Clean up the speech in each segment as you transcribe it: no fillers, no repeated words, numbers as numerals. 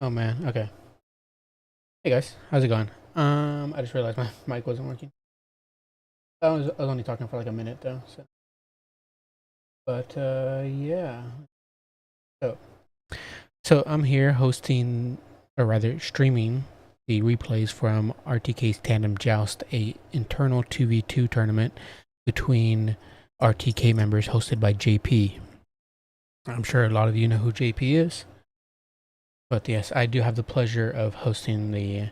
Oh man, okay. Hey guys, how's it going? I just realized my mic wasn't working. I was only talking for like a minute though, so. But yeah. So so I'm here hosting, or rather streaming, the replays from RTK's Tandem Joust, a internal 2v2 tournament between RTK members hosted by JP. I'm sure a lot of you know who JP is. But yes, I do have the pleasure of hosting the,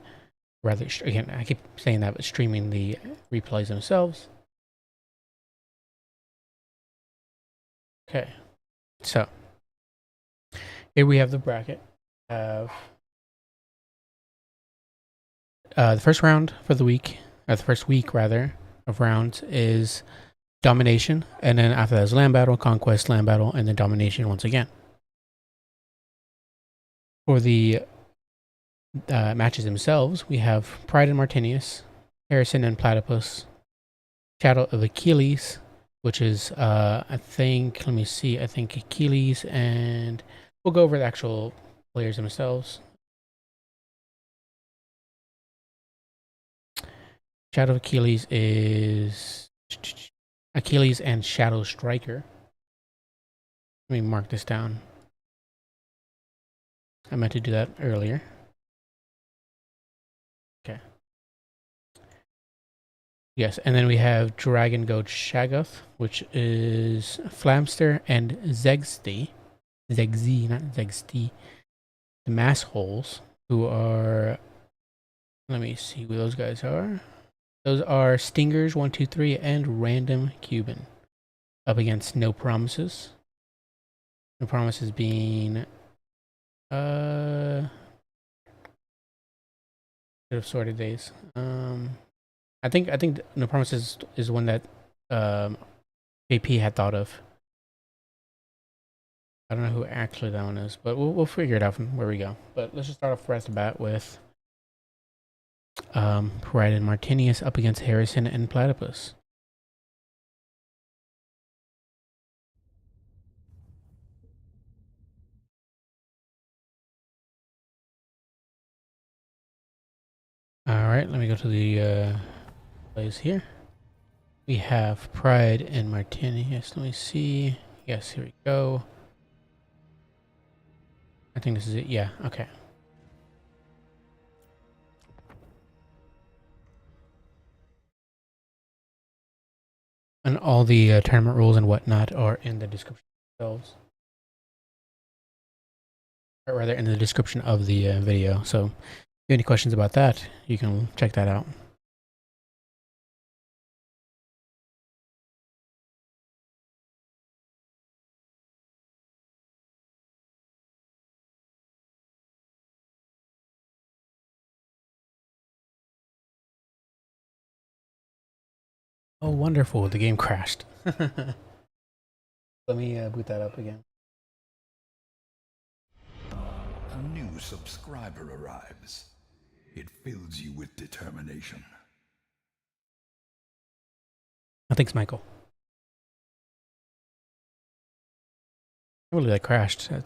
rather, again, I keep saying that, but streaming the replays themselves. Okay, so here we have the bracket. Have the first round for the week, or the first week rather, of rounds is Domination, and then after that is Land Battle, Conquest, Land Battle, and then Domination once again. For the matches themselves, we have Pride and Martinius, Harrison and Platypus, Shadow of Achilles, which is, I think, let me see, I think Achilles, and we'll go over the actual players themselves. Shadow of Achilles is Achilles and Shadow Striker. Let me mark this down. I meant to do that earlier. Okay. Yes, and then we have Dragon Goat Shaggoth, which is Flamster and Zegsty. Zegsty, not Zegsty. The Mass Holes, who are, let me see who those guys are. Those are Stingers 1, 2, 3 and Random Cuban. Up against No Promises. No Promises being should have sorted days. I think No Promises is one that JP had thought of. I don't know who actually that one is, but we'll figure it out from where we go. But let's just start off right off the bat with Pride and Martinius up against Harrison and Platypus. All right, let me go to the plays here. We have Pride and Martinius. Let me see. Yes, here we go. I think this is it. Yeah, okay. And all the tournament rules and whatnot are in the description themselves. Or rather, in the description of the video. So, if you have any questions about that, you can check that out. Oh, wonderful. The game crashed. Let me boot that up again. A new subscriber arrives. It fills you with determination. Thanks, Michael. I believe that crashed. I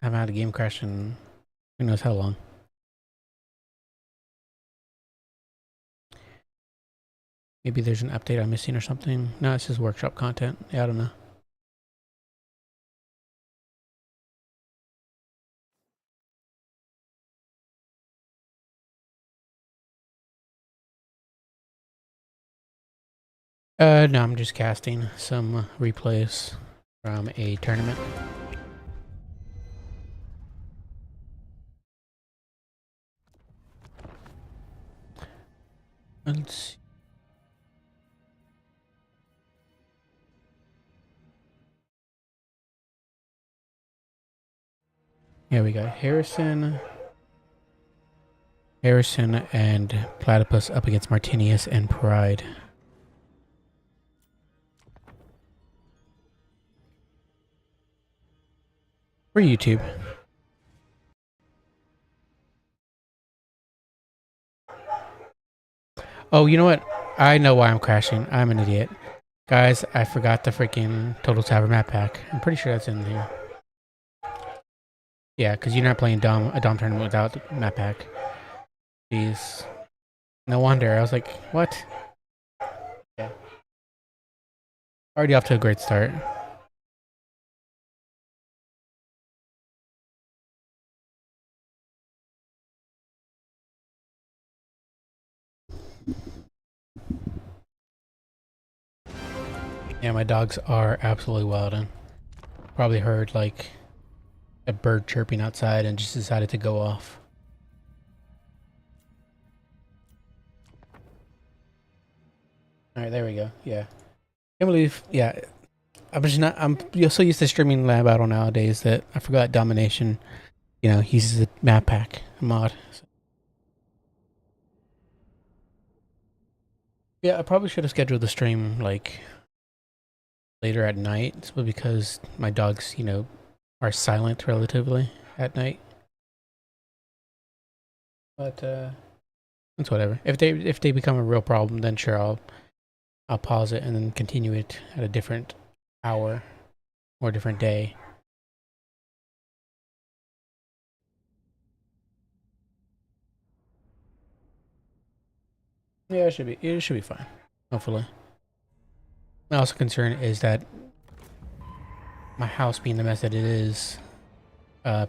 haven't had a game crash in who knows how long. Maybe there's an update I'm missing or something. No, it's just workshop content. Yeah, I don't know. No, I'm just casting some replays from a tournament. Let's see. Here we got Harrison and Platypus up against Martinius and Pride. For YouTube. Oh, you know what? I know why I'm crashing. I'm an idiot. Guys, I forgot the freaking Total Tavern map pack. I'm pretty sure that's in here. Yeah, because you're not playing a Dom tournament without the map pack. Jeez. No wonder. I was like, what? Yeah. Already off to a great start. Yeah, my dogs are absolutely wilding. Probably heard like a bird chirping outside and just decided to go off. All right, there we go. Yeah, can't believe. Yeah, I'm just not. I'm so used to streaming Lab Battle nowadays that I forgot Domination. You know, uses a map pack mod. So. Yeah, I probably should have scheduled the stream like later at night, but because my dogs, you know, are silent relatively at night. But it's whatever. If they become a real problem, then sure I'll pause it and then continue it at a different hour or a different day. Yeah, it should be fine. Hopefully. My also concern is that my house being the mess that it is,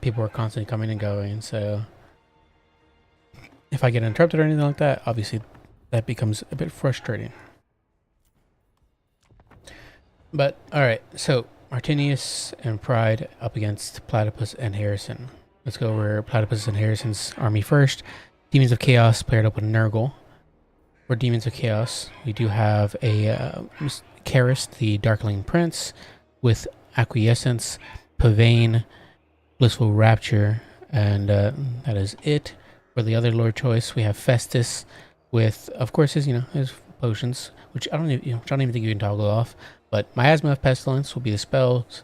people are constantly coming and going, so if I get interrupted or anything like that, obviously that becomes a bit frustrating. But alright, so Martinius and Pride up against Platypus and Harrison. Let's go over Platypus and Harrison's army first. Demons of Chaos paired up with Nurgle. For Demons of Chaos, we do have a Karis, the Darkling Prince, with Acquiescence, Pavane, Blissful Rapture, and that is it. For the other Lord choice, we have Festus, with, of course, his potions, which I don't even think you can toggle off. But Miasma of Pestilence will be the spells,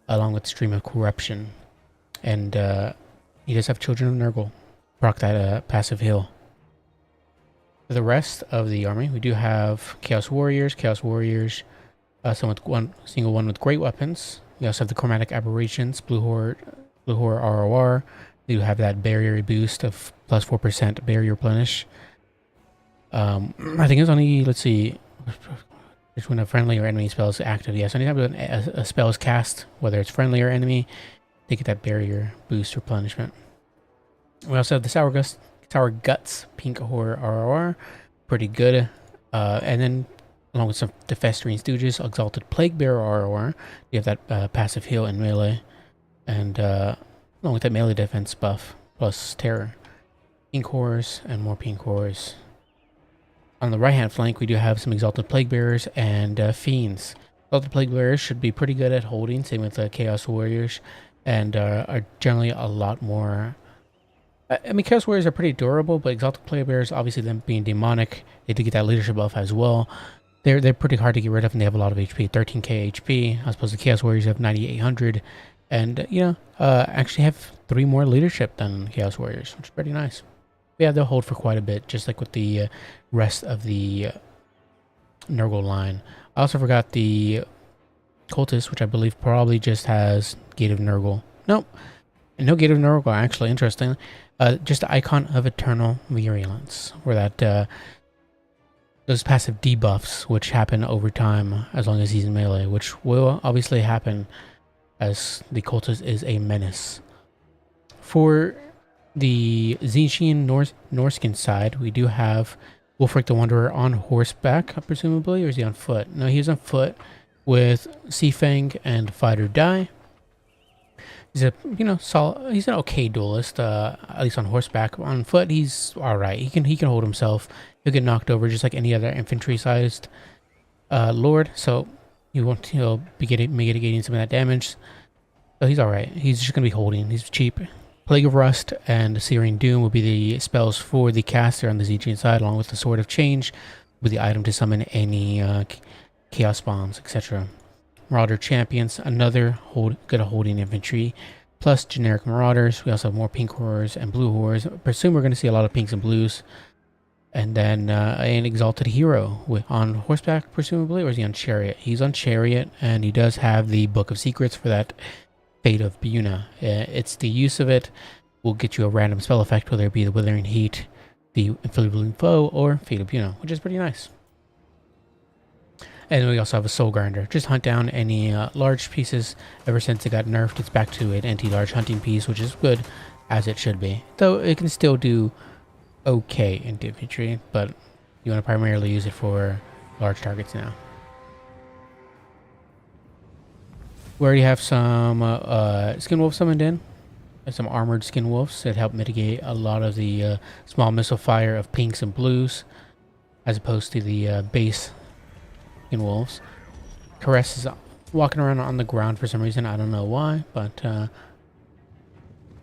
along with Stream of Corruption, and he does have Children of Nurgle, proc that passive heal. For the rest of the army, we do have Chaos Warriors, some with one with great weapons. We also have the Chromatic Aberrations, Blue Horror ROR. We do have that barrier boost of plus 4% barrier replenish. I think it's only, let's see, it's when a friendly or enemy spell is active. Yes, anytime a spell is cast, whether it's friendly or enemy, they get that barrier boost replenishment. We also have the Sour Guts, Pink Horror ROR, pretty good. And then, along with some Defesterine Stooges, Exalted Plague Bearer ROR, you have that passive heal in melee. And along with that melee defense buff, plus Terror. Pink Horrors and more Pink Horrors. On the right-hand flank, we do have some Exalted Plague Bearers and Fiends. Exalted Plague Bearers should be pretty good at holding, same with the Chaos Warriors, and are generally a lot more... I mean, Chaos Warriors are pretty durable, but Exalted Plague Bearers, obviously them being demonic, they do get that leadership buff as well. They're pretty hard to get rid of, and they have a lot of HP, 13k HP, as opposed to Chaos Warriors have 9800, and, actually have 3 more leadership than Chaos Warriors, which is pretty nice. Yeah, they'll hold for quite a bit, just like with the rest of the Nurgle line. I also forgot the Cultist, which I believe probably just has Gate of Nurgle. Nope. No Gate of Nurgle, actually, interesting. Just the Icon of Eternal Virulence, where that those passive debuffs, which happen over time as long as he's in melee, which will obviously happen as the Cultist is a menace. For the Tzeentchian Norskin side, we do have Wulfric the Wanderer on horseback, presumably, or is he on foot? No, he's on foot with Seafang and Fight or Die. He's a, he's an okay duelist, at least on horseback. On foot, he's all right. He can hold himself. He'll get knocked over just like any other infantry-sized lord. So he'll be mitigating some of that damage. So he's all right. He's just gonna be holding. He's cheap. Plague of Rust and Searing Doom will be the spells for the caster on the Tzeentchian side, along with the Sword of Change, with the item to summon any Chaos Bombs, etc. Marauder Champions, another good holding infantry, plus generic Marauders. We also have more Pink Horrors and Blue Horrors. I presume we're going to see a lot of Pinks and Blues. And then an Exalted Hero on horseback, presumably, or is he on Chariot? He's on Chariot, and he does have the Book of Secrets for that Fate of Buna. It's the use of it will get you a random spell effect, whether it be the Withering Heat, the Inflammable Foe, or Fate of Buna, which is pretty nice. And we also have a Soul Grinder. Just hunt down any large pieces. Ever since it got nerfed, it's back to an anti-large hunting piece, which is good, as it should be. Though it can still do okay in infantry, but you want to primarily use it for large targets now. We already have some Skin Wolves summoned in. Some armored Skin Wolves that help mitigate a lot of the small missile fire of pinks and blues, as opposed to the base Skin Wolves. Caress is walking around on the ground for some reason. I don't know why, but we're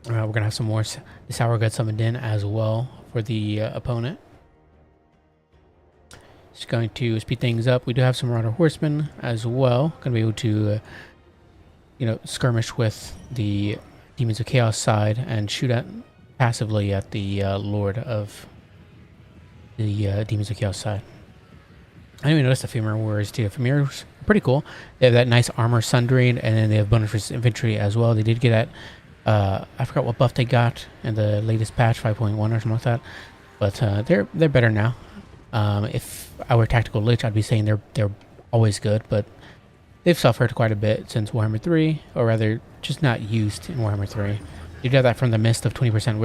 going to have some more Sour Gut summoned in as well for the opponent. Just going to speed things up. We do have some Marauder Horsemen as well. Going to be able to, skirmish with the Demons of Chaos side and shoot at passively at the Lord of the Demons of Chaos side. I didn't even notice the Femur Warriors too. Femurs are pretty cool. They have that nice armor sundering, and then they have bonus resist infantry as well. They did get that. I forgot what buff they got in the latest patch, 5.1 or something like that. But they're better now. If I were Tactical Lich, I'd be saying they're always good, but they've suffered quite a bit since Warhammer 3, or rather, just not used in Warhammer 3. You do that from the mist of 20%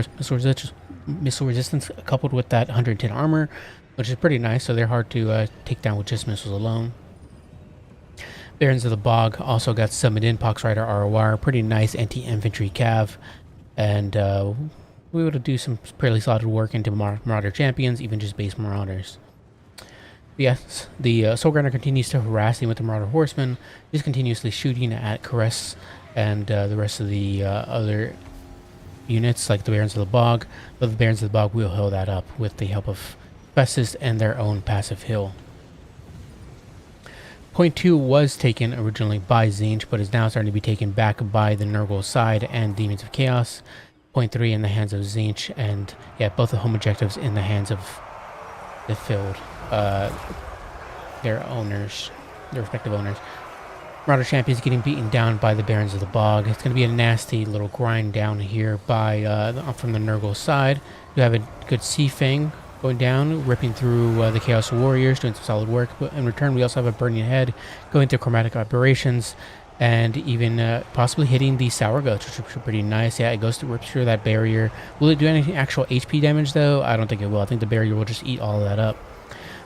missile resistance, coupled with that 110 armor, which is pretty nice. So they're hard to take down with just missiles alone. Barons of the Bog also got summoned in. Pox Rider ROR, pretty nice anti-infantry cav, and we were able to do some fairly solid work into Marauder champions, even just base Marauders. But yes, the Soul Grinder continues to harass him with the Marauder Horsemen, just continuously shooting at Caress and the rest of the other units, like the Barons of the Bog. But the Barons of the Bog will heal that up with the help of Festus and their own passive heal. Point 2 was taken originally by Tzeentch, but is now starting to be taken back by the Nurgle side and Demons of Chaos. Point 3 in the hands of Tzeentch, and yeah, both the home objectives in the hands of the field, their owners, their respective owners. Marauder champions getting beaten down by the Barons of the Bog. It's going to be a nasty little grind down here by from the Nurgle side. You have a good Sea Fang going down, ripping through the Chaos Warriors, doing some solid work. But in return, we also have a Burning Head going through Chromatic Aberrations, and even possibly hitting the Sour Guts, which are pretty nice. Yeah, it goes to rip through that barrier. Will it do any actual HP damage, though? I don't think it will. I think the barrier will just eat all of that up.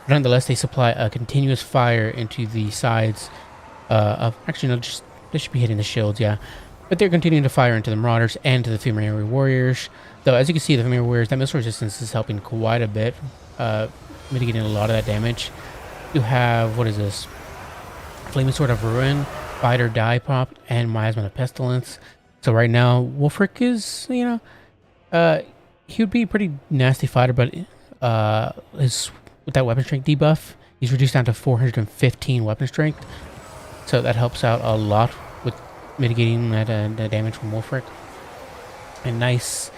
But nonetheless, they supply a continuous fire into the sides of... Actually, no, they should be hitting the shields, yeah. But they're continuing to fire into the Marauders and to the Femur Warriors. Though, as you can see, the Femur Warriors, that missile resistance is helping quite a bit, mitigating a lot of that damage. You have, what is this? Flaming Sword of Ruin, Fight or Die Pop, and Miasma of Pestilence. So right now, Wulfric is, he would be a pretty nasty fighter, but with that weapon strength debuff, he's reduced down to 415 weapon strength. So that helps out a lot with mitigating that damage from Wulfric. And nice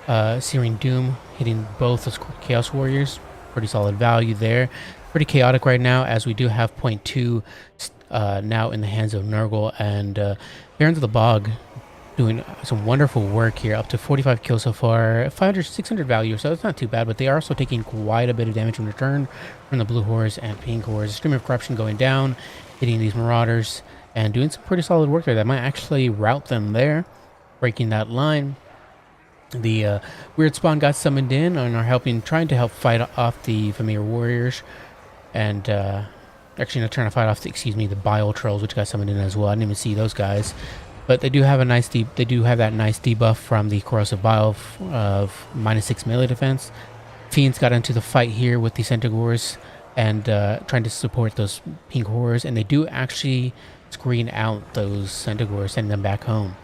Searing Doom hitting both those Chaos Warriors. Pretty solid value there. Pretty chaotic right now, as we do have point 2 now in the hands of Nurgle, and Barons of the Bog doing some wonderful work here, up to 45 kills so far, 600 value, so it's not too bad, but they are also taking quite a bit of damage in return from the Blue Horse and Pink Horse. Stream of Corruption going down, hitting these Marauders, and doing some pretty solid work there. That might actually rout them there, breaking that line. The Weird Spawn got summoned in and are trying to help fight off the Femur Warriors, and actually not trying to fight off the Bile Trolls, which got summoned in as well. I didn't even see those guys, but they do have that nice debuff from the Corrosive Bile of -6 melee defense. Fiends got into the fight here with the Centaurs and trying to support those Pink Horrors, and they do actually screen out those Centaurs, sending them back home.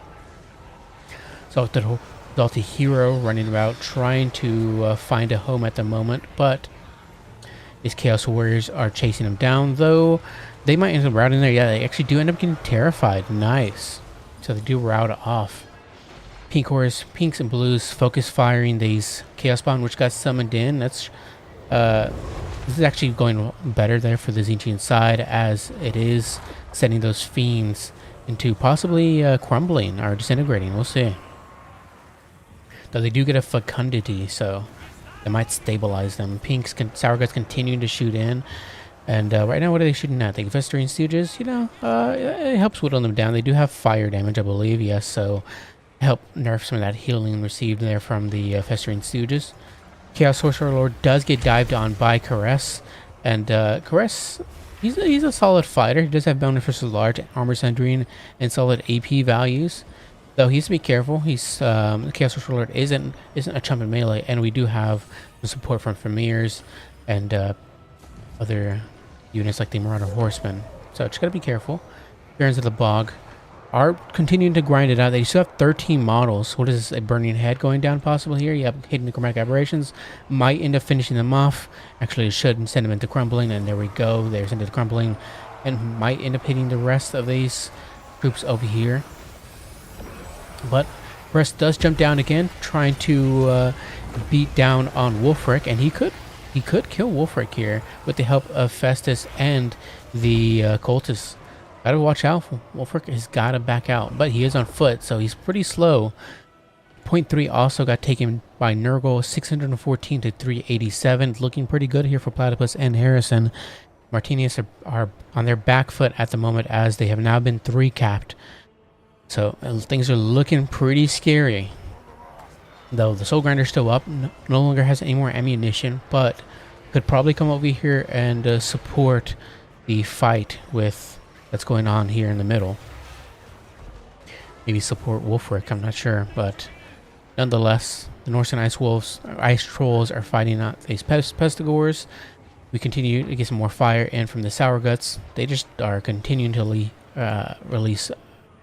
So the Dalty Hero running about trying to find a home at the moment, but these Chaos Warriors are chasing him down, though they might end up routing there. Yeah, they actually do end up getting terrified. Nice. So they do rout off. Pink Horse, pinks and blues focus firing these Chaos Spawn, which got summoned in. That's this is actually going better there for the Tzeentchian side, as it is sending those fiends into possibly crumbling or disintegrating. We'll see. Though they do get a fecundity, so it might stabilize them. Sour Guts continuing to shoot in. And right now, what are they shooting at? The Festering Stooges, you know, it helps whittle them down. They do have fire damage, I believe, yes, so help nerf some of that healing received there from the Festering Stooges. Chaos Sorcerer Lord does get dived on by Caress, and Caress, he's a solid fighter. He does have bonus versus large, armor centering, and solid AP values. Though he has to be careful. He's the Chaos Sorcerer Lord isn't a chump in melee, and we do have the support from Famirs and other units like the Marauder Horsemen. So just gotta be careful. Barons of the Bog are continuing to grind it out. They still have 13 models. What is this, a Burning Head going down possible here? You have Hidden Chromatic Aberrations. Might end up finishing them off. Actually, it should send them into Crumbling, and there we go. They're sent into Crumbling, and might end up hitting the rest of these groups over here. But Brest does jump down again, trying to beat down on Wolfric, and he could kill Wolfric here with the help of Festus and the Cultists. Gotta watch out. Wolfric has gotta back out, but he is on foot, so he's pretty slow. Point 3 also got taken by Nurgle, 614 to 387. Looking pretty good here for Platypus and Harrison. Martinez are on their back foot at the moment, as they have now been 3 capped. So things are looking pretty scary. Though the Soul Grinder's still up, no longer has any more ammunition, but could probably come over here and support the fight with that's going on here in the middle. Maybe support Wolfric, I'm not sure, but nonetheless, the Norse and Ice Trolls are fighting out these Pestigores. We continue to get some more fire in from the Sour Guts. They just are continuing to release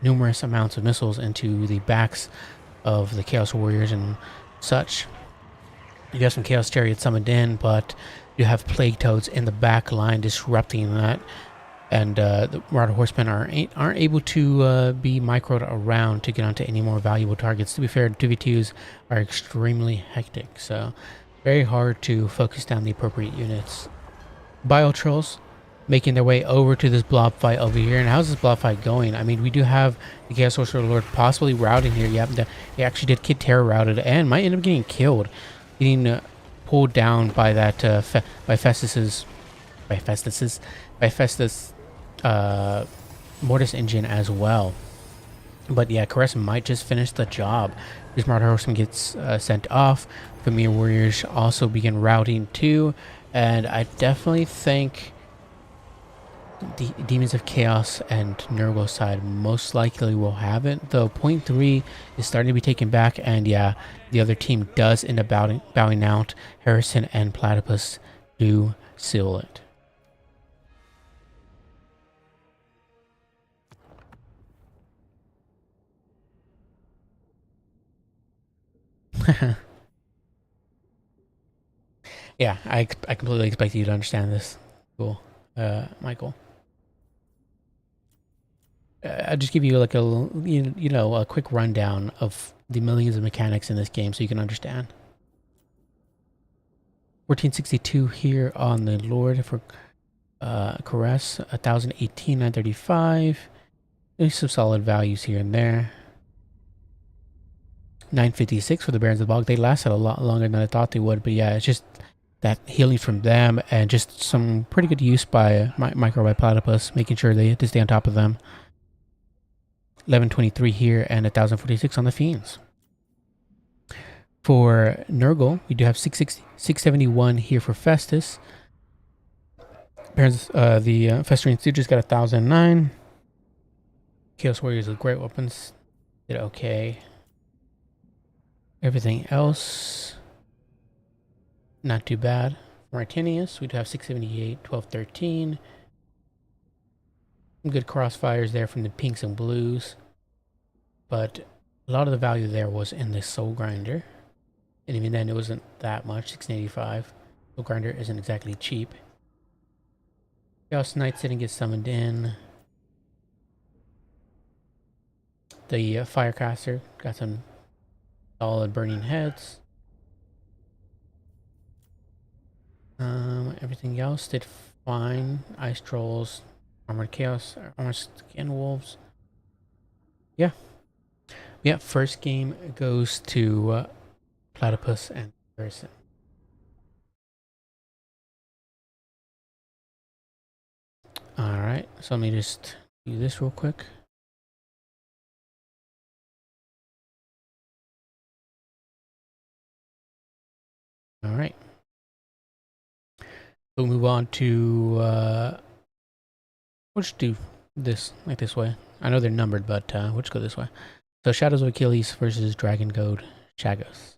numerous amounts of missiles into the backs of the Chaos Warriors and such. You have some Chaos Chariots summoned in, but you have Plague Toads in the back line disrupting that, and the Marauder Horsemen aren't able to be microed around to get onto any more valuable targets. To be fair, 2v2s are extremely hectic, so very hard to focus down the appropriate units. Biotrolls making their way over to this blob fight over here. And how's this blob fight going? I mean, we do have the Chaos Sorcerer Lord possibly routing here. Yeah, he actually did get terror routed and might end up getting killed, getting pulled down by that by Festus Mortis engine as well. But yeah, Caress might just finish the job. This Marauder Horseman gets sent off. Famir Warriors also begin routing too, and I definitely think the Demons of Chaos and Nurgle side most likely will have it, though point 3 is starting to be taken back, and yeah, the other team does end up bowing out. Harrison and Platypus do seal it. Yeah, I completely expect you to understand this. Cool, Michael. I'll just give you like a a quick rundown of the millions of mechanics in this game so you can understand. 1462 here on the Lord for Caress, 1018, 935. There's some solid values here and there. 956 for the Barons of the Bog. They lasted a lot longer than I thought they would, but yeah, it's just that healing from them and just some pretty good use by Micro by Platypus, making sure they to stay on top of them. 1123 here and 1046 on the Fiends. For Nurgle, we do have 671 here for Festus. The Festering Stooges got 1009. Chaos Warriors with great weapons did okay. Everything else, not too bad. For Martinius, we do have 678, 1213. Some good crossfires there from the pinks and blues, but a lot of the value there was in the Soul Grinder, and even then it wasn't that much. 685. Soul Grinder isn't exactly cheap. Chaos Knights didn't get summoned in. The Firecaster got some solid burning heads. Everything else did fine. Ice Trolls, Armored Chaos, Armored Skin Wolves. Yeah, first game goes to Platypus and Harrison. Alright, so let me just do this real quick. Alright. We'll move on to, we'll just do this, like this way. I know they're numbered, but we'll just go this way. So Shadows of Achilles versus Dragon Goad Chagos.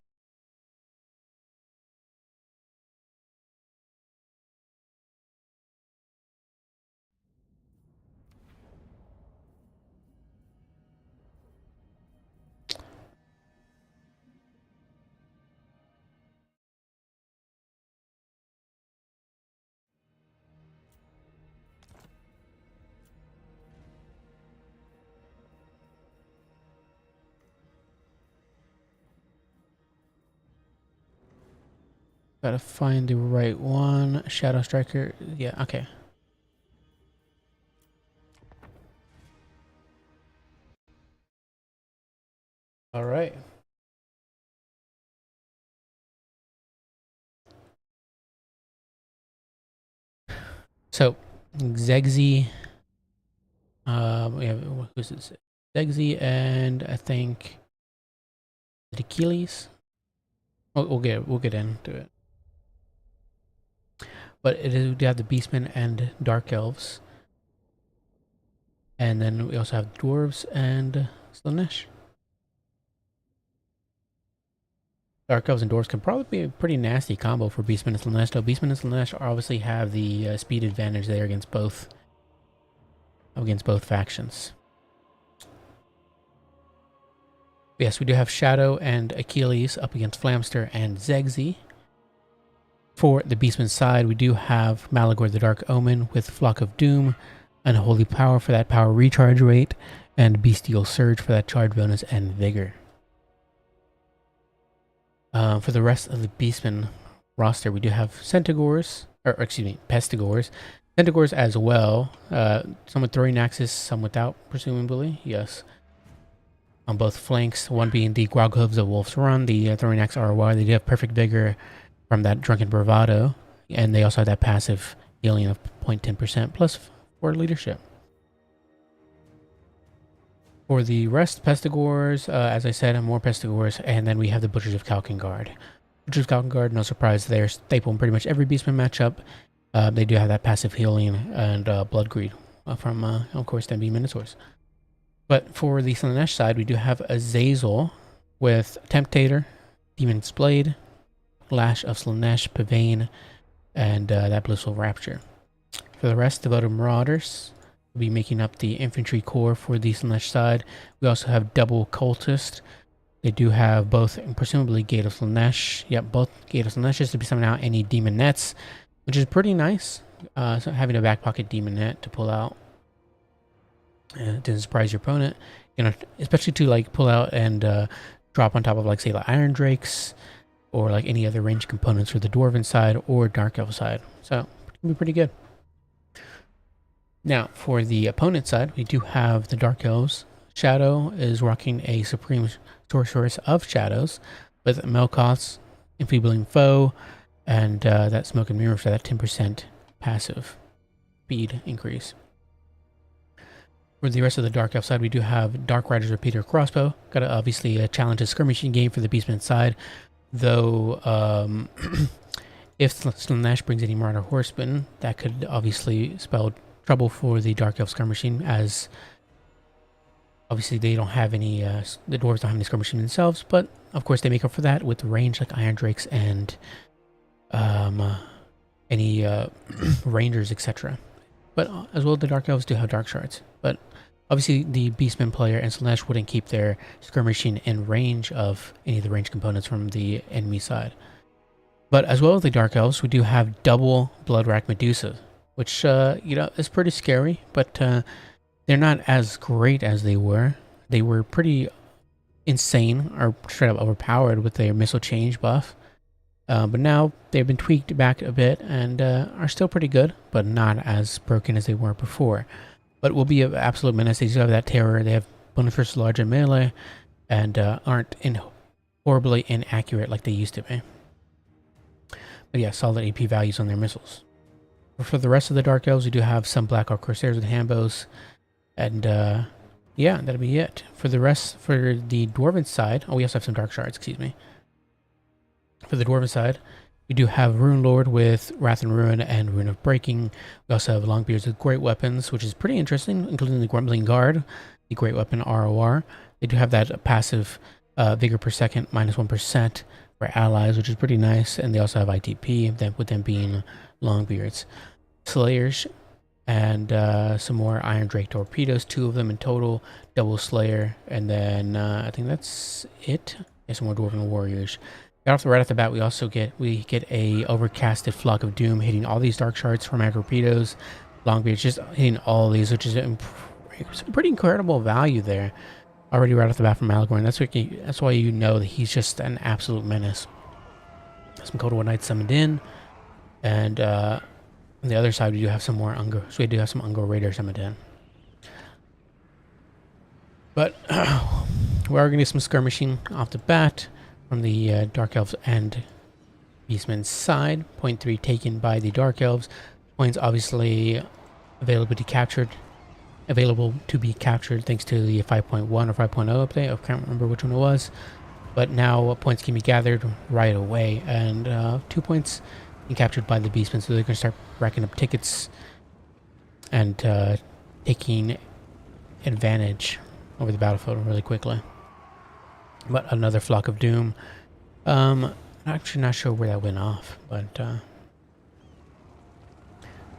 Gotta find the right one. Shadow Striker. Yeah, okay. Alright. So, Zegzi. We have, who's this? Zegzi and I think Achilles. We'll get into it. But it is, we have the Beastmen and Dark Elves. And then we also have Dwarves and Slaanesh. Dark Elves and Dwarves can probably be a pretty nasty combo for Beastmen and Slaanesh, though Beastmen and Slaanesh obviously have the speed advantage there against both factions. Yes, we do have Shadow and Achilles up against Flamster and Zegzi. For the Beastman's side, we do have Malagor the Dark Omen with Flock of Doom, Unholy Power for that power recharge rate, and Bestial Surge for that charge bonus and Vigor. For the rest of the Beastman roster, we do have Pestigors, Pestigors as well. Some with throwing axes, some without, presumably. Yes. On both flanks, one being the Grog Hooves of Wolf's Run, the throwing axe RY. They do have Perfect Vigor from that Drunken Bravado, and they also have that passive healing of 0.10% plus for leadership. For the rest, Pestigors, as I said, more Pestigors, and then we have the Butchers of Kalkengard. Butchers of Kalkengard, no surprise, they're staple in pretty much every Beastman matchup. They do have that passive healing and Blood Greed from, of course, them being Minotaurs. But for the Slaanesh side, we do have Azazel with Temptator, Demon's Blade, Lash of Slaanesh, Pavane, and that Blissful Rapture. For the rest, Devoted Marauders will be making up the infantry core for the Slaanesh side. We also have Double Cultist. They do have both, presumably, Gate of Slaanesh. Yep, both Gate of Slaaneshes to be summoning out any Demon Nets, which is pretty nice. So having a back pocket Demon Net to pull out. It doesn't surprise your opponent, you know, especially to like pull out and drop on top of, like, say, like Iron Drakes or like any other ranged components for the Dwarven side or Dark Elf side. So it can be pretty good. Now for the opponent side, we do have the Dark Elves. Shadow is rocking a Supreme Sorceress of Shadows with Melkoth's Enfeebling Foe and that Smoke and Mirror for that 10% passive speed increase. For the rest of the Dark Elf side, we do have Dark Rider's Repeater Crossbow. Got to obviously challenge a skirmishing game for the Beastman side, though if Slaanesh brings any Marauder Horsemen, that could obviously spell trouble for the Dark Elf skirmishing, as obviously they don't have any, the Dwarves don't have any skirmishing themselves, but of course they make up for that with range like Iron Drakes and any Rangers, etc. But as well, the Dark Elves do have Dark Shards, but obviously the Beastman player and Slaanesh wouldn't keep their skirmishing in range of any of the range components from the enemy side. But as well as the Dark Elves, we do have double Bloodrack Medusa, which, you know, is pretty scary, but they're not as great as they were. They were pretty insane, or straight up overpowered with their missile change buff. But now they've been tweaked back a bit and are still pretty good, but not as broken as they were before. But will be an absolute menace. They do have that terror. They have bonus versus large and melee, and aren't horribly inaccurate like they used to be. But yeah, solid AP values on their missiles. For the rest of the Dark Elves, we do have some Black Orc Corsairs with handbows, and yeah, that'll be it. For the rest, for the Dwarven side, oh, we also have some Dark Shards, excuse me. For the Dwarven side, we do have Rune Lord with Wrath and Ruin and Rune of Breaking. We also have Longbeards with great weapons, which is pretty interesting, including the Grumbling Guard, the great weapon ROR. They do have that passive Vigor per second, -1% for allies, which is pretty nice. And they also have ITP, with them being Longbeards. Slayers, and some more Iron Drake torpedoes, 2 of them in total, double Slayer, and then I think that's it. And some more Dwarven Warriors. Right off the bat, we get a overcasted Flock of Doom hitting all these Dark Shards from our torpedoes. Longbeards just hitting all these, which is a pretty incredible value there. Already right off the bat from Malagorn. That's why you know that he's just an absolute menace. Some Cold War Knights summoned in, and on the other side, we do have some more Ungo. So we do have some Ungo Raiders summoned in. But we are going to do some skirmishing off the bat from the Dark Elves and Beastmen's side. Point 3 taken by the Dark Elves. Points obviously available to be captured thanks to the 5.1 or 5.0 update. I can't remember which one it was. But now points can be gathered right away. And 2 points captured by the Beastmen, so they're going to start racking up tickets and taking advantage over the battlefield really quickly. But another Flock of Doom. I'm actually not sure where that went off, but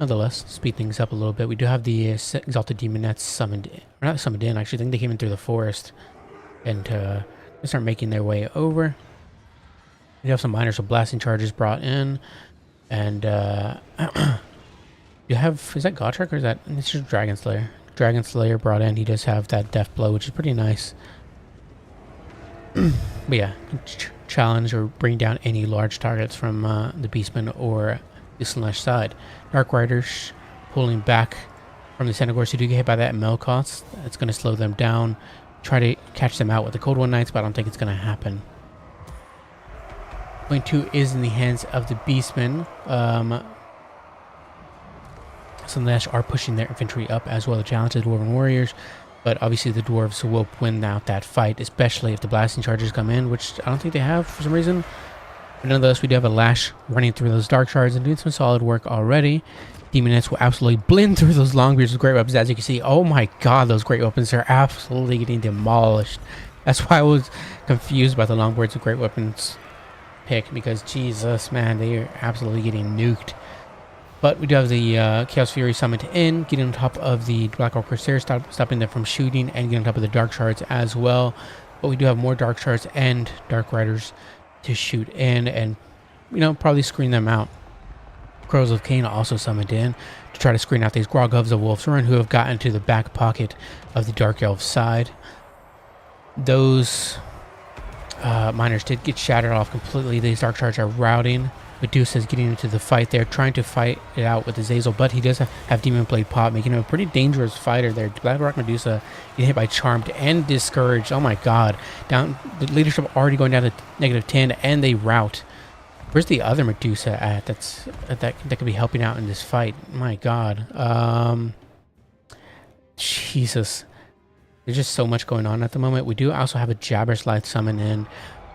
nonetheless, speed things up a little bit. We do have the Exalted Demonettes summoned, or not summoned in, actually. I think they came in through the forest and they start making their way over. We have some miners with blasting charges brought in. And you have, is that Gotrek or is that, it's just Dragon Slayer. Dragon Slayer brought in, he does have that Death Blow, which is pretty nice. But yeah, challenge or bring down any large targets from the Beastmen or the Slanesh side. Dark Riders pulling back from the Centaurs who do get hit by that ML cost. It's going to slow them down. Try to catch them out with the Cold War Knights, but I don't think it's going to happen. Point 2 is in the hands of the Beastmen. Some Slanesh are pushing their infantry up as well to challenge the Dwarven Warriors. But obviously the Dwarves will win out that fight, especially if the blasting charges come in, which I don't think they have for some reason. But nonetheless, we do have a Lash running through those Dark Shards and doing some solid work already. Demonettes will absolutely blend through those Longbeards with great weapons. As you can see, oh my god, those great weapons are absolutely getting demolished. That's why I was confused by the Longbeards with great weapons pick, because Jesus, man, they are absolutely getting nuked. But we do have the Chaos Fury summoned in, getting on top of the Black Orc Corsairs, stopping them from shooting, and getting on top of the Dark Shards as well. But we do have more Dark Shards and Dark Riders to shoot in, and, you know, probably screen them out. Crows of Cain also summoned in to try to screen out these Grogovs of Wolf's Run, who have gotten to the back pocket of the Dark Elf side. Those miners did get shattered off completely. These Dark Shards are routing. Medusa is getting into the fight there, trying to fight it out with Azazel, but he does have Demon Blade Pop, making him a pretty dangerous fighter there. Black Rock Medusa getting hit by Charmed and Discouraged. Oh my god. Down, the leadership already going down to -10, and they rout. Where's the other Medusa at that could be helping out in this fight? My god. Jesus. There's just so much going on at the moment. We do also have a Jabberslith summon in,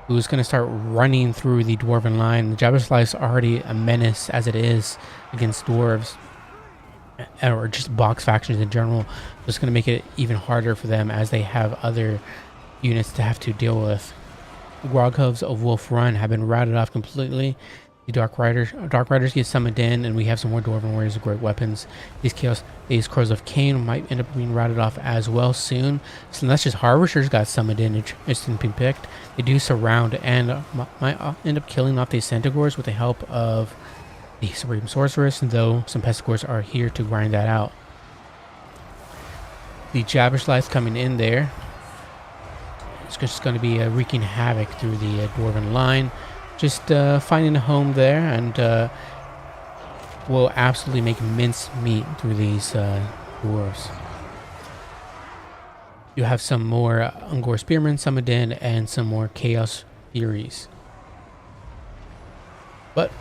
who's going to start running through the Dwarven line. The Jabberslith's already a menace as it is against Dwarves, or just box factions in general. It's going to make it even harder for them as they have other units to have to deal with. The Grogovs of Wolf Run have been routed off completely. The Dark Riders get summoned in, and we have some more Dwarven Warriors with great weapons. These Crows of Cain might end up being routed off as well soon. So that's just Harvesters got summoned in and it's been picked. They do surround and might end up killing off these Centaurs with the help of the Supreme Sorceress, though some Pestigors are here to grind that out. The Jabberslith coming in there. It's just going to be wreaking havoc through the Dwarven line. Just finding a home there, and will absolutely make mince meat through these dwarves. You have some more Ungor Spearmen summoned in and some more Chaos Furies. But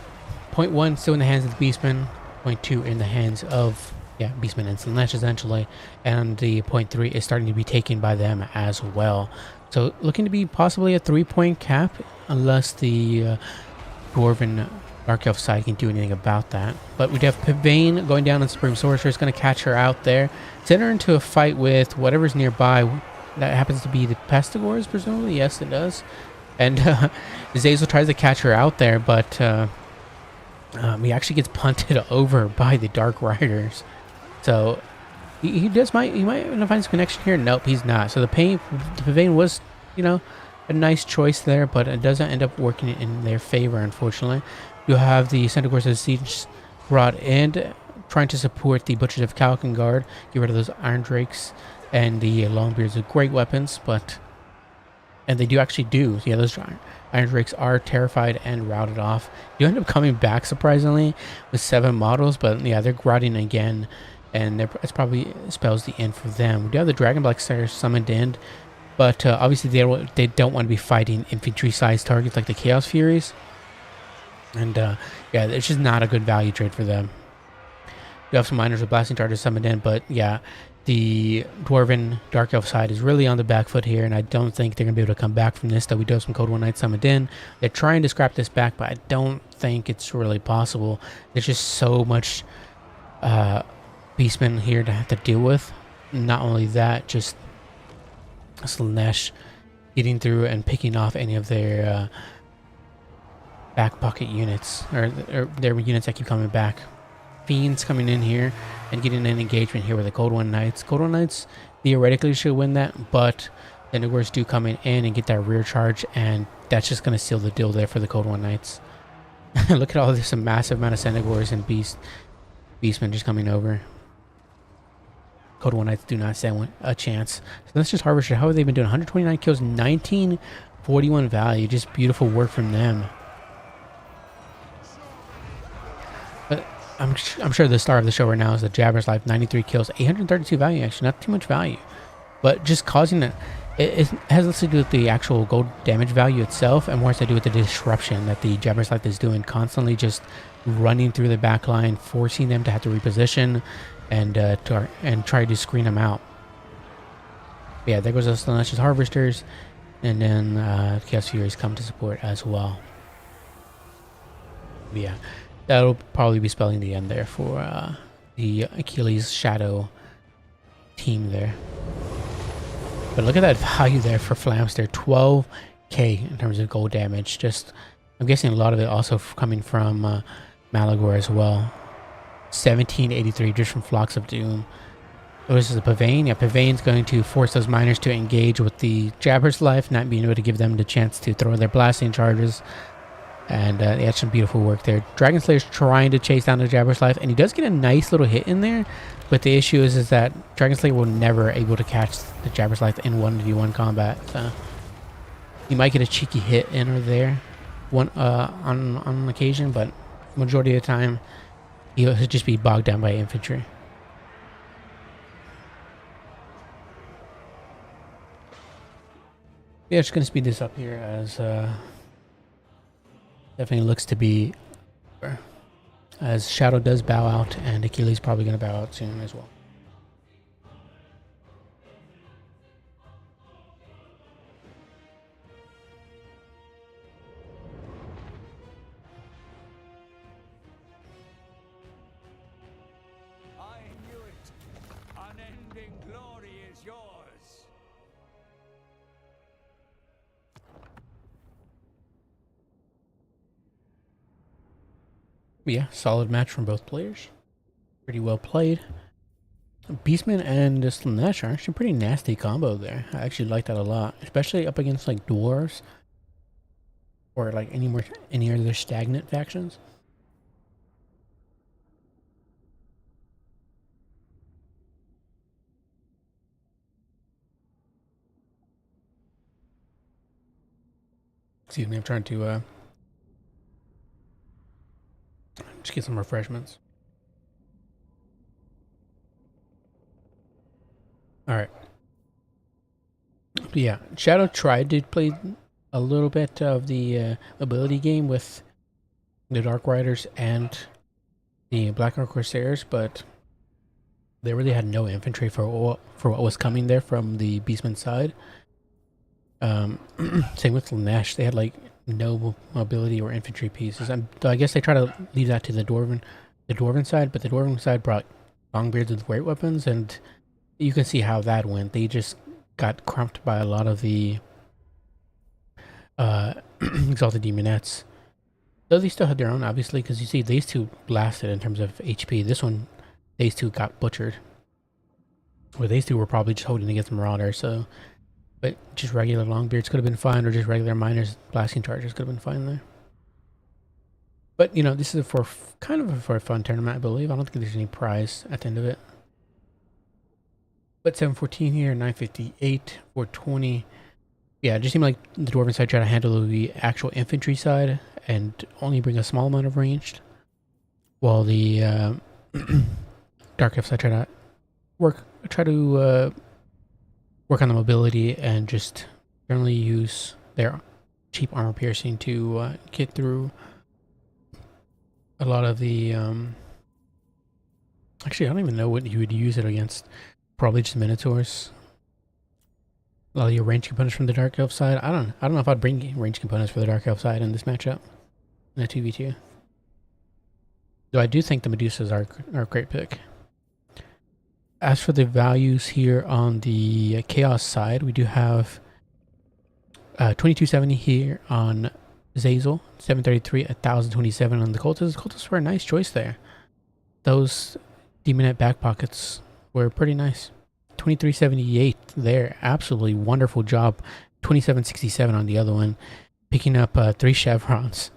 point 1 still in the hands of the Beastmen, point 2 in the hands of Beastmen and Slanesh essentially, and the point 3 is starting to be taken by them as well. So looking to be possibly a 3-point cap, unless the Dwarven Dark Elf side can do anything about that. But we have Pavane going down on Supreme Sorcerer. Is going to catch her out there. Send her into a fight with whatever's nearby. That happens to be the Pestigors, presumably. Yes, it does. And Zazel tries to catch her out there, but he actually gets punted over by the Dark Riders. So he might find some connection here. Nope, he's not. So the Pavane was, a nice choice there, but it doesn't end up working in their favor, unfortunately. You have the Centaurs of the Siege brought in, trying to support the Butchers of Kalkengard, get rid of those Iron Drakes, and the Longbeards are great weapons, and they do actually do. Yeah, those Iron Drakes are terrified and routed off. You end up coming back, surprisingly, with 7 models, but yeah, they're grotting again, and it's probably spells the end for them. We do have the Dragon Black Slayer summoned in, but obviously they don't want to be fighting infantry-sized targets like the Chaos Furies. And yeah, it's just not a good value trade for them. You have some miners with blasting charges summoned in, but yeah, the Dwarven Dark Elf side is really on the back foot here, and I don't think they're going to be able to come back from this, though we do have some Cold One Knights summoned in. They're trying to scrap this back, but I don't think it's really possible. There's just so much Beastmen here to have to deal with. Not only that, just Slanesh getting through and picking off any of their back pocket units, or their units that keep coming back. Fiends coming in here and getting an engagement here with the Cold One Knights. Cold One Knights theoretically should win that, but the Nurgles do come in and get that rear charge, and that's just going to seal the deal there for the Cold One Knights. Look at all this massive amount of Centaurs and Beastmen just coming over. Cold One Knights do not stand a chance. So that's just Harvester. How have they been doing? 129 kills, 1941 value. Just beautiful work from them. But I'm sure the star of the show right now is the Jabber's Life. 93 kills, 832 value. Actually, not too much value, but just causing it has less to do with the actual gold damage value itself, and more has to do with the disruption that the Jabber's Life is doing, constantly just running through the back line, forcing them to have to reposition and try to screen them out. But yeah, there goes those Slanesh Harvesters, and then Chaos Furies come to support as well. But yeah, that'll probably be spelling the end there for the Achilles Shadow team there. But look at that value there for Flamster, 12k in terms of gold damage. Just, I'm guessing a lot of it also coming from Malagor as well. 1783 just from Flocks of Doom. So this is a Pavane. Yeah, Pavane's going to force those miners to engage with the Jabber's Life, not being able to give them the chance to throw their blasting charges. And they had some beautiful work there. Dragon Slayer's trying to chase down the Jabber's Life, and he does get a nice little hit in there. But the issue is that Dragon Slayer will never able to catch the Jabber's Life in 1v1 combat. So you might get a cheeky hit in or there, on occasion, but majority of the time he'll just be bogged down by infantry. Yeah, just gonna speed this up here as definitely looks to be as Shadow does bow out, and Achilles probably gonna bow out soon as well. I knew it. Unending glory is yours. Yeah, solid match from both players. Pretty well played. Beastman and Slanesh are actually a pretty nasty combo there. I actually like that a lot, especially up against like dwarves or like any other stagnant factions. Excuse me, I'm trying to just get some refreshments. All right. yeah, Shadow tried to play a little bit of the ability game with the Dark Riders and the Black Corsairs, but they really had no infantry for what was coming there from the Beastman side. Same with Lanesh, they had like no mobility or infantry pieces. I guess they try to leave that to the Dwarven side, but the Dwarven side brought Longbeards with great weapons, and you can see how that went. They just got crumped by a lot of the Exalted Demonettes. Though they still had their own, obviously, because you see these two lasted in terms of HP. This one, these two got butchered. Where these two were probably just holding against Marauders, so... But just regular Longbeards could have been fine, or just regular Miners blasting charges could have been fine there. But, you know, this is for a fun tournament, I believe. I don't think there's any prize at the end of it. But 714 here, 958, 420. Yeah, it just seemed like the Dwarven side tried to handle the actual infantry side and only bring a small amount of ranged. While the Dark Elf side tried to work on the mobility and just generally use their cheap armor piercing to get through a lot of the actually I don't even know what you would use it against. Probably just Minotaurs. A lot of your range components from the Dark Elf side. I don't know if I'd bring range components for the Dark Elf side in this matchup in a 2v2. Though I do think the Medusas are a great pick. As for the values here on the Chaos side, we do have 2270 here on Zazel, 733, 1027 on the Cultists. Cultists were a nice choice there. Those Demonette back pockets were pretty nice. 2378 there, absolutely wonderful job. 2767 on the other one, picking up 3 chevrons.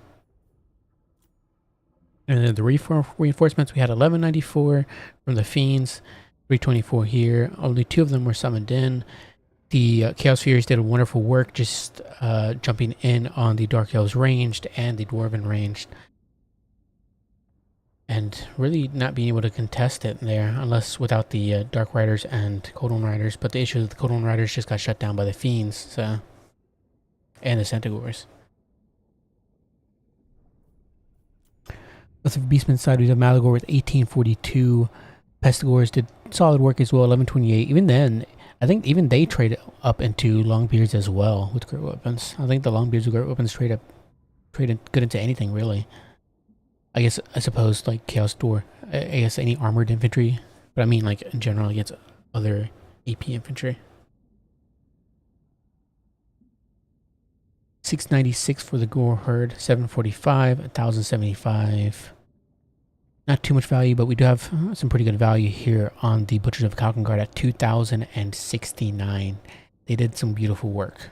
And then the reinforcements, we had 1194 from the Fiends, 324 here. Only 2 of them were summoned in. The Chaos Furies did a wonderful work, just jumping in on the Dark Elves ranged and the Dwarven ranged. And really not being able to contest it there, unless without the Dark Riders and Cold One Riders. But the issue is the Cold One Riders just got shut down by the Fiends, so, and the Centaurs. Let's have Beastman's side. We have Malagor with 1842. Pestigors did solid work as well, 1128. Even then, I think even they trade up into Longbeards as well with great weapons. I think the Longbeards with great weapons trade good into anything, really. I suppose like Chaos Door, I guess any armored infantry, but I mean like in general against other AP infantry. 696 for the Gore Herd, 745, 1075. Not too much value, but we do have some pretty good value here on the Butchers of Kalkengard at 2069. They did some beautiful work.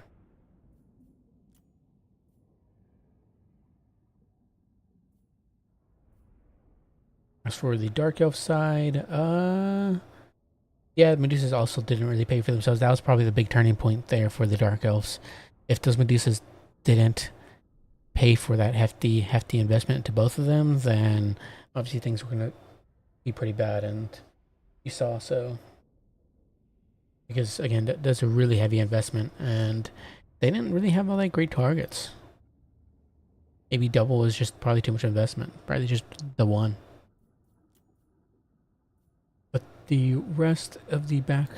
As for the Dark Elf side, yeah, Medusas also didn't really pay for themselves. That was probably the big turning point there for the Dark Elves. If those Medusas didn't pay for that hefty investment into both of them, then obviously things were going to be pretty bad, and you saw so. Because, again, that's a really heavy investment, and they didn't really have all that great targets. Maybe double is just probably too much investment. Probably just the one. But the rest of the back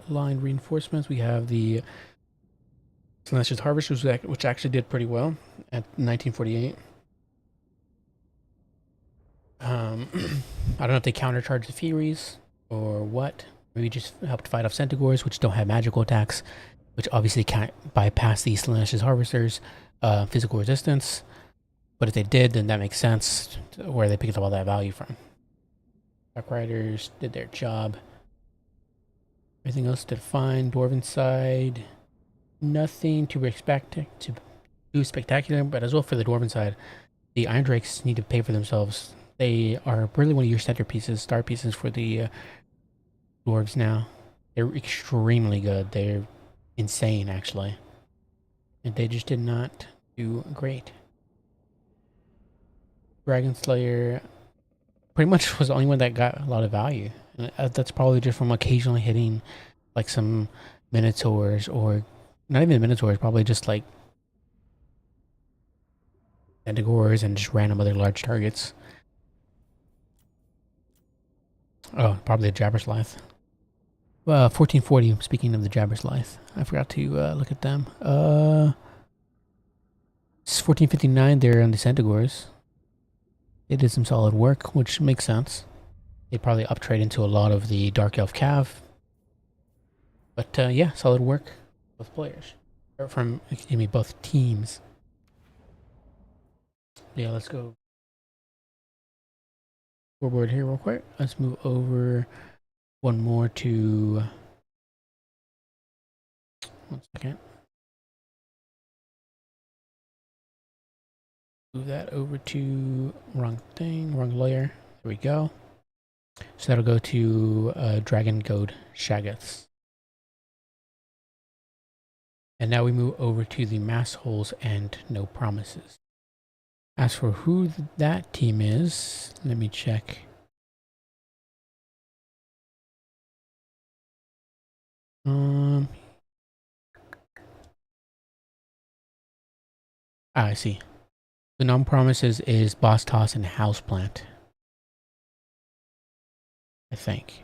line reinforcements, we have the Celestial Harvesters, which actually did pretty well at 1948. I don't know if they countercharged the Furies or what. Maybe just helped fight off Centaurs, which don't have magical attacks, which obviously can't bypass the Celestial Harvesters' physical resistance. But if they did, then that makes sense where they picked up all that value from. Dark Riders did their job. Everything else did fine. Dwarven side, nothing to expect to do spectacular, but as well for the Dwarven side, the Iron Drakes need to pay for themselves. They are really one of your star pieces for the Dwarves now. They're extremely good. They're insane, actually. And they just did not do great. Dragon Slayer pretty much was the only one that got a lot of value. And that's probably just from occasionally hitting like some Minotaurs or not even the Minotaurs, probably just like Tentagores and just random other large targets. Oh, probably the Jabberslith. 1440, speaking of the Jabberslith. I forgot to look at them. It's 1459, they're on the Centaurs. They did some solid work, which makes sense. They probably uptrade into a lot of the Dark Elf Cav. But yeah, solid work. Both players. Or from, excuse me, both teams. Yeah, let's go forward here real quick. Let's move over one more to... One second. Move that over to wrong thing, wrong layer. There we go. So that'll go to Dragon Goad Shaggoths. And now we move over to the Mass Holes and No Promises. As for who that team is, let me check. I see. The non-promises is Boss Toss and Houseplant. I think.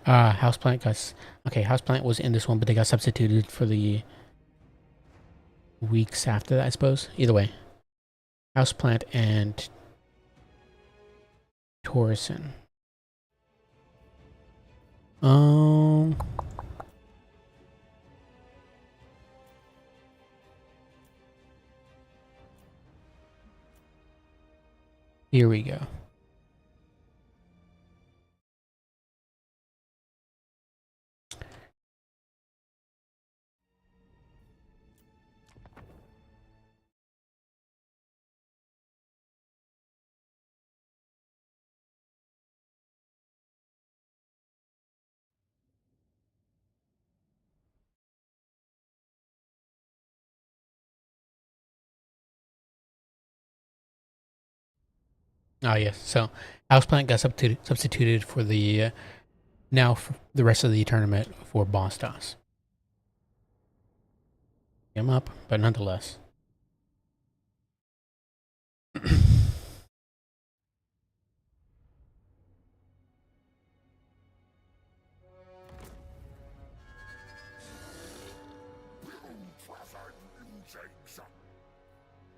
Houseplant got... Okay, Houseplant was in this one, but they got substituted for the weeks after that, I suppose. Either way. Houseplant and Torsen. Here we go. Oh yes, so Houseplant got substituted for the now for the rest of the tournament for Boss Toss. Get him up, but nonetheless.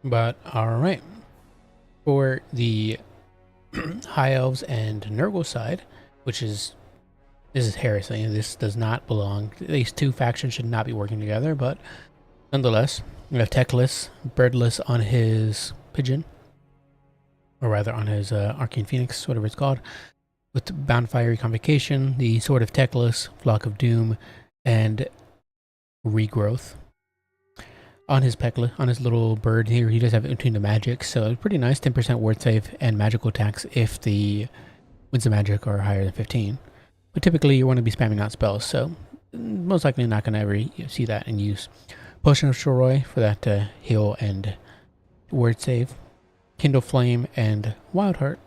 But alright. For the High Elves and Nurgle side, which is... This is heresy. This does not belong. These two factions should not be working together, but nonetheless, we have Teclis, Birdless on his Pigeon. Or rather on his Arcane Phoenix, whatever it's called. With Bound Fiery Convocation, the Sword of Teclis, Flock of Doom, and Regrowth. On his Pekla, on his little bird here, he does have Attune to Magic, so pretty nice. 10% ward save and magical attacks if the Winds of Magic are higher than 15. But typically you want to be spamming out spells, so most likely not going to ever see that in use. Potion of Shoroi for that heal and word save. Kindle Flame and Wild Heart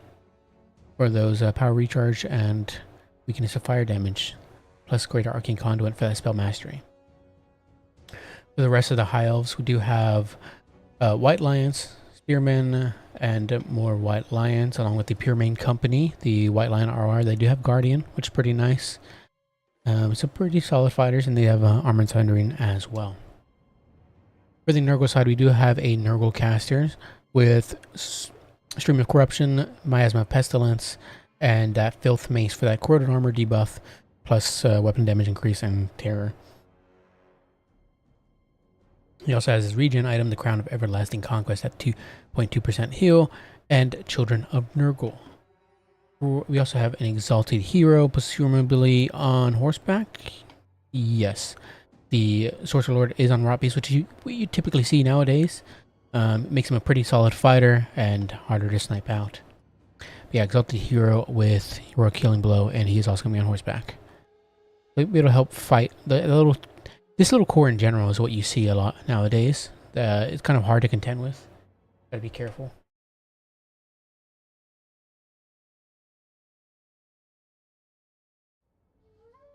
for those power recharge and weakness of fire damage, plus Greater Arcane Conduit for that spell mastery. For the rest of the High Elves, we do have White Lions, Spearmen, and more White Lions, along with the Pure Main Company, the White Lion RR. They do have Guardian, which is pretty nice. So pretty solid fighters, and they have Armored Sundering as well. For the Nurgle side, we do have a Nurgle caster with Stream of Corruption, Miasma of Pestilence, and that Filth Mace for that Corroded Armor debuff, plus weapon damage increase and Terror. He also has his regen item, the Crown of Everlasting Conquest at 2.2% heal, and Children of Nurgle. We also have an Exalted Hero, presumably on horseback. Yes, the Sorcerer Lord is on Rot Beast, which you typically see nowadays. Makes him a pretty solid fighter and harder to snipe out. But yeah, Exalted Hero with Heroic Healing Blow, and he is also going to be on horseback. It'll help fight the little This little core in general is what you see a lot nowadays. It's kind of hard to contend with. Gotta be careful.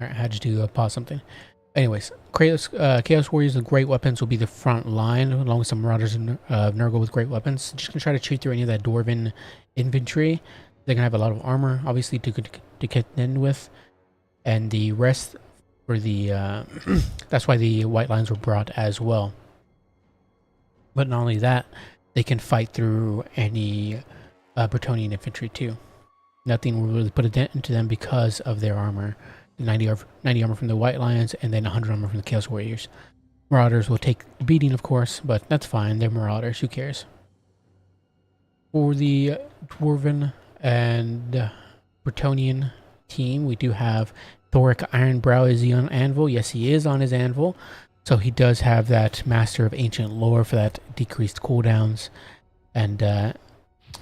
Alright, I had to pause something. Anyways, Chaos Warriors with great weapons will be the front line, along with some Marauders of Nurgle with great weapons. Just gonna try to chew through any of that Dwarven infantry. They're gonna have a lot of armor, obviously, to contend with. And the rest for the... that's why the white lines were brought as well. But not only that, they can fight through any Bretonnian infantry too. Nothing will really put a dent into them because of their armor. 90 armor from the White Lions, and then 100 armor from the Chaos Warriors. Marauders will take a beating, of course, but that's fine. They're Marauders. Who cares? For the Dwarven and Bretonnian team, we do have Thoric Ironbrow. Is he on Anvil? Yes, he is on his Anvil. So he does have that Master of Ancient Lore for that decreased cooldowns. And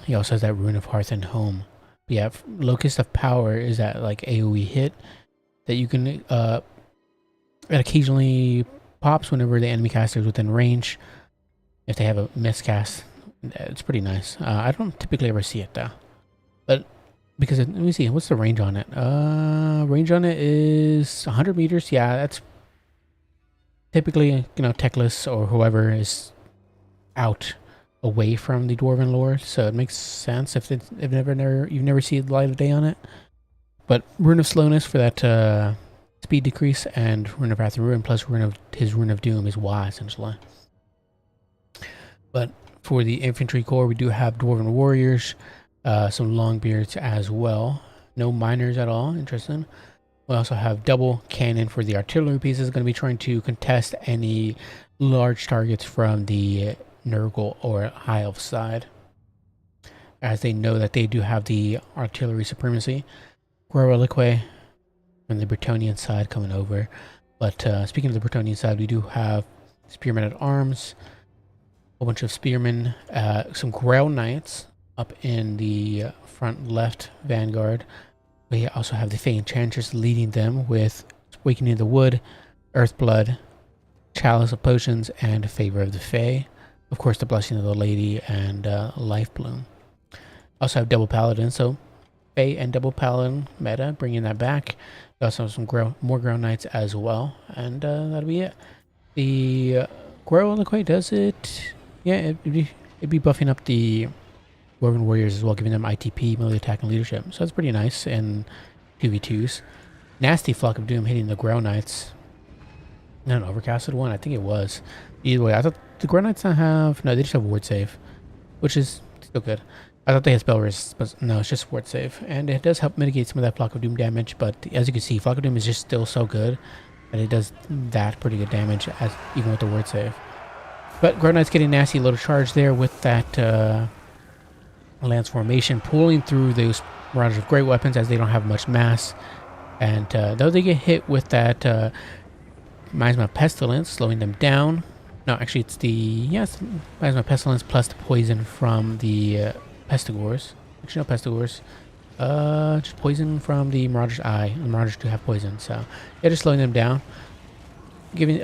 he also has that Rune of Hearth and Home. But yeah, Locust of Power is that like AoE hit that you can it occasionally pops whenever the enemy caster is within range. If they have a miscast, it's pretty nice. I don't typically ever see it though, but because let me see, what's the range on it? Range on it is 100 meters. Yeah, that's typically, you know, Techless or whoever is out away from the Dwarven lore, so it makes sense if you've never seen the light of day on it. But Rune of Slowness for that speed decrease, and Rune of Wrath and Ruin plus his Rune of Doom is Y, essentially. But for the infantry corps, we do have Dwarven Warriors, some Longbeards as well. No miners at all, interesting. We also have double cannon for the artillery pieces, going to be trying to contest any large targets from the Nurgle or High Elf side, as they know that they do have the artillery supremacy. Reliquae from the Bretonnian side coming over. But speaking of the Bretonnian side, we do have Spearmen at Arms, a whole bunch of Spearmen, some Grail Knights up in the front left vanguard. We also have the Fey Enchanters leading them with Awakening of the Wood, Earthblood, Chalice of Potions, and Favor of the Fey. Of course, the Blessing of the Lady and Life Bloom. Also have double Paladins, so Fey and double Paladin meta, bringing that back. We also have some more Grail Knights as well, and that'll be it. The Grail Reliquae does it. Yeah, it'd be buffing up the Dwarven Warriors as well, giving them ITP, melee attack, and leadership. So that's pretty nice in 2v2s. Nasty Flock of Doom hitting the Grail Knights. Not an overcasted one, I think it was. Either way, I thought the Grail Knights not have... No, they just have ward save, which is still good. I thought they had spell resist, but no, it's just ward save. And it does help mitigate some of that Flock of Doom damage, but as you can see, Flock of Doom is just still so good that it does that pretty good damage, as even with the ward save. But Grail Knight's getting nasty little charge there with that Lance formation, pulling through those Marauders of great weapons as they don't have much mass. And though they get hit with that Miasma Pestilence, slowing them down. No, actually it's the... Yes, Miasma Pestilence plus the poison from the... Pestigors. Actually, no Pestigors. Just poison from the Marauder's Eye. The Marauders do have poison, so yeah, just slowing them down, giving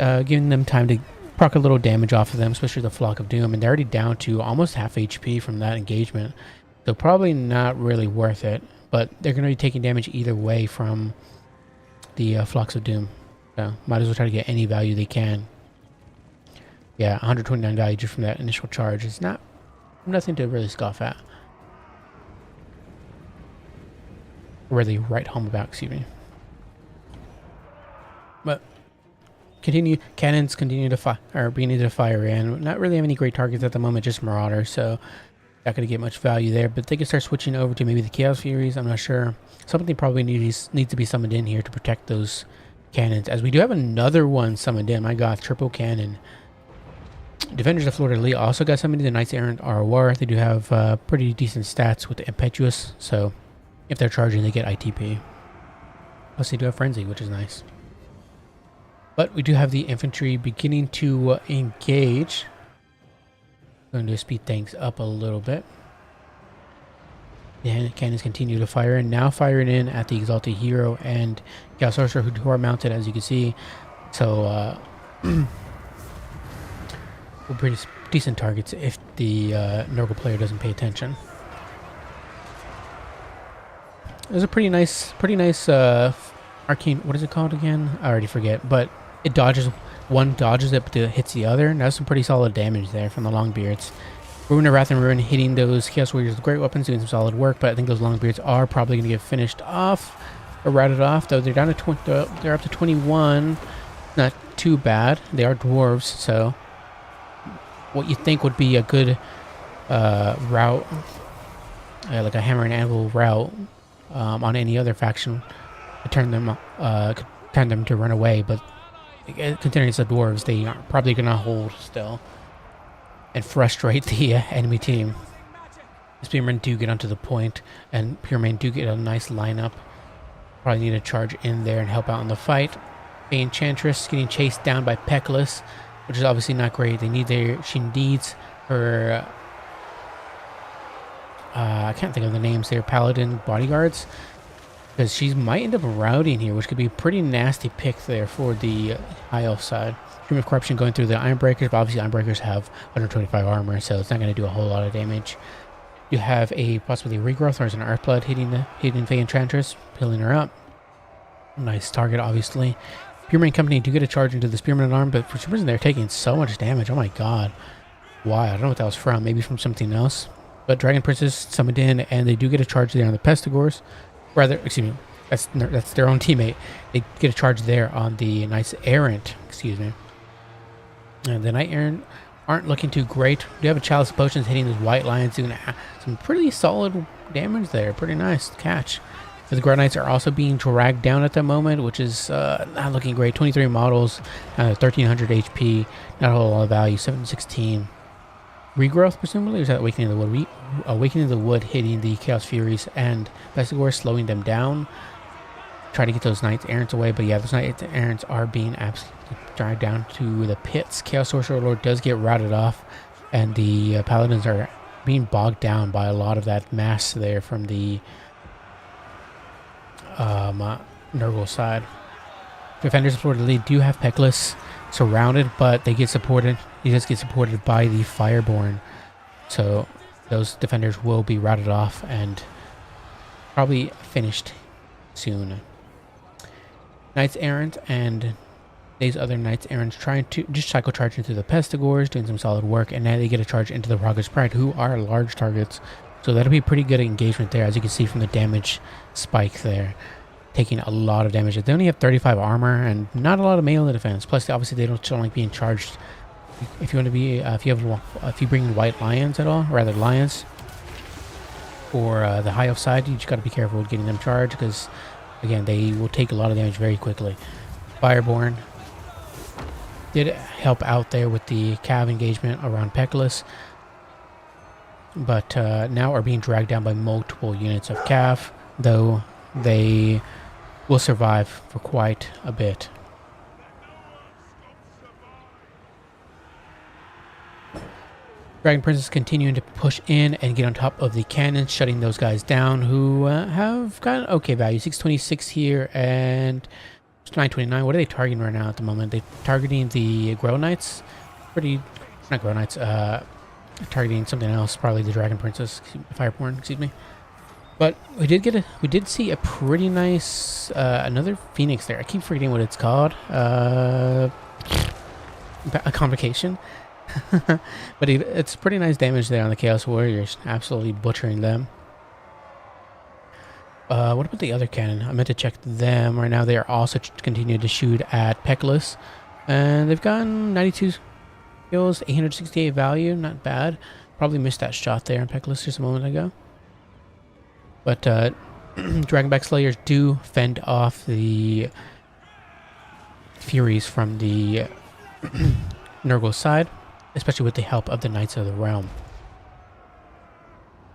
them time to proc a little damage off of them, especially the Flock of Doom, and they're already down to almost half HP from that engagement, so probably not really worth it. But they're going to be taking damage either way from the Flocks of Doom, so might as well try to get any value they can. Yeah, 129 value just from that initial charge is nothing to really scoff at. Really write home about, excuse me. But cannons continue to fire, or beginning to fire in. Not really have any great targets at the moment, just Marauder, so not going to get much value there. But they can start switching over to maybe the Chaos Furies. I'm not sure. Something probably needs to be summoned in here to protect those cannons, as we do have another one summoned in. My God, triple cannon. Defenders of Bordeleaux also got summoned in. The Knights Errant ROR. They do have pretty decent stats with the Impetuous, so if they're charging, they get ITP. Plus, they do have Frenzy, which is nice. But we do have the infantry beginning to engage. Going to speed things up a little bit. The cannons continue to fire in. Now firing in at the Exalted Hero and Nurgle Sorcerer, who are mounted, as you can see. So Well, pretty decent targets if the Nurgle player doesn't pay attention. It was a pretty nice arcane. What is it called again? I already forget. But it dodges, one dodges it, but it hits the other. And that's some pretty solid damage there from the Longbeards. Ruin of Wrath and Ruin hitting those Chaos Warriors with great weapons, doing some solid work. But I think those Longbeards are probably going to get finished off or routed off. Though they're down to 20, they're up to 21. Not too bad. They are dwarves, so what you think would be a good route, like a hammer and anvil route on any other faction, to turn them to run away. But considering it's the dwarves, they are probably going to hold still and frustrate the enemy team. The spearmen do get onto the point, and Spearmen do get a nice lineup. Probably need to charge in there and help out in the fight. The Enchantress getting chased down by Peckless, which is obviously not great. She needs her I can't think of the names there, Paladin bodyguards, because she might end up routing here, which could be a pretty nasty pick there for the High Elf side. Stream of Corruption going through the Ironbreakers, but obviously Ironbreakers have 125 armor, so it's not going to do a whole lot of damage. You have a possibly Regrowth or as an Earthblood hitting the Enchantress, peeling her up. Nice target, obviously. Spearman Company do get a charge into the Spearman arm, but for some reason they're taking so much damage. Oh my god. Why? I don't know what that was from. Maybe from something else. But Dragon Princess summoned in, and they do get a charge there on the Pestigors. Rather, excuse me, that's their own teammate. They get a charge there on the Knights Errant, excuse me. And the Knight Errant aren't looking too great. We do have a Chalice of Potions hitting those White Lions, doing some pretty solid damage there. Pretty nice catch. The Grey Knights are also being dragged down at the moment, which is not looking great. 23 models, 1300 HP, not a whole lot of value. 716. Regrowth, presumably, or is that Awakening of the Wood? Awakening of the Wood hitting the Chaos Furies and Pestigors, slowing them down. Try to get those Knights Errants away, but yeah, those Knights Errants are being absolutely dragged down to the pits. Chaos Sorcerer Lord does get routed off, and the Paladins are being bogged down by a lot of that mass there from the Nurgle side. Defenders of Bordeleaux do have Peckless surrounded, but they get supported. He does get supported by the Fireborn, so those defenders will be routed off and probably finished soon. Knights Errant and these other Knights Errant trying to just cycle charge into the Pestigors, doing some solid work, and now they get a charge into the Progress Pride, who are large targets. So that'll be pretty good engagement there, as you can see from the damage spike there. Taking a lot of damage. They only have 35 armor and not a lot of melee defense. Plus, obviously, they don't like being charged. If you want to be, if you bring in White Lions at all, or rather Lions, or the High Elf side, you just got to be careful with getting them charged, because again, they will take a lot of damage very quickly. Fireborn did help out there with the Cav engagement around Peckless, but now are being dragged down by multiple units of Cav, though they will survive for quite a bit. Dragon Princess continuing to push in and get on top of the cannons, shutting those guys down who have got an okay value. 626 here and 929. What are they targeting right now at the moment? They're targeting the Grow Knights. Not Grow Knights, targeting something else, probably the Dragon Princess, Fireborn, excuse me. But we did see a pretty nice another Phoenix there. I keep forgetting what it's called. A Convocation. But it's pretty nice damage there on the Chaos Warriors, absolutely butchering them. What about the other cannon? I meant to check them right now. They are also continuing to shoot at Peckless, and they've gotten 92 kills, 868 value, not bad. Probably missed that shot there on Peckless just a moment ago. But Dragonback Slayers do fend off the Furies from the Nurgle side, especially with the help of the Knights of the Realm.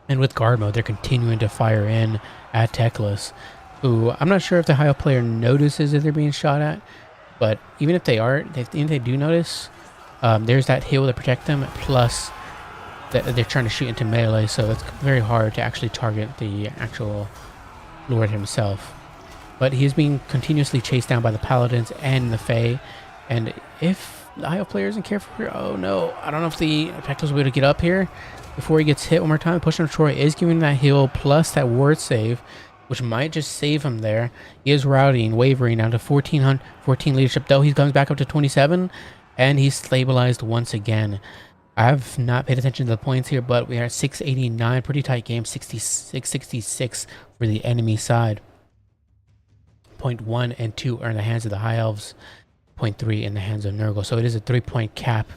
And with guard mode, they're continuing to fire in at Peckless, who I'm not sure if the High Elf player notices that they're being shot at, but even if they are, if they do notice, there's that hill to protect them, plus they're trying to shoot into melee, so it's very hard to actually target the actual Lord himself. But he is being continuously chased down by the Paladins and the Fae, And if the IO player isn't careful here, oh no, I don't know if the Pectos will be able to get up here before he gets hit one more time. Pushing on Troy is giving that heal plus that ward save, which might just save him there. He is routing, wavering down to 14 leadership, though he comes back up to 27, and he's stabilized once again. I've not paid attention to the points here, but we are at 689, pretty tight game, 66 for the enemy side. Point 1 and 2 are in the hands of the High Elves, point 3 in the hands of Nurgle. So it is a 3-point cap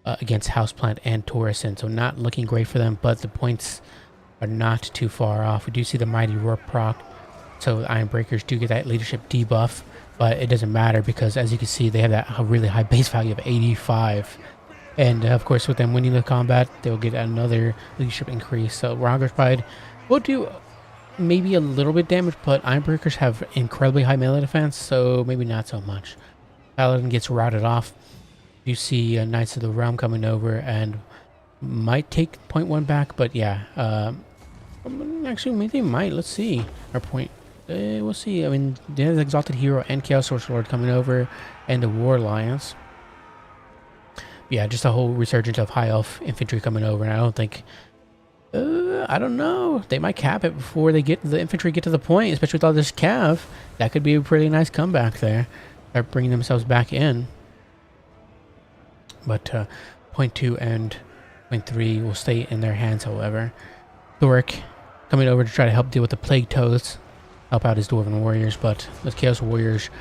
against Houseplant and Taurison, so not looking great for them, but the points are not too far off. We do see the Mighty Roar proc, so the Ironbreakers do get that leadership debuff, but it doesn't matter because, as you can see, they have that really high base value of 85. And of course, with them winning the combat, they'll get another leadership increase. So Rogger's Pride will do maybe a little bit damage, but Ironbreakers have incredibly high melee defense, so maybe not so much. Paladin gets routed off. You see Knights of the Realm coming over and might take point 1 back, but yeah. Actually, maybe they might. Let's see. Our point. We'll see. I mean, there's Exalted Hero and Chaos Sorcerer Lord coming over, and the War Alliance. Yeah, just a whole resurgence of high elf infantry coming over, and I don't think, I don't know, they might cap it before they get the infantry get to the point, especially with all this cav. That could be a pretty nice comeback there. They're bringing themselves back in. But point 2 and point 3 will stay in their hands, however. Thoric coming over to try to help deal with the Plague Toads, help out his Dwarven Warriors, but the Chaos Warriors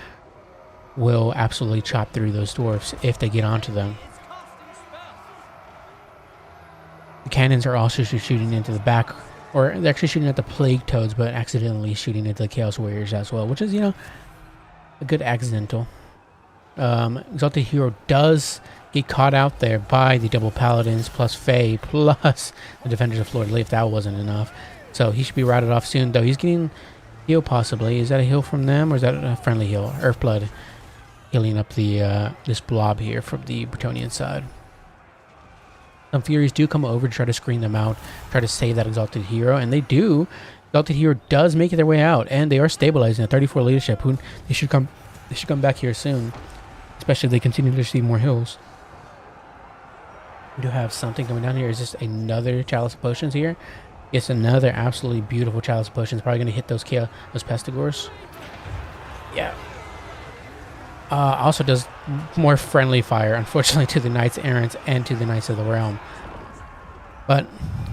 will absolutely chop through those dwarves if they get onto them. The cannons are also shooting into the back, or they're actually shooting at the Plague Toads, but accidentally shooting into the Chaos Warriors as well, which is, you know, a good accidental. Exalted Hero does get caught out there by the double Paladins plus Fae plus the Defenders of Fleur-de-Lis if that wasn't enough. So he should be routed off soon, though he's getting heal possibly. Is that a heal from them, or is that a friendly heal? Earthblood healing up the this blob here from the Bretonnian side. Some Furies do come over to try to screen them out, try to save that Exalted Hero, and they do. Exalted Hero does make their way out, and they are stabilizing at 34 leadership. They should come back here soon, especially if they continue to receive more heals. We do have something coming down here. Is this another Chalice of Potions here? It's another absolutely beautiful Chalice of Potions. Probably going to hit those Pestigors. Yeah. Also does more friendly fire, unfortunately, to the Knights Errant and to the Knights of the Realm. But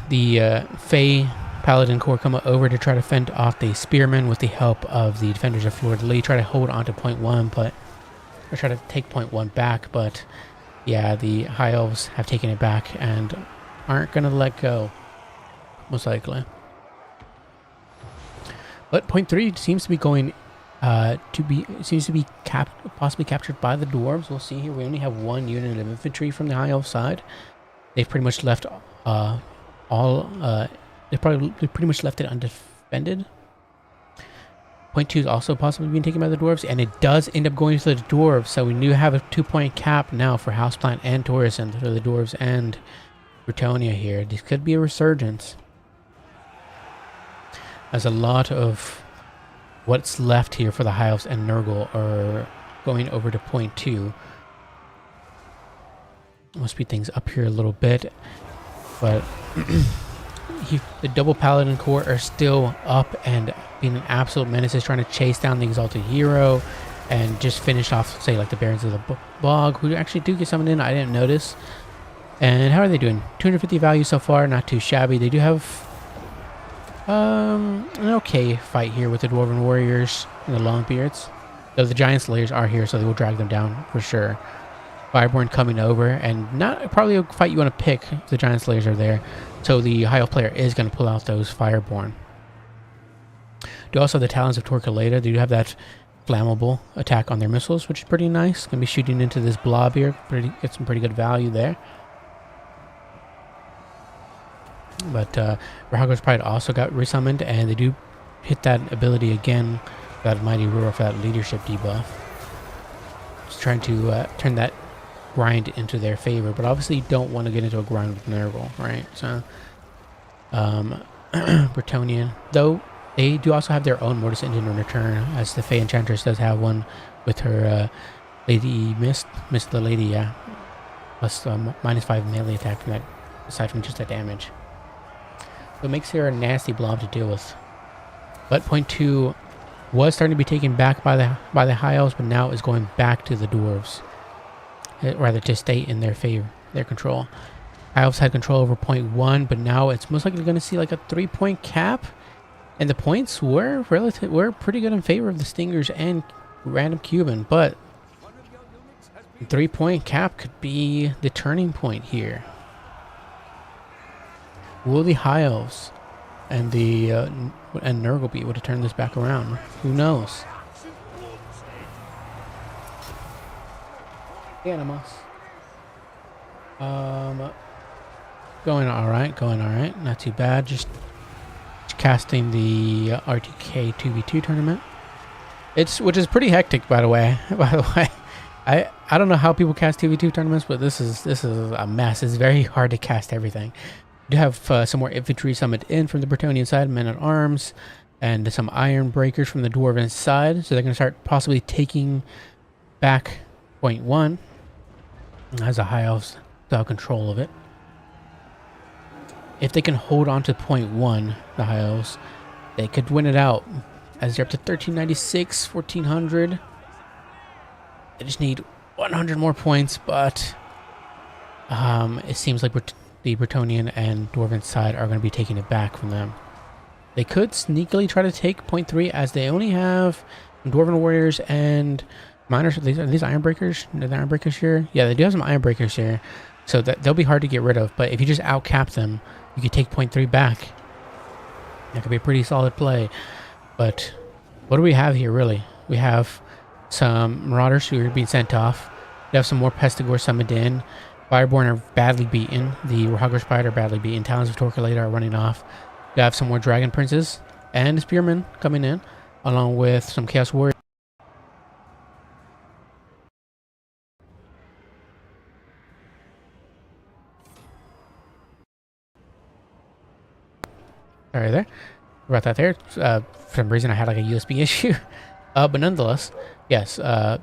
the Fae Paladin Corps come over to try to fend off the Spearmen with the help of the Defenders of Fleur-de-Lis. Try to hold on to point 1, or try to take point 1 back, but yeah, the High Elves have taken it back and aren't going to let go, most likely. But point 3 seems to be going possibly captured by the dwarves. We'll see here. We only have 1 unit of infantry from the High Elf side. They've pretty much left they pretty much left it undefended. Point 2 is also possibly being taken by the dwarves, and it does end up going to the dwarves. So we do have a 2-point cap now for Houseplant and Taurison for the dwarves and Bretonnia here. This could be a resurgence, as a lot of what's left here for the High Elves and Nurgle are going over to point 2. We'll speed things up here a little bit, but the double Paladin Corps are still up and being an absolute menace, trying to chase down the Exalted Hero and just finish off, say, like the Barons of the Bog, who actually do get summoned in. I didn't notice. And how are they doing? 250 value so far, not too shabby. They do have an okay fight here with the Dwarven Warriors and the Longbeards, though the Giant Slayers are here, so they will drag them down for sure. Fireborn coming over, and not probably a fight you want to pick if the Giant Slayers are there, so the High Elf player is going to pull out those Fireborn. Do also have the Talons of Torquilada. They do have that flammable attack on their missiles, which is pretty nice. Going to be shooting into this blob here, get some pretty good value there. But Rahago's Pride also got resummoned, and they do hit that ability again, that Mighty Roar for that leadership debuff. Just trying to turn that grind into their favor, but obviously you don't want to get into a grind with Nurgle, right? So, Bretonnian, though, they do also have their own Mortis Engine in return, as the Fae Enchantress does have one with her Lady missed the lady, yeah. Plus -5 melee attack from that, aside from just that damage. So it makes her a nasty blob to deal with. But point 2 was starting to be taken back by the high elves, but now is going back to the dwarves. Rather to stay in their favor, their control. High elves had control over point 1, but now it's most likely going to see like a 3-point cap. And the points were pretty good in favor of the Stingers and random Cuban, but 3-point cap could be the turning point here. Will the High Elves and the and Nurgle be able to turn this back around? Who knows? Animals. Going all right. Not too bad. Just casting the RTK 2v2 tournament. Which is pretty hectic, by the way. I don't know how people cast 2v2 tournaments, but this is a mess. It's very hard to cast everything. We do have some more infantry summoned in from the Bretonnian side, men at arms, and some iron breakers from the Dwarven side. So they're going to start possibly taking back point 1 as the High Elves still have control of it. If they can hold on to point 1, the High Elves, they could win it out, as they're up to 1396, 1400. They just need 100 more points, but it seems like the Bretonnian and Dwarven side are going to be taking it back from them. They could sneakily try to take point 3, as they only have Dwarven warriors and miners. Are these iron breakers? Are the iron breakers here? Yeah, they do have some iron breakers here, so they'll be hard to get rid of. But if you just outcap them, you could take point 3 back. That could be a pretty solid play. But what do we have here, really? We have some Marauders who are being sent off. We have some more Pestigore summoned in. Fireborn are badly beaten. The Rahagr Spider are badly beaten. Talons of Torquilada are running off. We have some more Dragon Princes and Spearmen coming in, along with some Chaos Warriors. Sorry there. About that there. For some reason I had like a USB issue. But nonetheless, yes,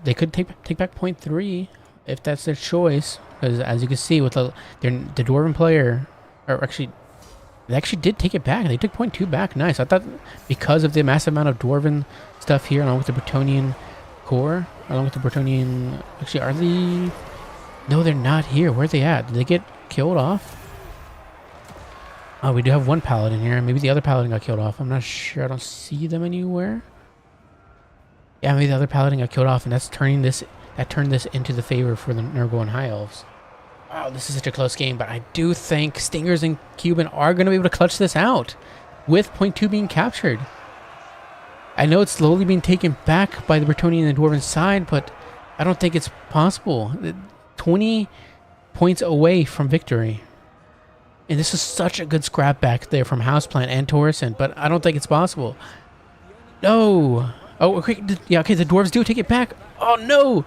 they could take back point 3 if that's their choice. Because as you can see, with the Dwarven player, they actually did take it back. They took point 2 back. Nice. I thought because of the massive amount of Dwarven stuff here, along with the Bretonnian core, along with the Bretonnian... Actually, are they... No, they're not here. Where are they at? Did they get killed off? Oh, we do have one Paladin here. Maybe the other Paladin got killed off. I'm not sure. I don't see them anywhere. Yeah, maybe the other Paladin got killed off, and that turned this into the favor for the Nurgle and High Elves. Wow, this is such a close game, but I do think Stingers and Cuban are going to be able to clutch this out with point 2 being captured. I know it's slowly being taken back by the Bretonnian and the Dwarven side, but I don't think it's possible. 20 points away from victory. And this is such a good scrap back there from Houseplant and Torrison, but I don't think it's possible. No! Oh, okay, yeah, okay, the Dwarves do take it back. Oh, no!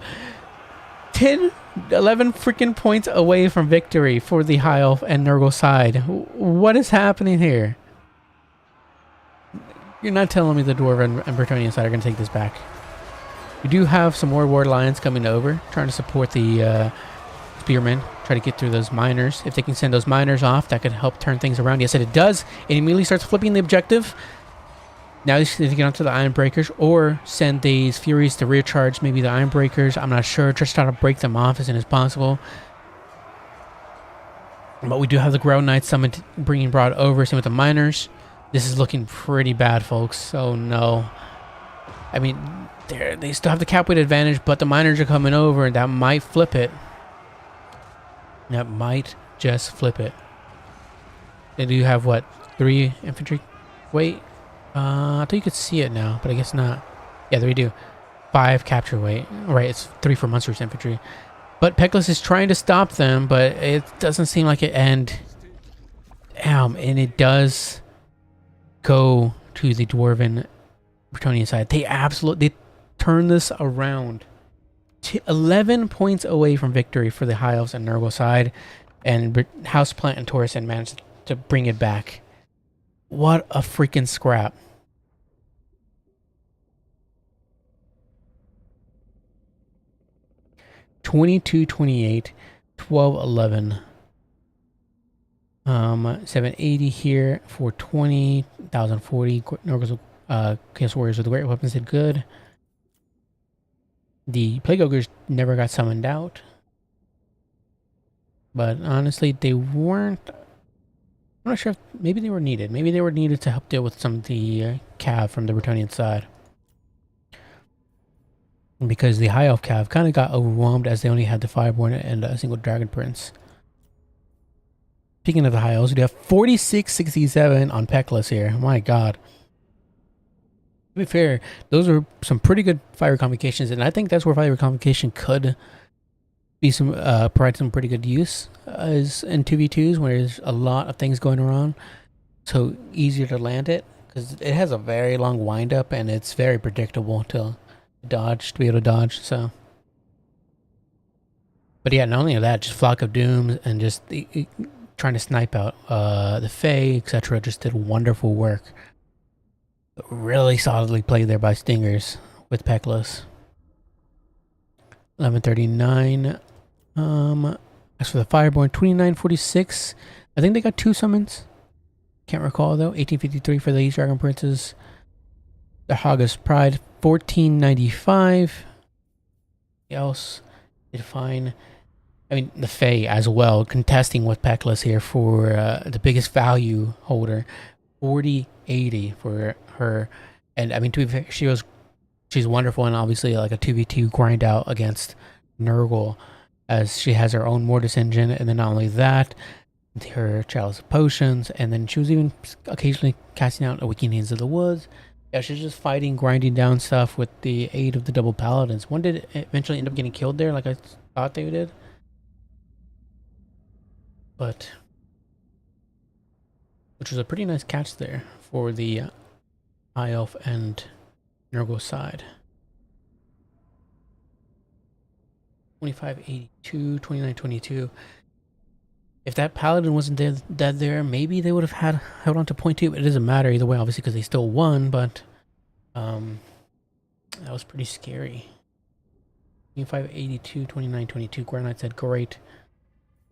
11 freaking points away from victory for the High Elf and Nurgle side. What is happening here? You're not telling me the Dwarven and Bretonnian side are going to take this back. We do have some more War Lions coming over, trying to support the Spearmen, try to get through those miners. If they can send those miners off, that could help turn things around. Yes, it does. It immediately starts flipping the objective. Now they need to get onto the Iron Breakers or send these Furies to rear charge maybe the Iron Breakers. I'm not sure. Just try to break them off as soon as possible. But we do have the Ground Knights summoned, brought over. Same with the Miners. This is looking pretty bad, folks. Oh, no. I mean, they still have the cap weight advantage, but the Miners are coming over, and that might flip it. That might just flip it. They do have, what, 3 infantry weight? I thought you could see it now, but I guess not. Yeah, there we do. 5 capture weight. Right, it's 3 for Monstrous Infantry. But Peckless is trying to stop them, but it doesn't seem like it. And it does go to the Dwarven Bretonnian side. They turn this around. 11 points away from victory for the High Elves and Nurgle side. And Houseplant and Torrison managed to bring it back. What a freaking scrap. 22, 28, 12, 11. 780 here for 20, 1040. Nurgle Chaos Warriors with the great weapons did good. The Plague Ogres never got summoned out. But honestly, they weren't. I'm not sure if maybe they were needed. Maybe they were needed to help deal with some of the cav from the Bretonnian side. Because the High Elf cav kind of got overwhelmed as they only had the Fireborn and a single Dragon Prince. Speaking of the High Elves, we have 4667 on Peklas here. My god. To be fair, those are some pretty good Fire Convocations, and I think that's where Fire Convocation could be some provide some pretty good use as in 2v2s where there's a lot of things going around, so easier to land it because it has a very long wind up and it's very predictable to be able to dodge. So, but yeah, not only that, just Flock of Dooms and just trying to snipe out the Fae, etc. just did wonderful work. Really solidly played there by Stingers with Peklas. 1139. As for the Fireborn, 2946. I think they got 2 summons. Can't recall though. 1853 for these Dragon Princes. The Hoggus Pride, 1495. Else did fine. I mean, the Fae as well, contesting with Peklas here for the biggest value holder. 4080 for her. And I mean, to be fair, she's wonderful and obviously like a 2v2 grind out against Nurgle, as she has her own Mortis engine, and then not only that, her Chalice of Potions, and then she was even occasionally casting out Awakenings of the Woods. Yeah, she's just fighting, grinding down stuff with the aid of the double Paladins. One did eventually end up getting killed there, like I thought they did. But, which was a pretty nice catch there for the High Elf and Nurgle side. 2582, 2922. If that Paladin wasn't dead there, maybe they would have held on to point 2, but it doesn't matter either way, obviously, because they still won, but that was pretty scary. 2582, 2922. Grey Knight said great,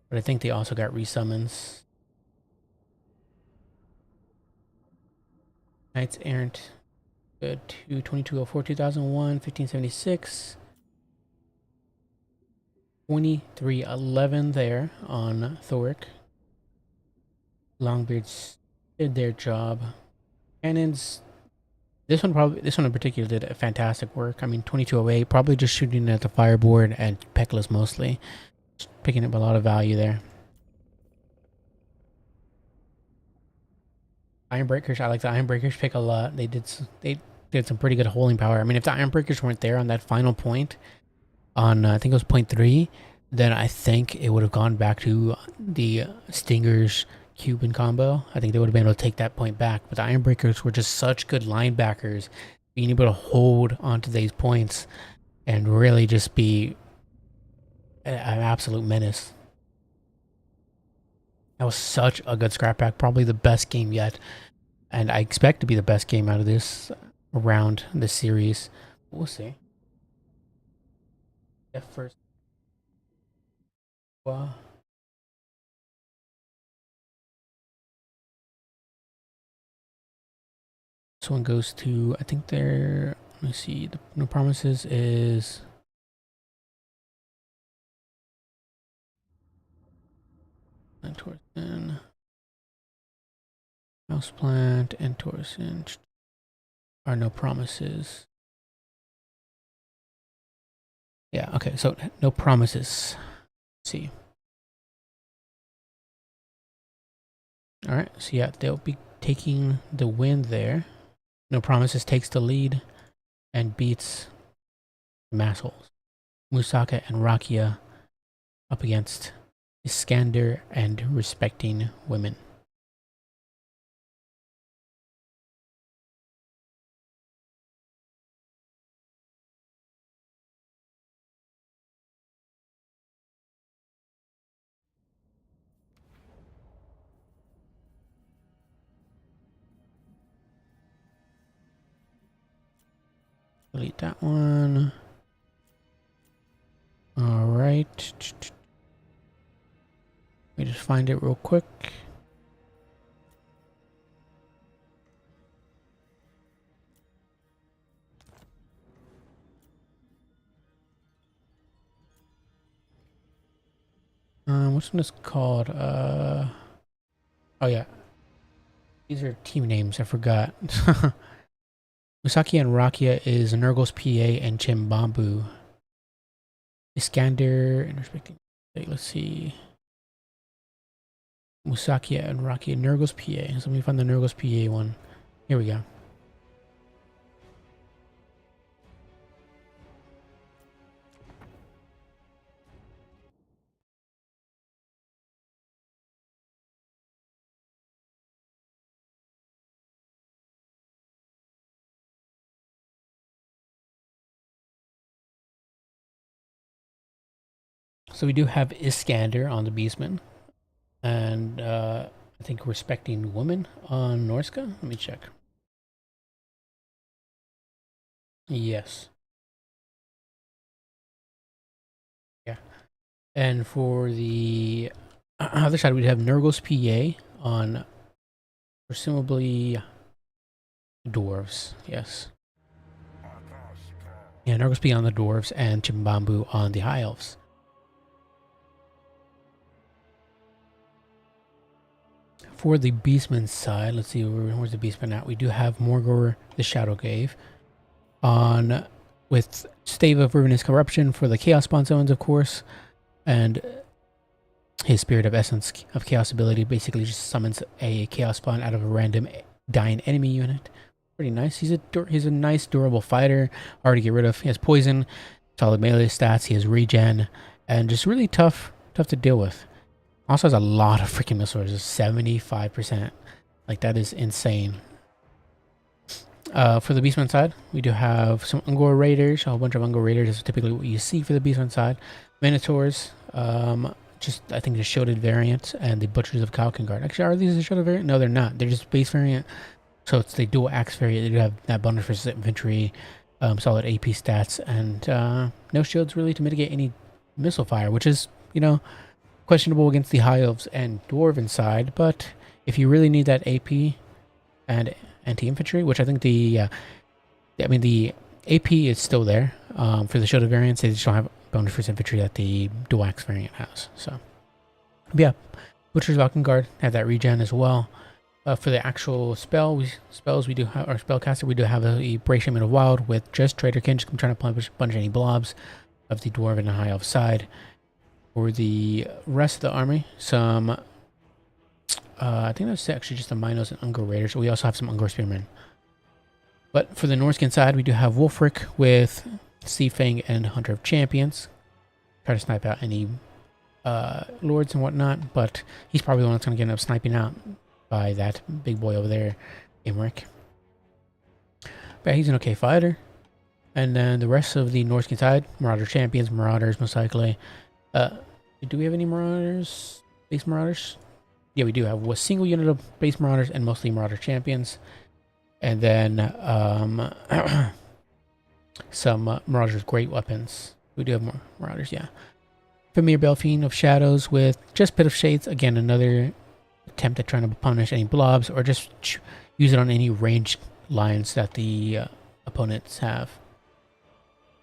but I think they also got resummons. Knights Errant, good. 2204, 2001, 1576. 2311 there on Thoric. Longbeards did their job. Cannons, this one in particular did a fantastic work. I mean, 2208, probably just shooting at the Fireboard and Peklas mostly. Just picking up a lot of value there. Ironbreakers, I like the Ironbreakers pick a lot. They did some pretty good holding power. I mean, if the Ironbreakers weren't there on that final point, on I think it was point 3, then I think it would have gone back to the Stingers Cuban combo. I think they would have been able to take that point back. But the Ironbreakers were just such good linebackers, being able to hold onto these points and really just be an absolute menace. That was such a good scrapback, probably the best game yet, and I expect to be the best game out of this around this series. We'll see. First, wow. This one goes to, I think they're, let me see, the No Promises is Torsen, Houseplant, and Torsen are No Promises. Yeah, okay, so No Promises. Let's see. Alright, so yeah, they'll be taking the win there. No Promises takes the lead and beats the Massholes. Musaka and Rakia up against Iskander and Respecting Women. Delete that one. All right. right. Let me just find it real quick. What's this called? Oh yeah. These are team names, I forgot. Musaki and Rakia is Nurgle's PA and Chimbambu. Iskander and respecting. Let's see. Musaki and Rakia, Nurgle's PA. So let me find the Nurgle's PA one. Here we go. So we do have Iskander on the Beastman. And I think respecting women on Norska. Let me check. Yes. Yeah. And for the other side, we'd have Nurgle's PA on presumably dwarves. Yes. Yeah, Nurgle's PA on the dwarves and Chimbambu on the high elves. For the Beastman side, let's see, where's the Beastman at? We do have Morgor the Shadowgrave on with Stave of Ruinous Corruption for the Chaos Spawn zones, of course, and his Spirit of Essence of Chaos ability basically just summons a Chaos Spawn out of a random dying enemy unit. Pretty nice. He's a nice durable fighter, hard to get rid of. He has poison, solid melee stats, he has regen, and just really tough to deal with. Also has a lot of freaking missile resistance, 75%. Like, that is insane. For the Beastman side, we do have some Ungor Raiders. A whole bunch of Ungor Raiders is typically what you see for the Beastman side. Minotaurs, just, I think, the shielded variant, and the Butchers of Kalkengard. Actually, are these the shielded variant? No, they're not. They're just base variant. So it's the dual axe variant. They do have that bonus for infantry, solid AP stats, and no shields really to mitigate any missile fire, which is, you know, questionable against the high elves and dwarven side. But if you really need that AP and anti-infantry, which I think the AP is still there for the shielded variants. They just don't have bonus for infantry that the dual axe variant has. So yeah, Butchers of Valkengard have that regen as well. For the actual spells, we do have our spellcaster. We do have a Bracement of Wild with just Traderkin. Just trying to punch any blobs of the dwarven and high elf side. For the rest of the army, some I think that's actually just the Minos and Ungor Raiders. We also have some Ungor Spearmen. But for the Norskin side, we do have Wolfric with Sea Fang and Hunter of Champions. Try to snipe out any lords and whatnot, but he's probably the one that's going to end up sniping out by that big boy over there, Imric. But he's an okay fighter. And then the rest of the Norskin side, Marauder Champions, Marauders most likely. Do we have any Marauders? Base Marauders? Yeah, we do have a single unit of base Marauders and mostly Marauder Champions. And then some Marauders with great weapons. We do have more Marauders, yeah. Premier Belfiend of Shadows with just Pit of Shades. Again, another attempt at trying to punish any blobs or just use it on any ranged lines that the opponents have.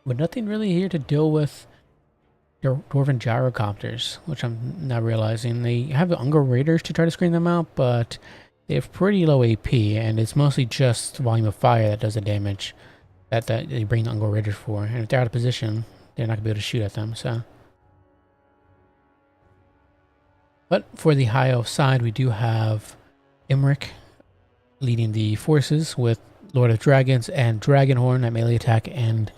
But nothing really here to deal with Dwarven Gyrocopters, which I'm not realizing. They have the Ungor Raiders to try to screen them out, but they have pretty low AP, and it's mostly just volume of fire that does the damage that they bring the Ungor Raiders for. And if they're out of position, they're not going to be able to shoot at them, so. But for the High Elf side, we do have Imric leading the forces with Lord of Dragons and Dragonhorn at melee attack and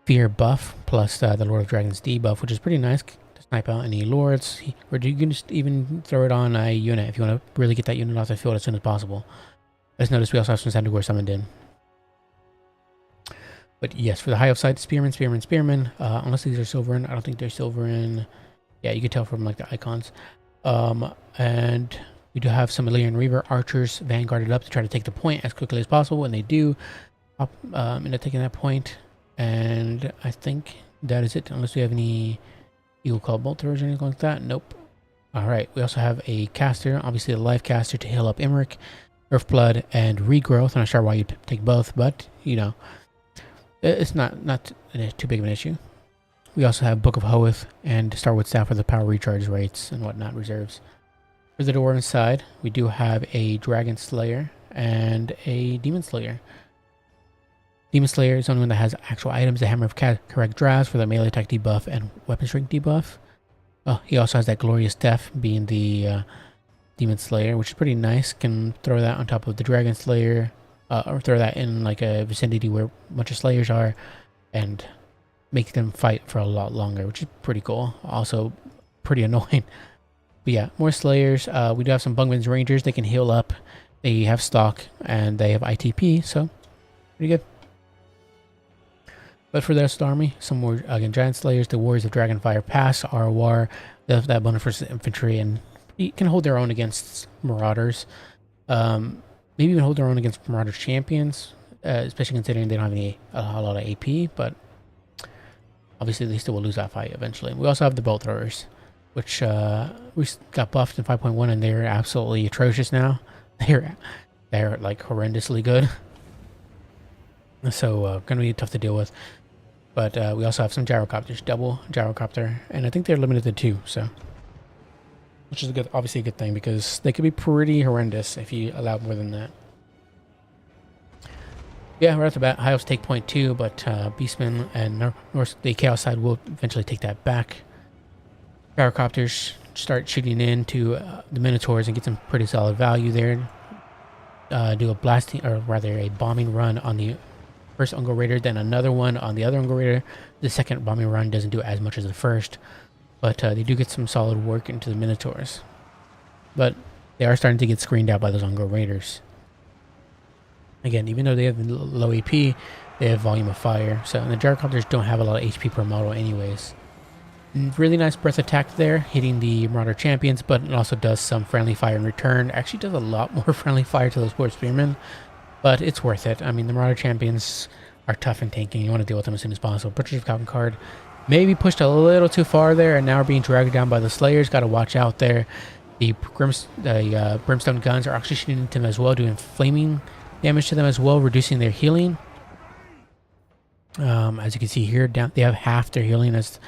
Fear buff, plus the Lord of Dragons debuff, which is pretty nice to snipe out any lords. Or you can just even throw it on a unit if you want to really get that unit off the field as soon as possible. Let's notice we also have some Sandagor summoned in. But yes, for the High Elf side, Spearman, unless these are Silverin. I don't think they're Silverin. Yeah, you can tell from like the icons. And we do have some Illyrian Reaver archers vanguarded up to try to take the point as quickly as possible, and they do end up taking that point. And I think that is it, unless we have any Eagle Claw Bolt Thrower or anything like that. Nope. Alright, we also have a caster, obviously a life caster to heal up Imric, Earthblood, and Regrowth. I'm not sure why you'd take both, but, you know, it's not too big of an issue. We also have Book of Hoeth and Starwood Staff for the power recharge rates and whatnot reserves. For the Dwarven side, we do have a Dragon Slayer and a Demon Slayer. Demon Slayer is the only one that has actual items, the Hammer of Correct Drafts for the melee attack debuff and weapon strength debuff. Oh, he also has that Glorious Death being the Demon Slayer, which is pretty nice. Can throw that on top of the Dragon Slayer, or throw that in like a vicinity where a bunch of Slayers are, and make them fight for a lot longer, which is pretty cool. Also, pretty annoying. But yeah, more Slayers. We do have some Bungman's Rangers. They can heal up. They have stock, and they have ITP, so pretty good. But for the rest of the army, some more, again, Giant Slayers, the Warriors of Dragonfire Pass, ROR, they have that bonus for infantry, and you can hold their own against Marauders. Maybe even hold their own against Marauder Champions, especially considering they don't have a lot of AP, but obviously they still will lose that fight eventually. We also have the Bolt Throwers, which we got buffed in 5.1, and they're absolutely atrocious now. They're like horrendously good. So gonna be tough to deal with. But we also have some gyrocopters, double gyrocopter, and I think they're limited to 2, so which is obviously a good thing because they could be pretty horrendous if you allow more than that. Yeah, right off the bat, High Elves take point 2, but Beastmen and the Chaos side will eventually take that back. Gyrocopters start shooting into the Minotaurs and get some pretty solid value there. Do a blasting, or rather a bombing run on the first Ungol Raider, then another one on the other Ungol Raider. The second bombing run doesn't do as much as the first, but they do get some solid work into the Minotaurs. But they are starting to get screened out by those Ungol Raiders. Again, even though they have low AP, they have volume of fire. So and the Gyrocopters don't have a lot of HP per model anyways. Really nice breath attack there, hitting the Marauder Champions, but it also does some friendly fire in return. Actually does a lot more friendly fire to those poor Spearmen. But it's worth it. I mean, the Marauder Champions are tough and tanky. You want to deal with them as soon as possible. Butchers of Falcon card maybe pushed a little too far there, and now are being dragged down by the Slayers. Got to watch out there. The Brimstone guns are actually shooting into them as well, doing flaming damage to them as well, reducing their healing. As you can see here, they have half their healing as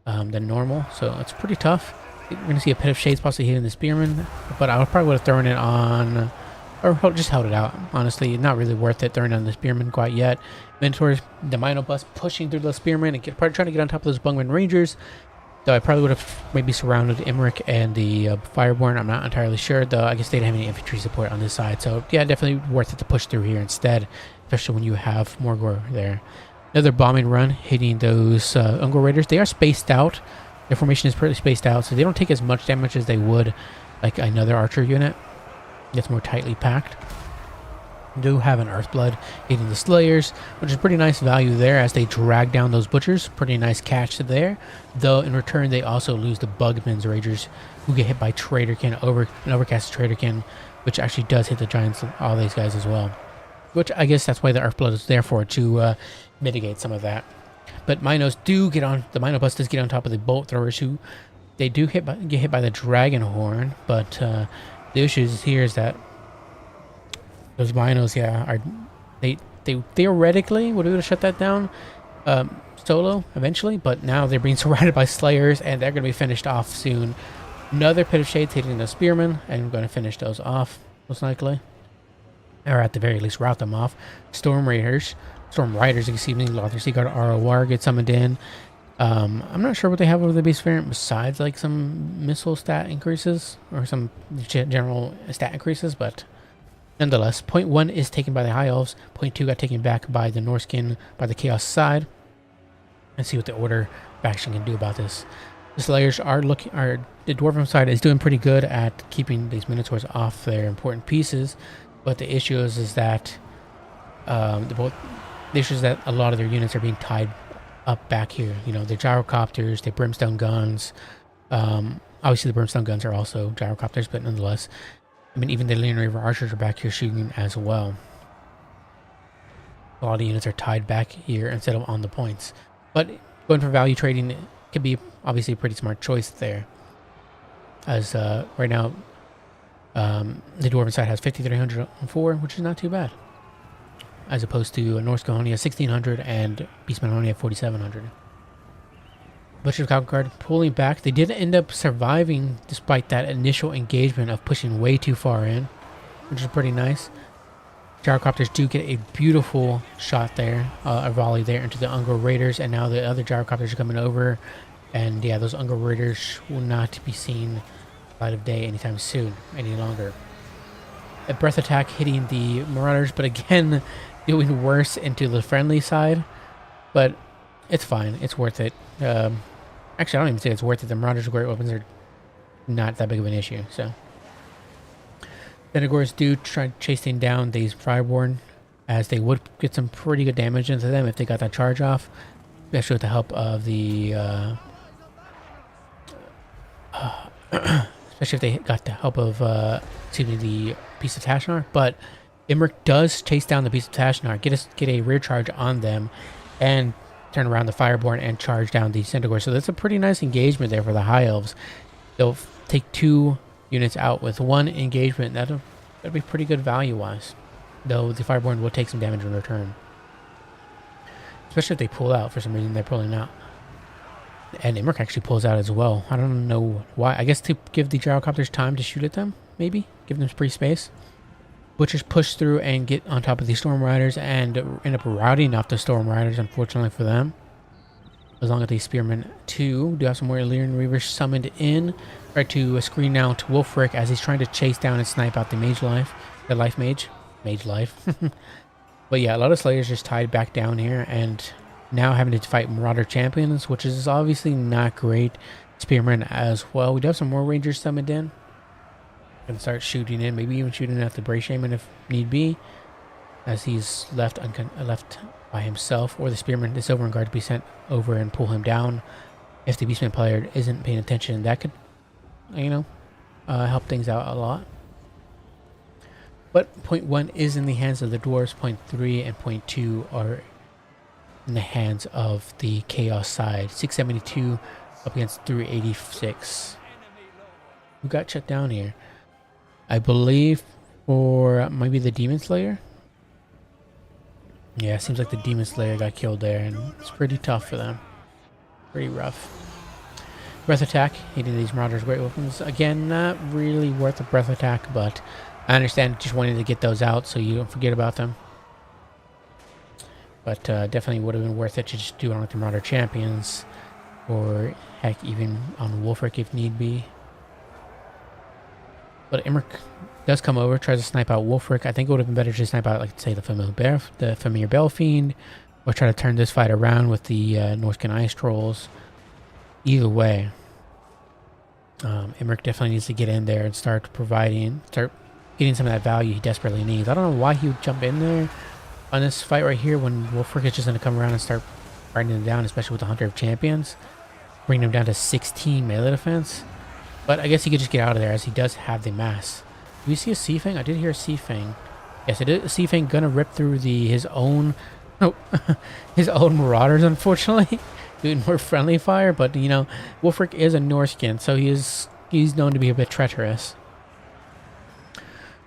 than normal, so it's pretty tough. We're going to see a Pit of Shades possibly hitting the Spearman, but I probably would have thrown it on... or just held it out, honestly. Not really worth it throwing on the Spearman quite yet. Minotaurs, the Mino Bus pushing through the Spearman and probably trying to get on top of those Bungman Rangers. Though I probably would have maybe surrounded Imric and the Fireborn. I'm not entirely sure, though. I guess they didn't have any infantry support on this side. So yeah, definitely worth it to push through here instead, especially when you have Morgor there. Another bombing run hitting those Ungol Raiders. They are spaced out. Their formation is pretty spaced out, so they don't take as much damage as they would like another archer unit. Gets more tightly packed. Do have an Earthblood hitting the Slayers, which is pretty nice value there as they drag down those Butchers. Pretty nice catch there. Though in return they also lose the Bugman's Ragers, who get hit by Traderkin, an Overcast Traderkin, which actually does hit the Giants, all these guys as well. Which I guess that's why the Earthblood is there for, to mitigate some of that. But Minos do get on, the Mino Bus does get on top of the Bolt Throwers, who they do get hit by the Dragon Horn, but the issue here is that those Minos, yeah, they theoretically would be able to shut that down solo eventually, but now they're being surrounded by Slayers, and they're going to be finished off soon. Another Pit of Shades hitting the Spearmen, and I'm going to finish those off, most likely. Or at the very least, route them off. Storm Riders, excuse me, Lothar Seaguard ROR gets summoned in. I'm not sure what they have over the base variant besides like some missile stat increases or some general stat increases, but nonetheless, point 1 is taken by the High Elves. Point 2 got taken back by the Norskin, by the Chaos side. Let's see what the Order faction can do about this. The Slayers the Dwarven side is doing pretty good at keeping these Minotaurs off their important pieces, but the issue is that a lot of their units are being tied up back here. You know, the Gyrocopters, the Brimstone guns. Obviously the Brimstone guns are also Gyrocopters, but nonetheless, I mean, even the Leon River Archers are back here shooting as well. A lot of units are tied back here instead of on the points. But going for value trading, could be obviously a pretty smart choice there. As right now, the Dwarven side has 5,304, which is not too bad. As opposed to Norse only has 1,600 and Beastmen only have 4,700. Butcher's Guard pulling back. They did end up surviving despite that initial engagement of pushing way too far in, which is pretty nice. Gyrocopters do get a beautiful shot there, a volley there into the Ungro Raiders, and now the other gyrocopters are coming over, and yeah, those Ungro Raiders will not be seen light of day anytime soon, any longer. A breath attack hitting the Marauders, but again, doing worse into the friendly side, but it's fine, it's worth it. Actually, I don't even say it's worth it. The Marauders' great weapons are not that big of an issue, so. Denegors do try chasing down these Fireborn, as they would get some pretty good damage into them if they got that charge off, especially with the help of the especially if they got the help of the Piece of Tashnar. But Imric does chase down the Piece of Tashnar, get a rear charge on them, and turn around the Fireborn and charge down the Centaurs. So that's a pretty nice engagement there for the High Elves. They'll take 2 units out with 1 engagement. That'll be pretty good value-wise. Though the Fireborn will take some damage in return. Especially if they pull out for some reason. They're pulling out. And Imric actually pulls out as well. I don't know why. I guess to give the Gyrocopters time to shoot at them, maybe? Give them free space. Butchers push through and get on top of the Storm Riders and end up routing off the Storm Riders, unfortunately for them. As long as the Spearmen too do have some more Illyrian Reavers summoned in. Try to screen out Wulfric as he's trying to chase down and snipe out the Mage Life. The Life Mage. Mage Life. But yeah, a lot of Slayers just tied back down here and now having to fight Marauder Champions, which is obviously not great. Spearmen as well. We do have some more Rangers summoned in. Gonna start shooting in, maybe even shooting at the Bray Shaman if need be, as he's left by himself, or the Spearman, the Silver Guard, to be sent over and pull him down. If the Beastman player isn't paying attention, that could, help things out a lot. But point 1 is in the hands of the Dwarves. Point 3 and point 2 are in the hands of the Chaos side. 672 up against 386. Who got shut down here? I believe for maybe the Demon Slayer. Yeah, it seems like the Demon Slayer got killed there, and it's pretty tough for them. Pretty rough. Breath attack, hitting these Marauders' great weapons. Again, not really worth a breath attack, but I understand just wanting to get those out so you don't forget about them. But definitely would have been worth it to just do it on the Marauder Champions, or heck, even on Wulfric if need be. But Imric does come over, tries to snipe out Wulfric. I think it would have been better to snipe out, like, say, the Familiar Bellfiend, or try to turn this fight around with the Norscan Ice Trolls. Either way, Imric definitely needs to get in there and start getting some of that value he desperately needs. I don't know why he would jump in there on this fight right here when Wulfric is just going to come around and start fighting him down, especially with the Hunter of Champions. Bring him down to 16 melee defense. But I guess he could just get out of there, as he does have the mass. Do we see a Sea Fang? I did hear a Sea Fang. Yes, it is a Sea Fang gonna rip through his own Marauders, unfortunately. Doing more friendly fire, but Wulfric is a Norskin, so he's known to be a bit treacherous.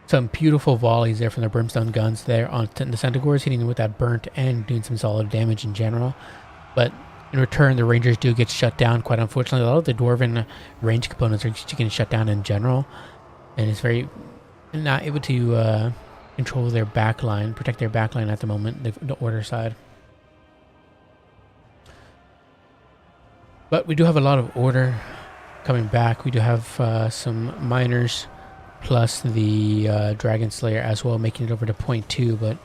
Some beautiful volleys there from the Brimstone guns there on the Centaurs, hitting them with that burnt and doing some solid damage in general. But in return, the Rangers do get shut down, quite unfortunately. A lot of the Dwarven range components are just getting shut down in general. And it's very not able to control their backline, protect their backline at the moment, the Order side. But we do have a lot of Order coming back. We do have some Miners, plus the Dragon Slayer as well, making it over to point 2, but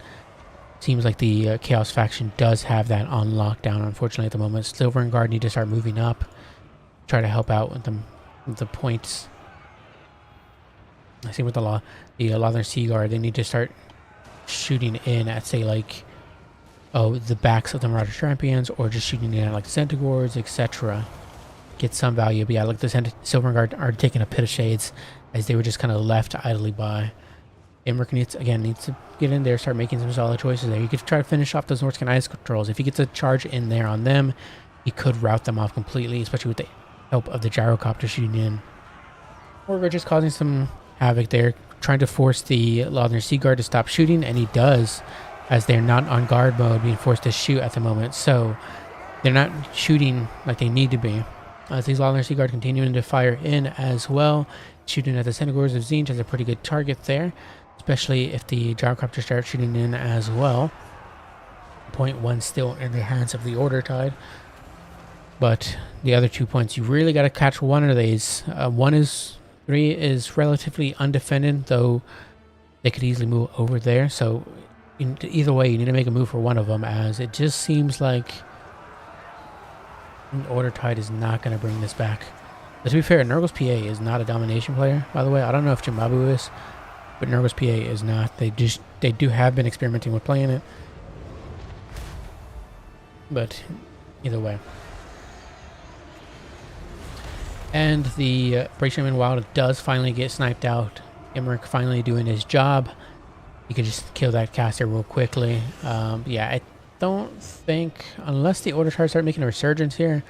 seems like the Chaos faction does have that on lockdown, unfortunately, at the moment. Silver and Guard need to start moving up, try to help out with the points. I think with the Lothern Sea Guard, they need to start shooting in at, say, like, the backs of the Marauder Champions, or just shooting in at, like, Centaurs, etc. Get some value. But yeah, like the Silver Guard are taking a pit of shades, as they were just kind of left idly by. Imric needs to get in there, start making some solid choices there. You could try to finish off those Norscan Ice Trolls. If he gets a charge in there on them, he could rout them off completely, especially with the help of the gyrocopter shooting in. Or we're just causing some havoc there, trying to force the Lothner Sea Guard to stop shooting, and he does, as they're not on guard mode, being forced to shoot at the moment. So they're not shooting like they need to be. As these Lothner Sea Guard continuing to fire in as well, shooting at the Centaurs of Zinj has a pretty good target there, especially if the gyrocopter starts shooting in as well. Point 1 still in the hands of the Order Tide. But the other 2 points, you really got to catch one of these. 3 is relatively undefended, though they could easily move over there. So either way, you need to make a move for one of them, as it just seems like Order Tide is not going to bring this back. But to be fair, Nurgle's PA is not a domination player, by the way. I don't know if Jimabu is, but Nurgle's PA is not. They do have been experimenting with playing it. But either way. And the Bracesham Wild does finally get sniped out. Emmerich finally doing his job. You can just kill that caster real quickly. Yeah, I don't think, unless the Order Tide start making a resurgence here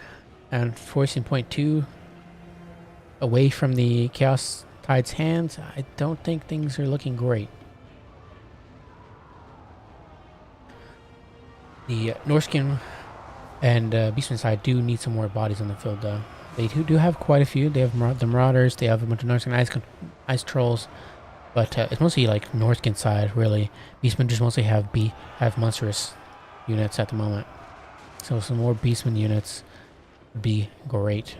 and forcing point 2 away from the Chaos Tide's hands, I don't think things are looking great. The Norskin and Beastman side do need some more bodies on the field, though. They do have quite a few. They have the Marauders, they have a bunch of Norskin ice trolls, but it's mostly like Norskin side, really. Beastmen just mostly have monstrous units at the moment. So some more Beastman units would be great.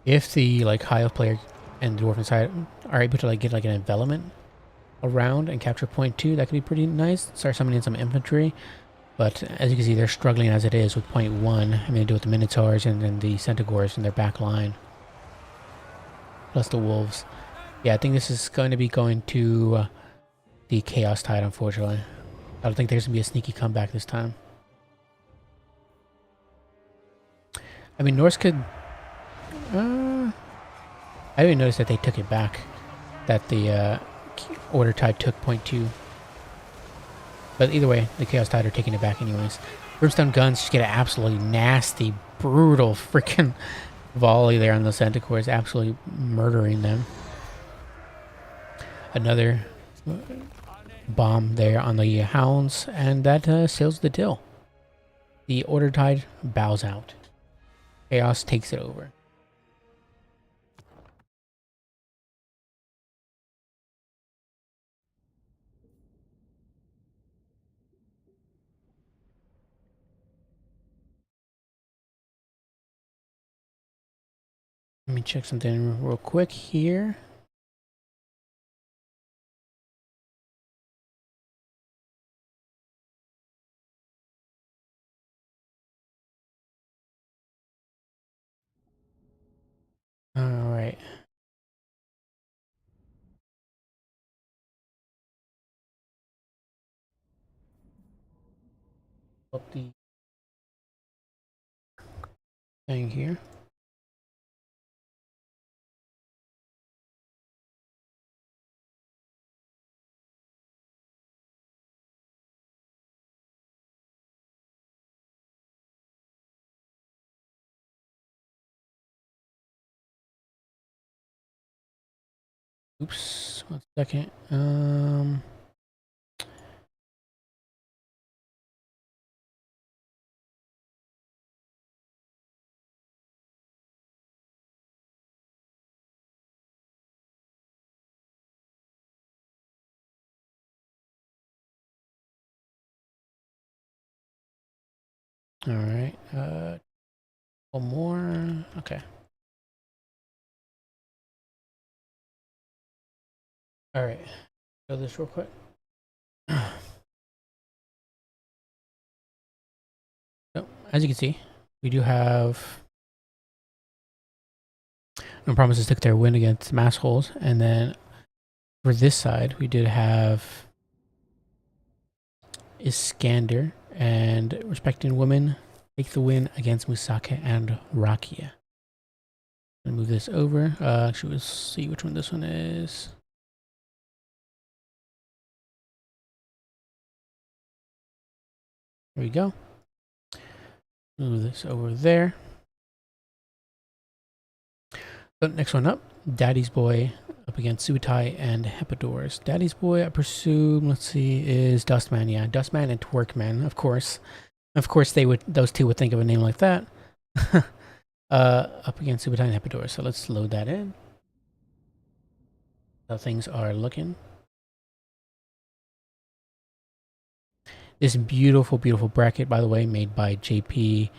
If the like High Elf player and Dwarven side are able to like get like an envelopment around and capture point 2, that could be pretty nice. Start summoning some infantry. But as you can see, they're struggling as it is with point 1. I mean, they do with the Minotaurs and then the Centaurs in their back line. Plus the Wolves. Yeah, I think this is going to be going to the Chaos Tide, unfortunately. I don't think there's going to be a sneaky comeback this time. I mean, Norse could... I didn't even notice that they took it back. That the Order Tide took point 2. But either way, the Chaos Tide are taking it back anyways. Brimstone guns just get an absolutely nasty, brutal freaking volley there on the Centaurs, absolutely murdering them. Another bomb there on the Hounds, and that seals the deal. The Order Tide bows out. Chaos takes it over. Let me check something real quick here. All right. Up the thing here. Oops, 1 second. All right. One more. Okay. All right. Show this real quick. So, as you can see, we do have No Promises took their win against Massholes, and then for this side, we did have Iskander and Respecting Women take the win against Musaka and Rakia. I'll move this over. Actually, let's see which one this one is. There we go. Move this over there. So next one up, Daddy's Boy up against Subutai and Hepidors. Daddy's Boy, I presume, let's see, is Dustman. Yeah, Dustman and Twerkman, of course. Of course, those two would think of a name like that. Up against Subutai and Hepidors. So let's load that in. How things are looking. This beautiful, beautiful bracket, by the way, made by JP.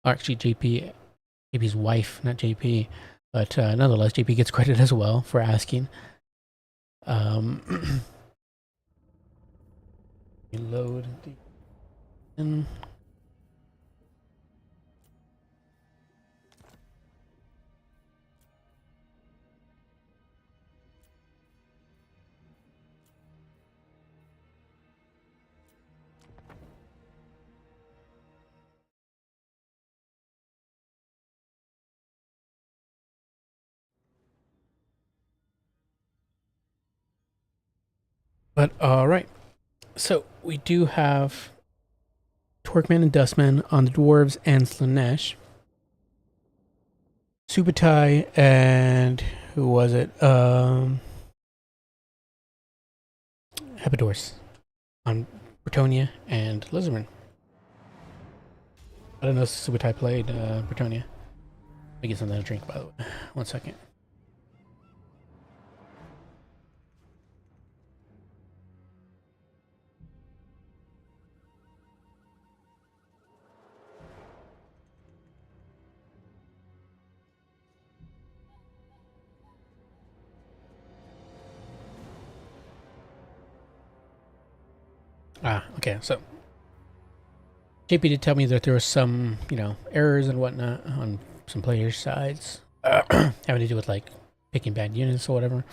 Or actually, JP's wife, not JP. But nonetheless, JP gets credit as well for asking. Reload the in. But alright, so we do have Twerkman and Dustman on the Dwarves and Slanesh. Subutai and who was it? Hepidors on Bretonia and Lizardman. I don't know if Subutai played Bretonia. Let me get something to drink, by the way. 1 second. Okay, so JP did tell me that there was some, errors and whatnot on some players' sides, having to do with like picking bad units or whatever.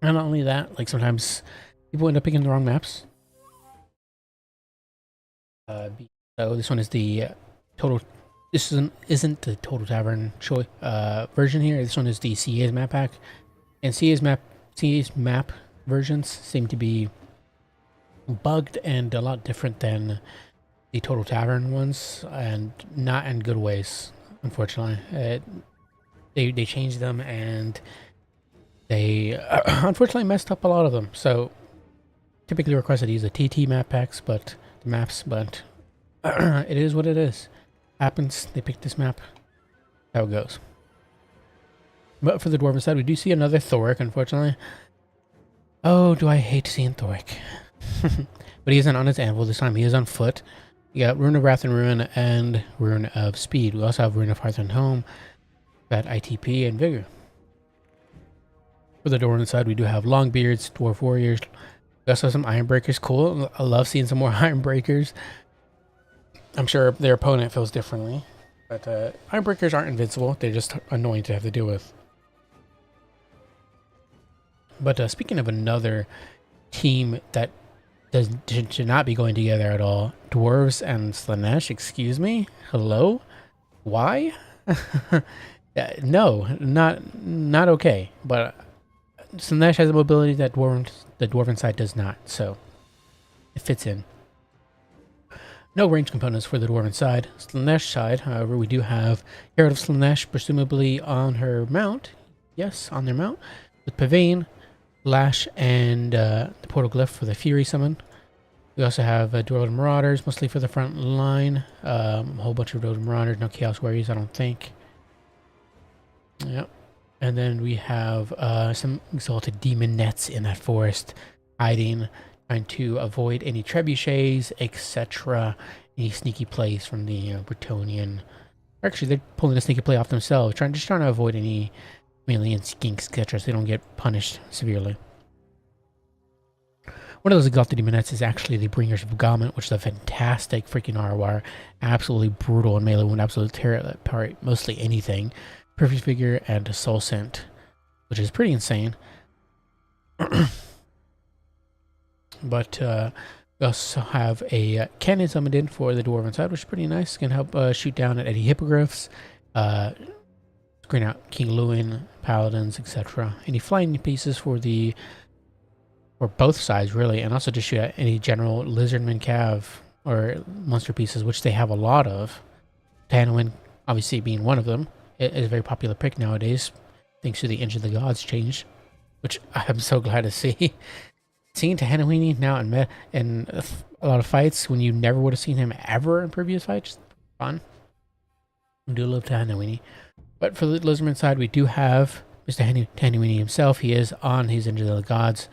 And not only that, like sometimes people end up picking the wrong maps. So this one is the total. This isn't the Total Tavern version here. This one is the CA's map pack, and CA's map versions seem to be bugged and a lot different than the Total Tavern ones, and not in good ways, unfortunately. They changed them, and they unfortunately messed up a lot of them. So typically requested to use the TT map packs, but the maps, but it is what it is. Happens. They picked this map. How it goes. But for the Dwarven side, we do see another Thoric, unfortunately. Oh, do I hate seeing Thoric. But he isn't on his anvil this time. He is on foot. You got Rune of Wrath and Ruin and Rune of Speed. We also have Rune of Hearth and Home. Got ITP and Vigor. For the Dwarven side, we do have Longbeards, Dwarf Warriors. We also have some Ironbreakers. Cool. I love seeing some more Ironbreakers. I'm sure their opponent feels differently. But Ironbreakers aren't invincible. They're just annoying to have to deal with. But speaking of another team that should not be going together at all, Dwarves and Slanesh, excuse me? Hello? Why? No, not okay. But Slanesh has a mobility that the Dwarven side does not, so it fits in. No range components for the Dwarven side. Slanesh side, however, we do have Herald of Slanesh, presumably on her mount. Yes, on their mount. With Pavane, Lash, and the Portal Glyph for the Fury summon. We also have Dwarven Marauders, mostly for the front line. A whole bunch of Dwarven Marauders, no Chaos Warriors, I don't think. Yep. And then we have some Exalted Demonettes in that forest, hiding, trying to avoid any trebuchets, etc. Any sneaky plays from the Bretonian. Actually, they're pulling a sneaky play off themselves, just trying to avoid any Malian skinks, etc., so they don't get punished severely. One of those Exalted Demonettes is actually the Bringers of Garment, which is a fantastic freaking ROR. Absolutely brutal in melee, would absolutely tear apart mostly anything. Perfect Figure and Soul Scent, which is pretty insane. But we also have a cannon summoned in for the Dwarven side, which is pretty nice. Can help shoot down at any Hippogriffs, screen out King Lewin, Paladins, etc. Any flying pieces for both sides, really, and also just shoot at any general Lizardman Cav or monster pieces, which they have a lot of. Tanwin obviously being one of them. It is a very popular pick nowadays, thanks to the Engine of the Gods change, which I'm so glad to see. Seeing Tanwini now in a lot of fights when you never would have seen him ever in previous fights, fun. I do love Tanwini. But for the Lizardman side, we do have Mr. Tanwini himself. He is on his Engine of the Gods.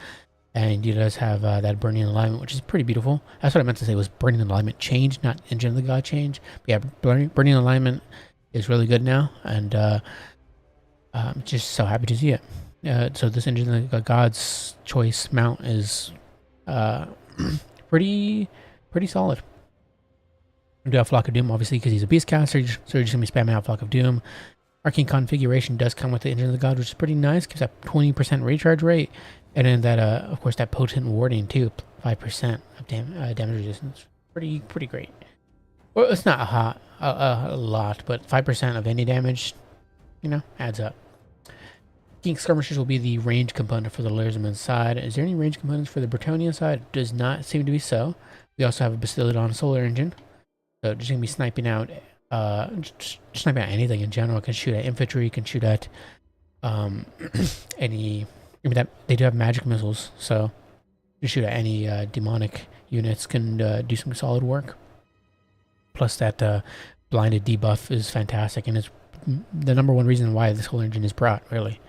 And he does have that Burning Alignment, which is pretty beautiful. That's what I meant to say was Burning Alignment change, not Engine of the God change. But yeah, Burning Alignment is really good now. And I'm just so happy to see it. So this Engine of the God's choice mount is pretty solid. We do have Flock of Doom, obviously, because he's a Beastcaster. So you're just going to be spamming out Flock of Doom. Arcane Configuration does come with the Engine of the God, which is pretty nice. Gives that 20% recharge rate. And then that, of course, that Potent Warding too, 5% of damage resistance. Pretty great. Well, it's not a lot, but 5% of any damage, you know, adds up. King Skirmishers will be the range component for the Lizardman side. Is there any range components for the Bretonian side? It does not seem to be so. We also have a Bastiladon Solar Engine. So just going to be sniping out, just sniping out anything in general. Can shoot at infantry, can shoot at any... That they do have magic missiles, so you shoot at any demonic units can do some solid work. Plus that blinded debuff is fantastic, and it's the #1 reason why this whole engine is brought, really.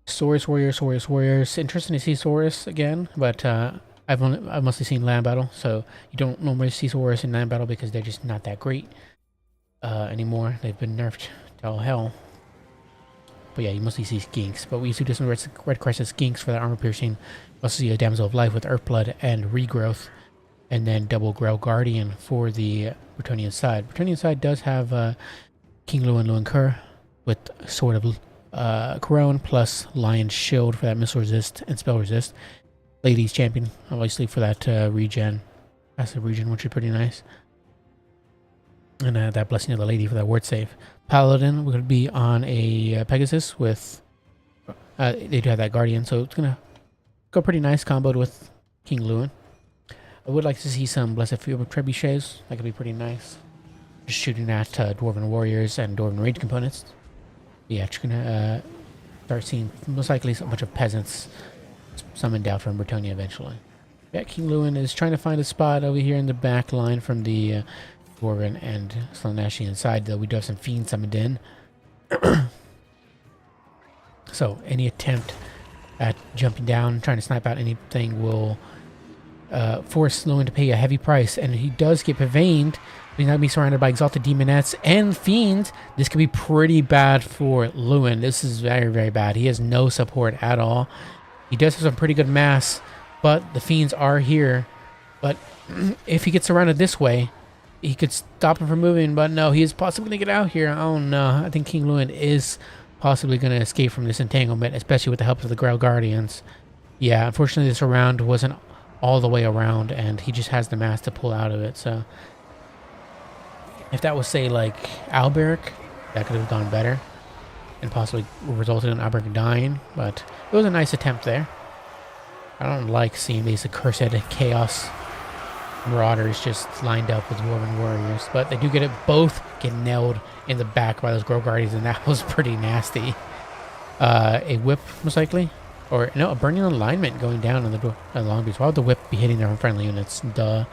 Saurus Warriors. Interesting to see Saurus again, but I've mostly seen land battle, so you don't normally see Saurus in land battle because they're just not that great anymore. They've been nerfed to all hell. But yeah, you mostly see skinks. But we used to do some red crested skinks for that armor piercing. You also see a Damsel of Life with Earthblood and Regrowth. And then double Grell Guardian for the Bretonian side. Bretonian side does have King Luin Kur with Sword of Corone plus Lion's Shield for that missile resist and spell resist. Ladies Champion, obviously, for that regen. Passive regen, which is pretty nice. And that Blessing of the Lady for that word save. Paladin would be on a Pegasus with... they do have that Guardian, so it's going to go pretty nice comboed with King Luin. I would like to see some Blessed Field of Trebuchets. That could be pretty nice. Just shooting at Dwarven Warriors and Dwarven Rage components. Yeah, just going to start seeing most likely a bunch of peasants summoned out from Bretonia eventually. Yeah, King Luin is trying to find a spot over here in the back line from the... Dwarven and Slaaneshi side, though we do have some fiends summoned in. So any attempt at jumping down, trying to snipe out anything will force Luin to pay a heavy price, and he does get purveined. He's not going to be surrounded by Exalted Demonettes and Fiends. This could be pretty bad for Luin. This is very bad. He has no support at all. He does have some pretty good mass, but the Fiends are here. But if he gets surrounded this way, he could stop him from moving, but no, he is possibly going to get out here. Oh no, I think King Luin is possibly going to escape from this entanglement, especially with the help of the Grail Guardians. Yeah, unfortunately this round wasn't all the way around, and he just has the mass to pull out of it, so... If that was, say, like, Alberic, that could have gone better, and possibly resulted in Alberic dying, but it was a nice attempt there. I don't like seeing these accursed Chaos Marauders just lined up with Dwarven Warriors, but they do get it, both get nailed in the back by those Grove Guardians, and that was pretty nasty. A whip, most likely, or no, a Burning Alignment going down on the Longbeards. Why would the whip be hitting their friendly units? Duh.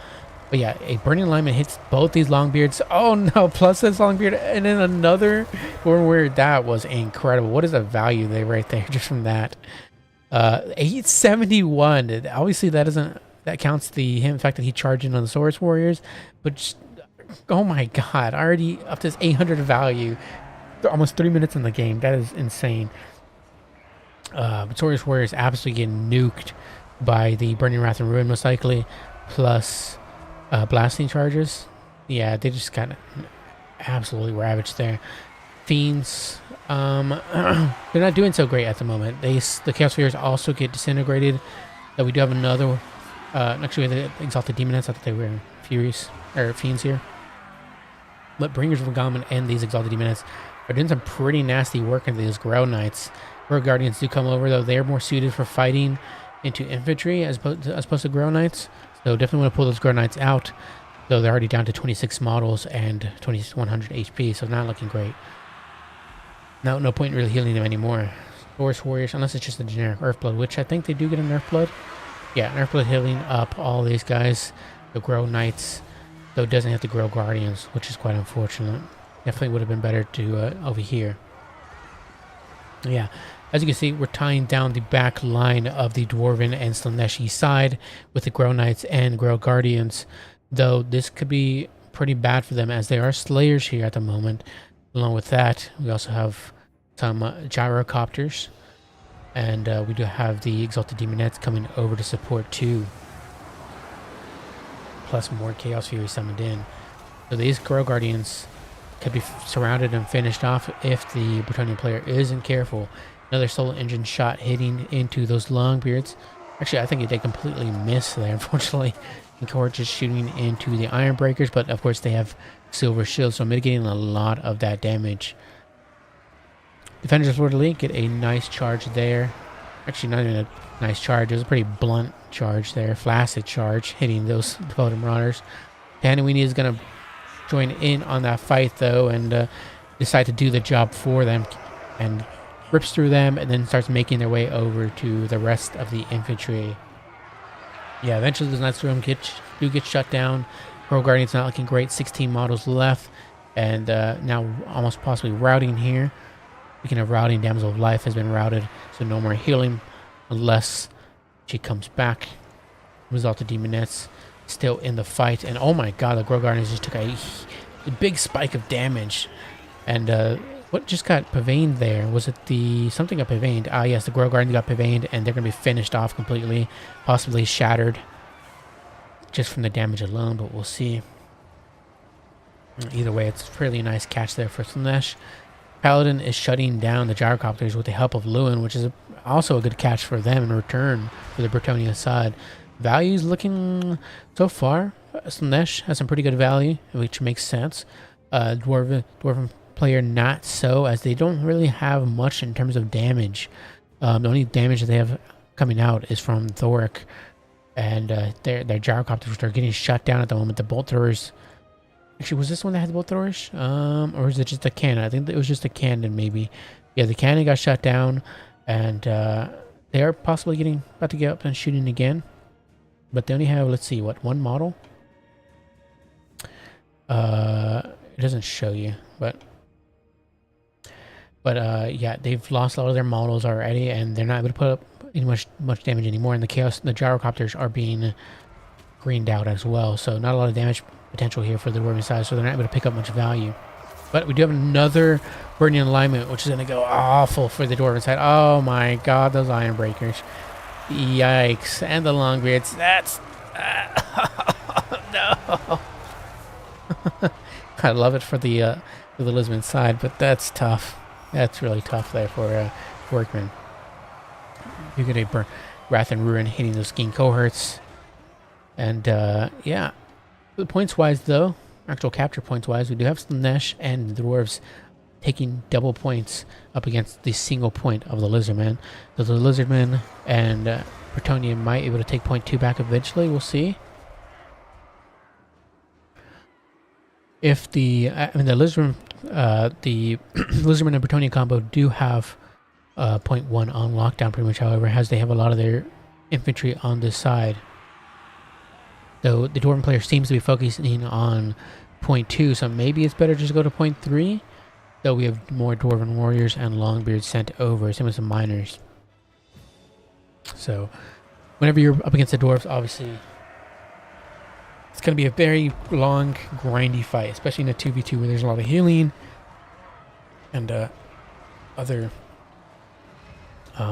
But yeah, a Burning Alignment hits both these Longbeards. Oh no, plus this Longbeard, and then another Dwarven Warrior. That was incredible. What is the value there right there just from that? 871. Obviously that doesn't... That counts the fact that he charged in on the Saurus Warriors, but just, oh my god, already up to this 800 value, almost 3 minutes in the game. That is insane. But Saurus Warriors absolutely getting nuked by the Burning Wrath and Ruin, most likely, plus blasting charges. Yeah, they just got absolutely ravaged there. Fiends, they're not doing so great at the moment. The Chaos Spheres also get disintegrated. We do have another. Actually, the Exalted Demonettes, I thought they were Furies, or Fiends here. But Bringers of Legamen and these Exalted Demonettes are doing some pretty nasty work into these Grell Knights. Grell Guardians do come over, though they're more suited for fighting into infantry as opposed to Grell Knights. So definitely want to pull those Grell Knights out. Though they're already down to 26 models and 2100 HP, so not looking great. No point in really healing them anymore. Forest Warriors, unless it's just a generic Earthblood, which I think they do get an Earthblood. Yeah, an Earthblood healing up all these guys. The Grow Knights, though it doesn't have to Grow Guardians, which is quite unfortunate. Definitely would have been better to over here. Yeah, as you can see, we're tying down the back line of the Dwarven and Slaaneshi side with the Grow Knights and Grow Guardians. Though this could be pretty bad for them as they are Slayers here at the moment. Along with that, we also have some Gyrocopters. And we do have the Exalted Demonettes coming over to support too. Plus more Chaos Fury summoned in. So these Grow Guardians could be surrounded and finished off if the Bretonnian player isn't careful. Another Soul Engine shot hitting into those Longbeards. Actually, I think they completely missed there, unfortunately. And Core just shooting into the Iron Breakers, but of course they have Silver Shields, so mitigating a lot of that damage. Defenders of Bordeleaux get a nice charge there. Actually, not even a nice charge. It was a pretty blunt charge there. Flaccid charge hitting those Devoted Marauders. Tandem is going to join in on that fight, though, and decide to do the job for them. And rips through them and then starts making their way over to the rest of the infantry. Yeah, eventually those Knights of Rome do get shut down. Grow Guardian's not looking great. 16 models left. And now almost possibly routing here. Speaking of routing, Damsel of Life has been routed. So no more healing unless she comes back. Result of Demonettes still in the fight. And oh my god, the Grow Guardians just took a big spike of damage. And what just got pavaned there? Was it the... something got pavaned? Ah, yes, the Grow Guardians got pavaned, and they're going to be finished off completely. Possibly shattered. Just from the damage alone, but we'll see. Either way, it's a fairly nice catch there for Slaanesh. Paladin is shutting down the Gyrocopters with the help of Lewin, which is also a good catch for them in return for the Bretonnia side. Value's looking... so far, Slaanesh has some pretty good value, which makes sense. Dwarven player not so, as they don't really have much in terms of damage. The only damage that they have coming out is from Thoric, and their Gyrocopters are getting shut down at the moment. The Bolt Throwers... actually, was this one that had the Bolt Throwers? Or is it just a cannon? I think it was just a cannon, maybe. Yeah, the cannon got shut down, and they are possibly about to get up and shooting again. But they only have, let's see, what, one model? It doesn't show you, but yeah, they've lost a lot of their models already, and they're not able to put up any much damage anymore. And the Gyrocopters are being greened out as well, so not a lot of damage potential here for the Dwarven side, so they're not able to pick up much value. But we do have another Burning Alignment, which is going to go awful for the Dwarven side. Oh my god, those Iron Breakers. Yikes. And the Longbeards. That's... no. I love it for the Lisbon side, but that's tough. That's really tough there for Workman. You get a Wrath and Ruin hitting those skiing cohorts. And yeah, points-wise though, actual capture points-wise, we do have Slaanesh and the Dwarves taking double points up against the single point of the Lizardmen. So the Lizardmen and Bretonnia might be able to take point 2 back eventually. We'll see. If the the Lizardmen and Bretonnia combo do have point 1 on lockdown pretty much, however, as they have a lot of their infantry on this side. Though the Dwarven player seems to be focusing on point 2, so maybe it's better just to go to point 3. Though we have more Dwarven warriors and Longbeards sent over, same with some miners. So whenever you're up against the dwarves, obviously it's going to be a very long, grindy fight, especially in a 2v2 where there's a lot of healing and other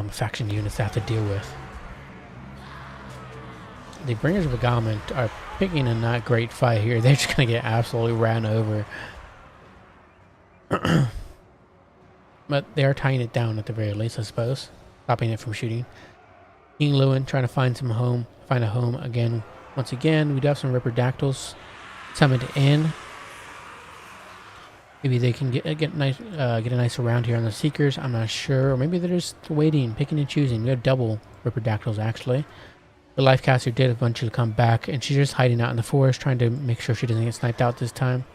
faction units to have to deal with. The Bringers of Beguilement are picking a not great fight here. They're just going to get absolutely ran over. But they are tying it down at the very least, I suppose. Stopping it from shooting. King Lewin trying to find a home again. Once again, we do have some Ripperdactyls summoned in. Maybe they can get a nice round here on the Seekers. I'm not sure. Or maybe they're just waiting, picking and choosing. We have double Ripperdactyls actually. The life caster did eventually come back, and she's just hiding out in the forest, trying to make sure she doesn't get sniped out this time.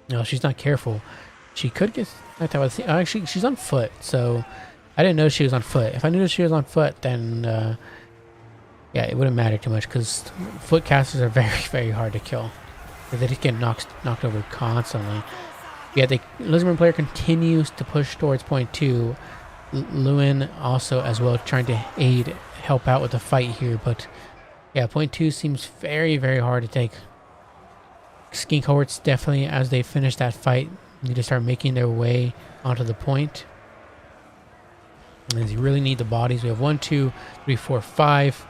No, she's not careful. She could get sniped out. Actually, she's on foot, so I didn't know she was on foot. If I knew she was on foot, then yeah, it wouldn't matter too much, because foot casters are very, very hard to kill. They just get knocked over constantly. Yeah, the Lizardman player continues to push towards point 2. Lewin also as well trying to help out with the fight here, but yeah, point 2 seems very, very hard to take. Skink hordes definitely, as they finish that fight, need to start making their way onto the point. And you really need the bodies. We have 1, 2, 3, 4, 5.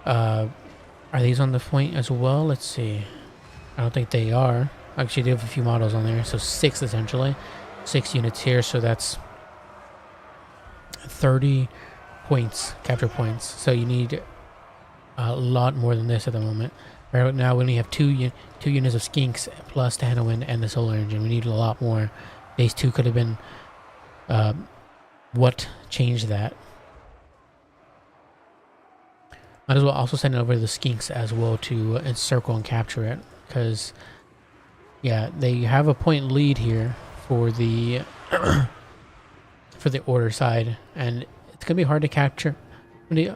Are these on the point as well? Let's see. I don't think they are. Actually, they have a few models on there, so 6 essentially. 6 units here, so that's 30 points, capture points. So you need a lot more than this at the moment. Right now we only have two units of skinks plus the Tandem and the solar engine. We need a lot more. These 2 could have been what changed that. Might as well also send it over to the skinks as well to encircle and capture it, because yeah, they have a point lead here for the for the order side, and it's gonna be hard to capture. It's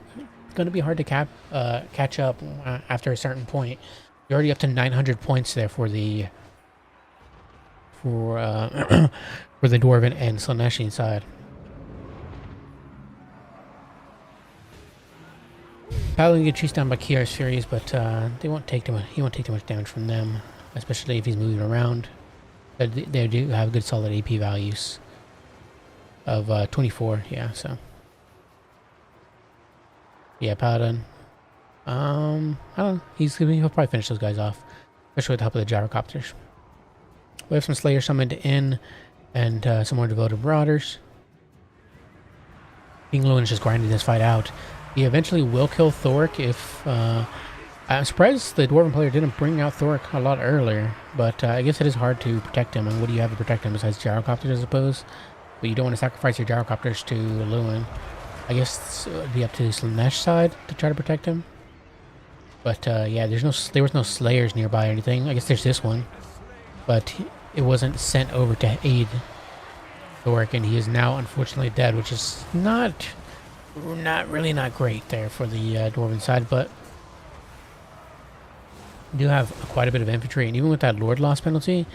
gonna be hard to catch up after a certain point. You're already up to 900 points there for the for the Dwarven and Slaaneshi side. Paladin get chased down by Kiar's Furies, but they won't take too much. He won't take too much damage from them, especially if he's moving around. They do have good solid AP values of 24. Yeah, so yeah, Paladin. I don't know. He'll probably finish those guys off, especially with the help of the gyrocopters. We have some Slayer summoned in, and some more devoted Marauders. King Lewin's just grinding this fight out. He eventually will kill Thoric if... I'm surprised the Dwarven player didn't bring out Thoric a lot earlier, but I guess it is hard to protect him, and what do you have to protect him besides gyrocopters, I suppose? But you don't want to sacrifice your gyrocopters to Lewin. I guess it would be up to the Slaanesh side to try to protect him. But yeah, there was no Slayers nearby or anything. I guess there's this one, but it wasn't sent over to aid Thoric, and he is now unfortunately dead, which is not great there for the Dwarven side, but do have quite a bit of infantry, and even with that Lord loss penalty,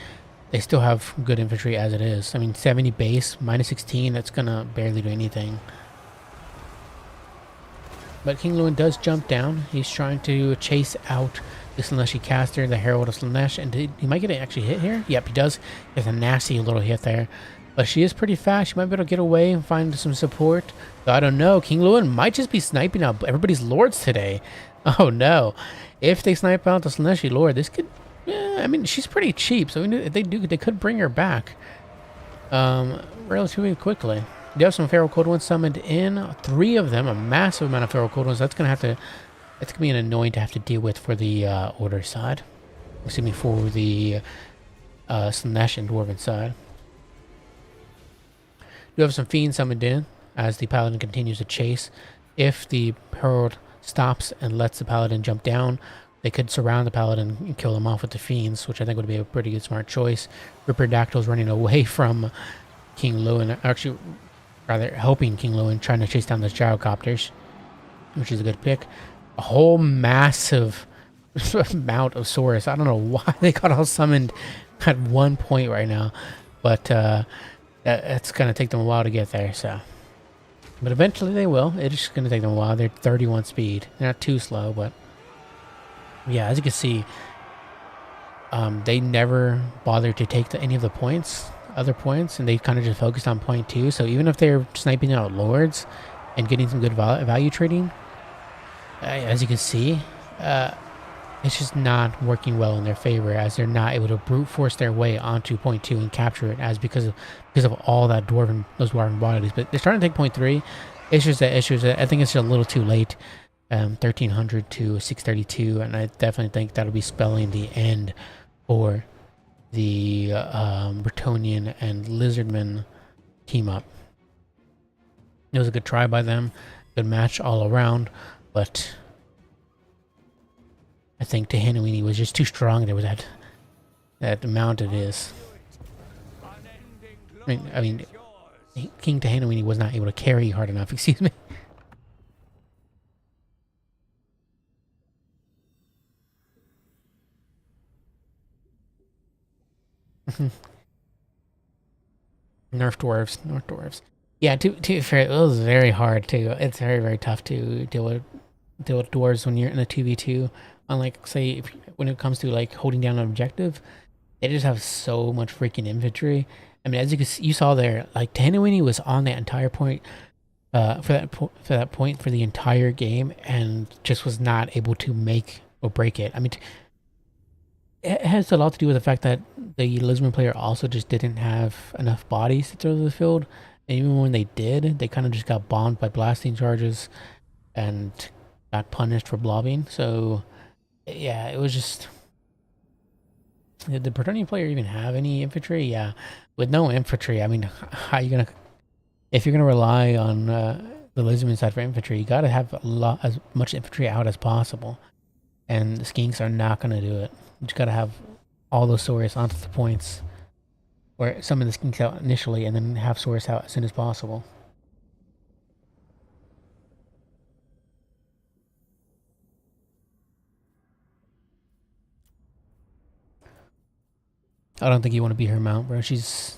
they still have good infantry as it is. I mean, 70 base, minus 16, that's gonna barely do anything. But King Lewin does jump down. He's trying to chase out the Slaaneshi caster, the Herald of Slaanesh, and he might get actually hit here. Yep, he does. There's a nasty little hit there. But she is pretty fast. She might be able to get away and find some support. So I don't know. King Lewin might just be sniping out everybody's lords today. Oh no. If they snipe out the Slaaneshi Lord, this could... Yeah, I mean, she's pretty cheap. So if they could bring her back relatively quickly. You have some Feral Cold Ones summoned in. 3 of them. A massive amount of Feral Cold Ones. That's going to be an annoying to have to deal with for the Order side. Excuse me, for the Slaanesh and Dwarven side. You have some Fiends summoned in as the Paladin continues to chase. If the Herald stops and lets the Paladin jump down, they could surround the Paladin and kill him off with the Fiends, which I think would be a pretty good smart choice. Ripper Dactyl's running away from King Lewin, actually rather helping King Lewin, trying to chase down those gyrocopters, which is a good pick. A whole massive amount of Saurus. I don't know why they got all summoned at one point right now, but it's going to take them a while to get there, so. But eventually they will. It's just going to take them a while. They're 31 speed. They're not too slow, but yeah, as you can see, they never bothered to take any of the other points, and they kind of just focused on point 2. So even if they're sniping out lords and getting some good value trading, as you can see, it's just not working well in their favor, as they're not able to brute force their way onto point 2 and capture it, as because of all that those dwarven bodies. But they're starting to take point 3. Issues that I think it's just a little too late. 1300 to 632, and I definitely think that'll be spelling the end for the Bretonnian and Lizardman team up. It was a good try by them, good match all around. But I think Tahanawini was just too strong. There was that amount it is. I mean, King Tahanawini was not able to carry hard enough. Excuse me. Nerf dwarves. Yeah, to be fair, it was very hard too. It's very tough to deal with dwarves when you're in a 2v2. Unlike, say, when it comes to like holding down an objective, they just have so much freaking infantry. I mean, as you can see, you saw there, like Tahanawini was on that entire point, for that point for the entire game, and just was not able to make or break it. I mean, it has a lot to do with the fact that the Lisbon player also just didn't have enough bodies to throw to the field. And even when they did, they kind of just got bombed by blasting charges and got punished for blobbing. So, yeah, it was just... Did the Bretonnian player even have any infantry? Yeah. With no infantry, I mean, how are you going to... If you're going to rely on the Lisbon side for infantry, you got to have as much infantry out as possible. And the skinks are not going to do it. You just got to have all those Saurus onto the points, or summon the skinks out initially and then have Saurus out as soon as possible. I don't think you want to be her mount, bro. She's...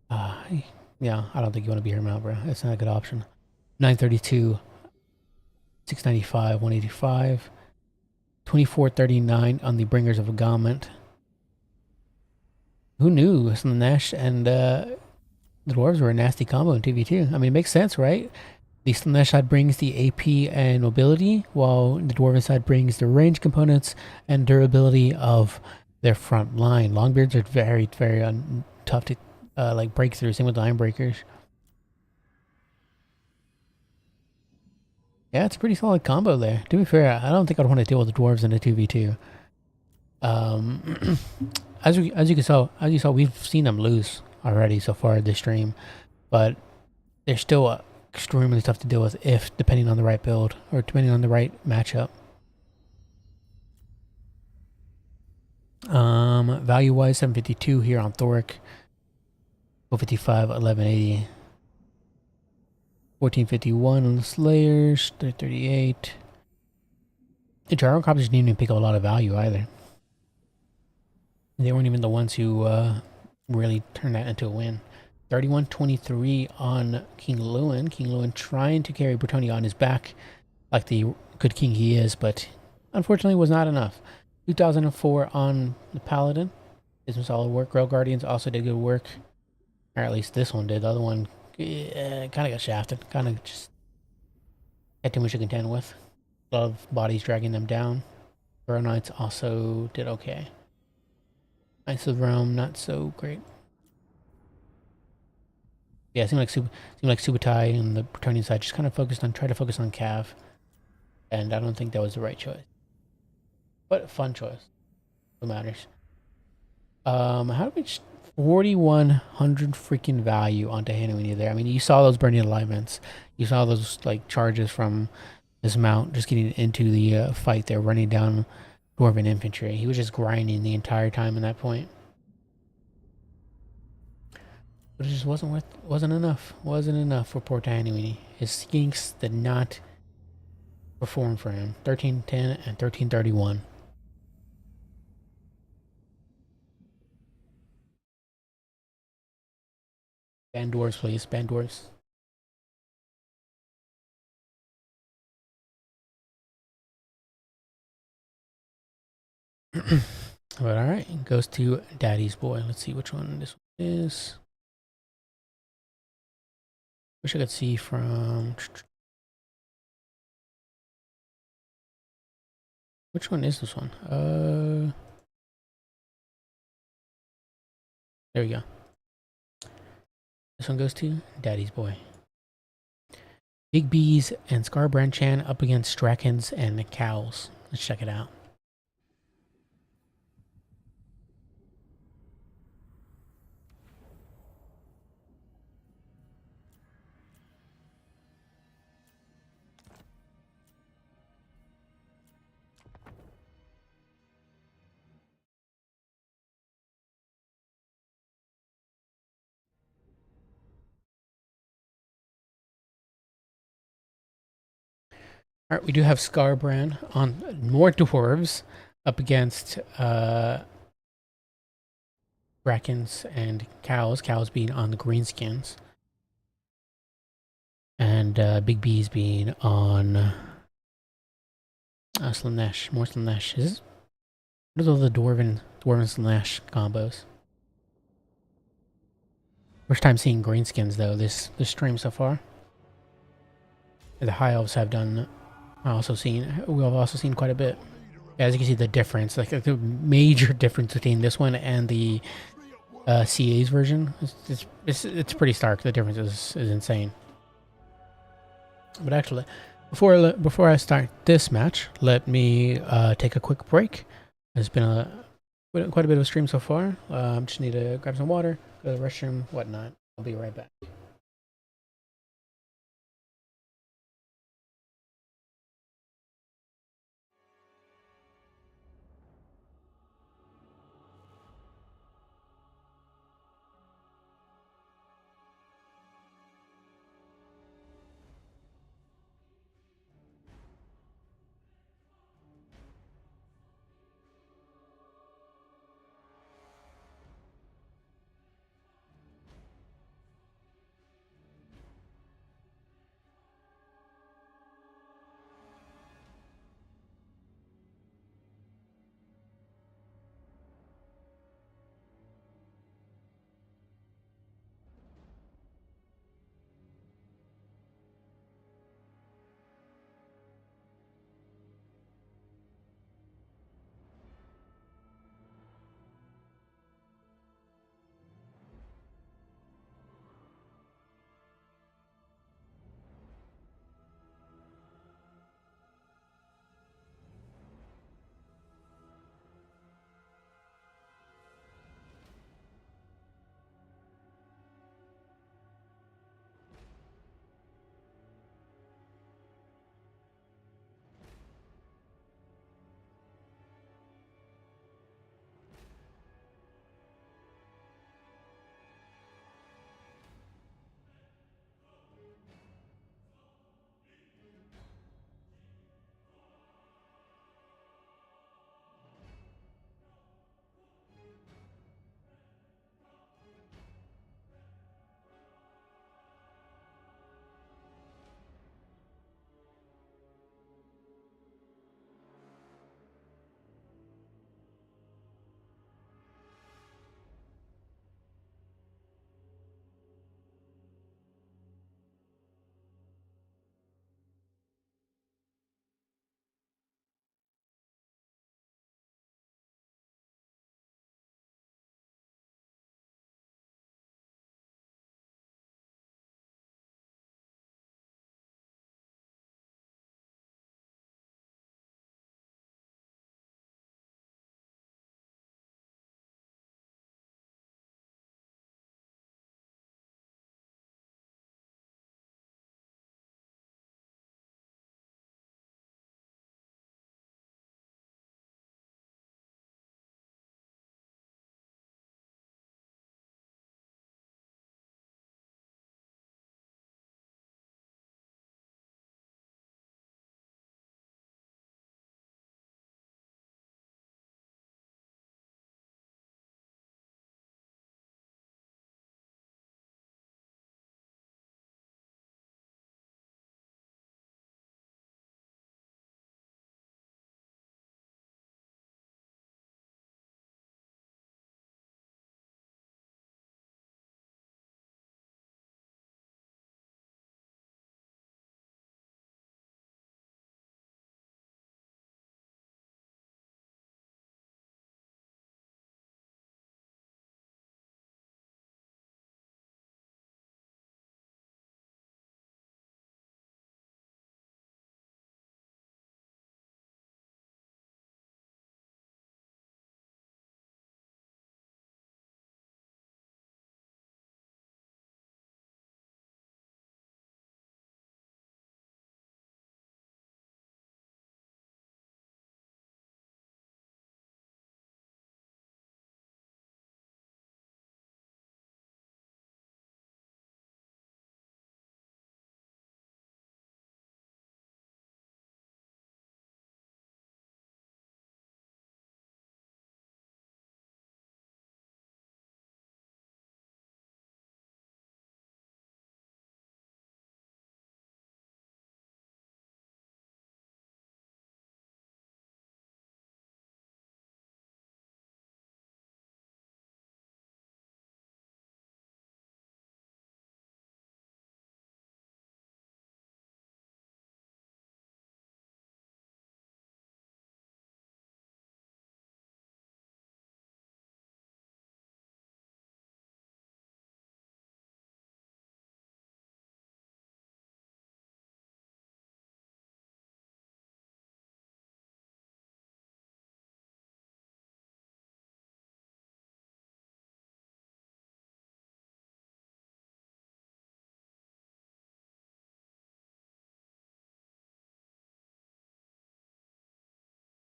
yeah, I don't think you want to be her mount, bro. It's not a good option. 932, 695, 185, 2439 on the Bringers of a Garment. Who knew Slanesh and the dwarves were a nasty combo in 2v2? I mean, it makes sense, right? The Slanesh side brings the AP and mobility, while the Dwarven side brings the range components and durability of their front line. Longbeards are very tough to like break through. Same with the Ironbreakers. Yeah, it's a pretty solid combo there. To be fair, I don't think I'd want to deal with the dwarves in a 2v2. As you saw, we've seen them lose already so far this stream, but they're still extremely tough to deal with if depending on the right build or depending on the right matchup. Value wise, 752 here on Thoric, 455, 1180, 1451 on the Slayers, 338. The Gyro Cops didn't even pick up a lot of value either. They weren't even the ones who really turned that into a win. 3123 on King Lewin. King Lewin trying to carry Bretonnia on his back like the good king he is, but unfortunately was not enough. 2004 on the Paladin. Did some solid work. Grail Guardians also did good work. Or at least this one did. The other one kind of got shafted. Kind of just had too much to contend with. A lot of bodies dragging them down. Burrow Knights also did okay. Knights of the Realm, not so great. Yeah, it seemed like Subutai and the Bretonnian side just kind of tried to focus on Cav. And I don't think that was the right choice. But a fun choice. What matters. How do we 4,100 freaking value onto Tahanawini there? I mean, you saw those burning alignments. You saw those like charges from this mount just getting into the fight there, running down Dwarven infantry. He was just grinding the entire time in that point. But it just wasn't enough. Wasn't enough for poor Tahanawini. His skinks did not perform for him. 1310 and 1331. Ban dwarves, please. Ban dwarves. But alright, it goes to Daddy's Boy. Let's see which one this one is. Wish I could see from... Which one is this one? There we go. This one goes to Daddy's Boy. Big Bees and Scarbrand Chan up against Strakens and Cows. Let's check it out. All right, we do have Scarbrand on more dwarves up against Brackens and cows. Cows being on the greenskins, and Big B's being on Slanesh. More Slanesh. What are all the dwarven Slanesh combos? First time seeing greenskins though this stream so far. The high elves have done. We've also seen quite a bit. As you can see, the difference, like the major difference between this one and the CA's version, it's pretty stark. The difference is insane. But actually, before I start this match, let me take a quick break. It's been quite a bit of a stream so far. Just need to grab some water, go to the restroom, whatnot. I'll be right back.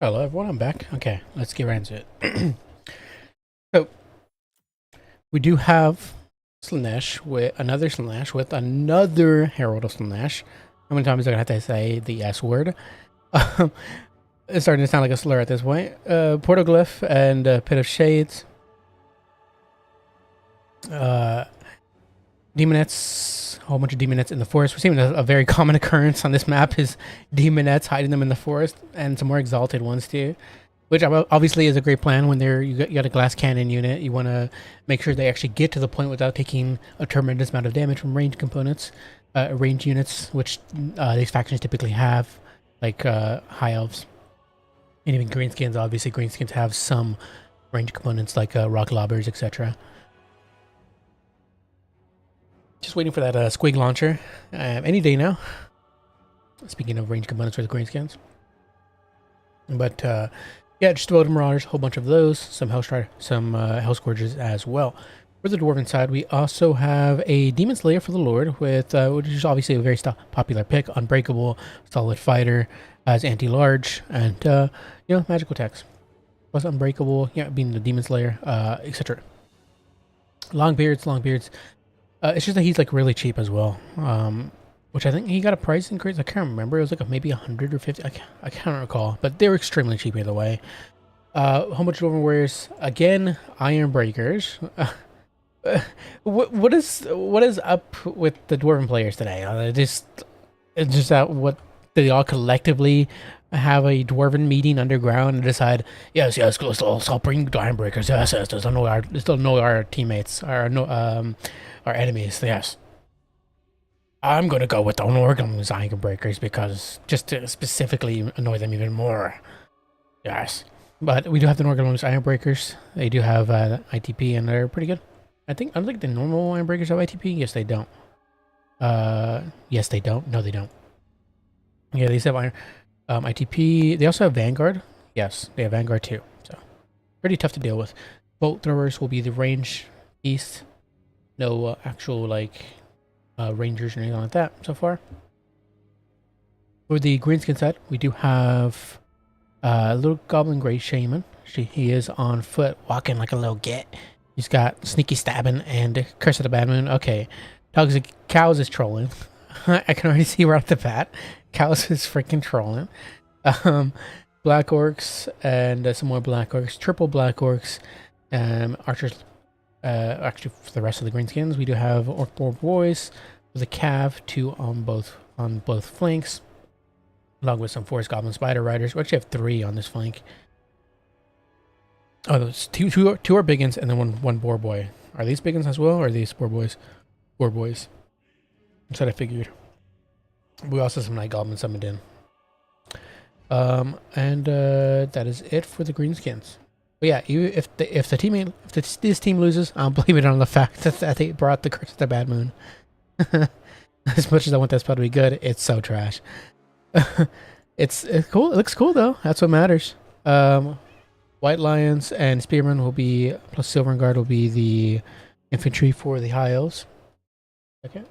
Hello everyone, I'm back. Okay, let's get right into it. So, we do have Slanesh with another Herald of Slanesh. How many times do I have to say the S word? It's starting to sound like a slur at this point. Portoglyph and Pit of Shades. Demonettes, a whole bunch of demonettes in the forest. We're seeing a very common occurrence on this map is demonettes hiding them in the forest, and some more exalted ones too, which obviously is a great plan when you got a glass cannon unit. You want to make sure they actually get to the point without taking a tremendous amount of damage from ranged components, ranged units, which these factions typically have, like high elves, and even greenskins. Obviously, greenskins have some ranged components like rock lobbers, etc. Just waiting for that squig launcher any day now. Speaking of range components for the greenskins. But yeah, just devoted marauders, a whole bunch of those, some hell scourges as well. For the dwarven side, we also have a demon slayer for the lord, with which is obviously a very popular pick. Unbreakable, solid fighter, as anti-large, and you know, magical attacks. Plus unbreakable, yeah, being the demon slayer, etc. Long beards. It's just that he's like really cheap as well, which I think he got a price increase. I can't remember. It was like maybe 100 or 50. I can't recall, but they were extremely cheap either way. A whole bunch of dwarven warriors again. Iron breakers. What is up with the dwarven players today? It's just that what they all collectively have a dwarven meeting underground and decide, yes, I'll bring iron breakers. Yes, there's no our teammates, our enemies. Yes, I'm gonna go with the Nurgle iron breakers because just to specifically annoy them even more. Yes, but we do have the Nurgle iron breakers. They do have ITP and they're pretty good. I don't think the normal iron breakers have ITP. Yes, they don't. Yes, they don't. No, they don't. Yeah, these have iron ITP. They also have Vanguard. Yes, they have Vanguard too. So pretty tough to deal with. Bolt throwers will be the range beast. No actual like rangers or anything like that so far. For the greenskin side, we do have a little goblin grey shaman. He is on foot, walking like a little git. He's got sneaky stabbing and curse of the bad moon. Okay, Cows is trolling. I can already see right off the bat. Cows is freaking trolling. Black orcs and some more black orcs, triple black orcs, archers. Actually, for the rest of the greenskins, we do have orc boys with a cav, 2 on both flanks, along with some forest goblin spider riders. We actually have 3 on this flank. Oh, those two are big uns and then one boar boy. Are these big uns as well, or are these boar boys? Boar boys. That's what I figured. We also have some night goblins summoned in. And that is it for the greenskins. But yeah, if this team loses, I'll blame it on the fact that they brought the curse of the bad moon. As much as I want that spell to be good, it's so trash. It's cool. It looks cool though. That's what matters. White Lions and Spearmen will be, plus Silver Guard will be the infantry for the high elves. Okay.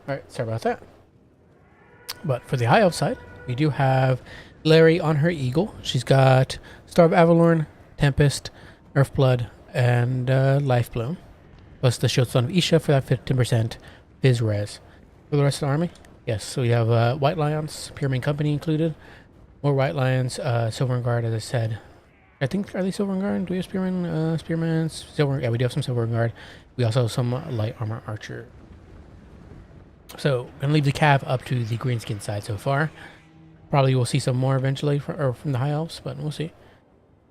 Alright, sorry about that. But for the high elf side, we do have Larry on her eagle. She's got Star of Avalorn, Tempest, Earthblood, and Life Bloom. Plus the Shield Stone of Isha for that 15% Fizz Res. For the rest of the army, yes, so we have White Lions, Pyramid Company included. More White Lions, Silver Guard, as I said. I think, are they Silver Guard? Do we have Spearmen? Spearmen, Silver. Yeah, we do have some Silver Guard. We also have some light armor archer. So, gonna leave the cav up to the greenskin side so far. Probably we'll see some more eventually from the high elves, but we'll see.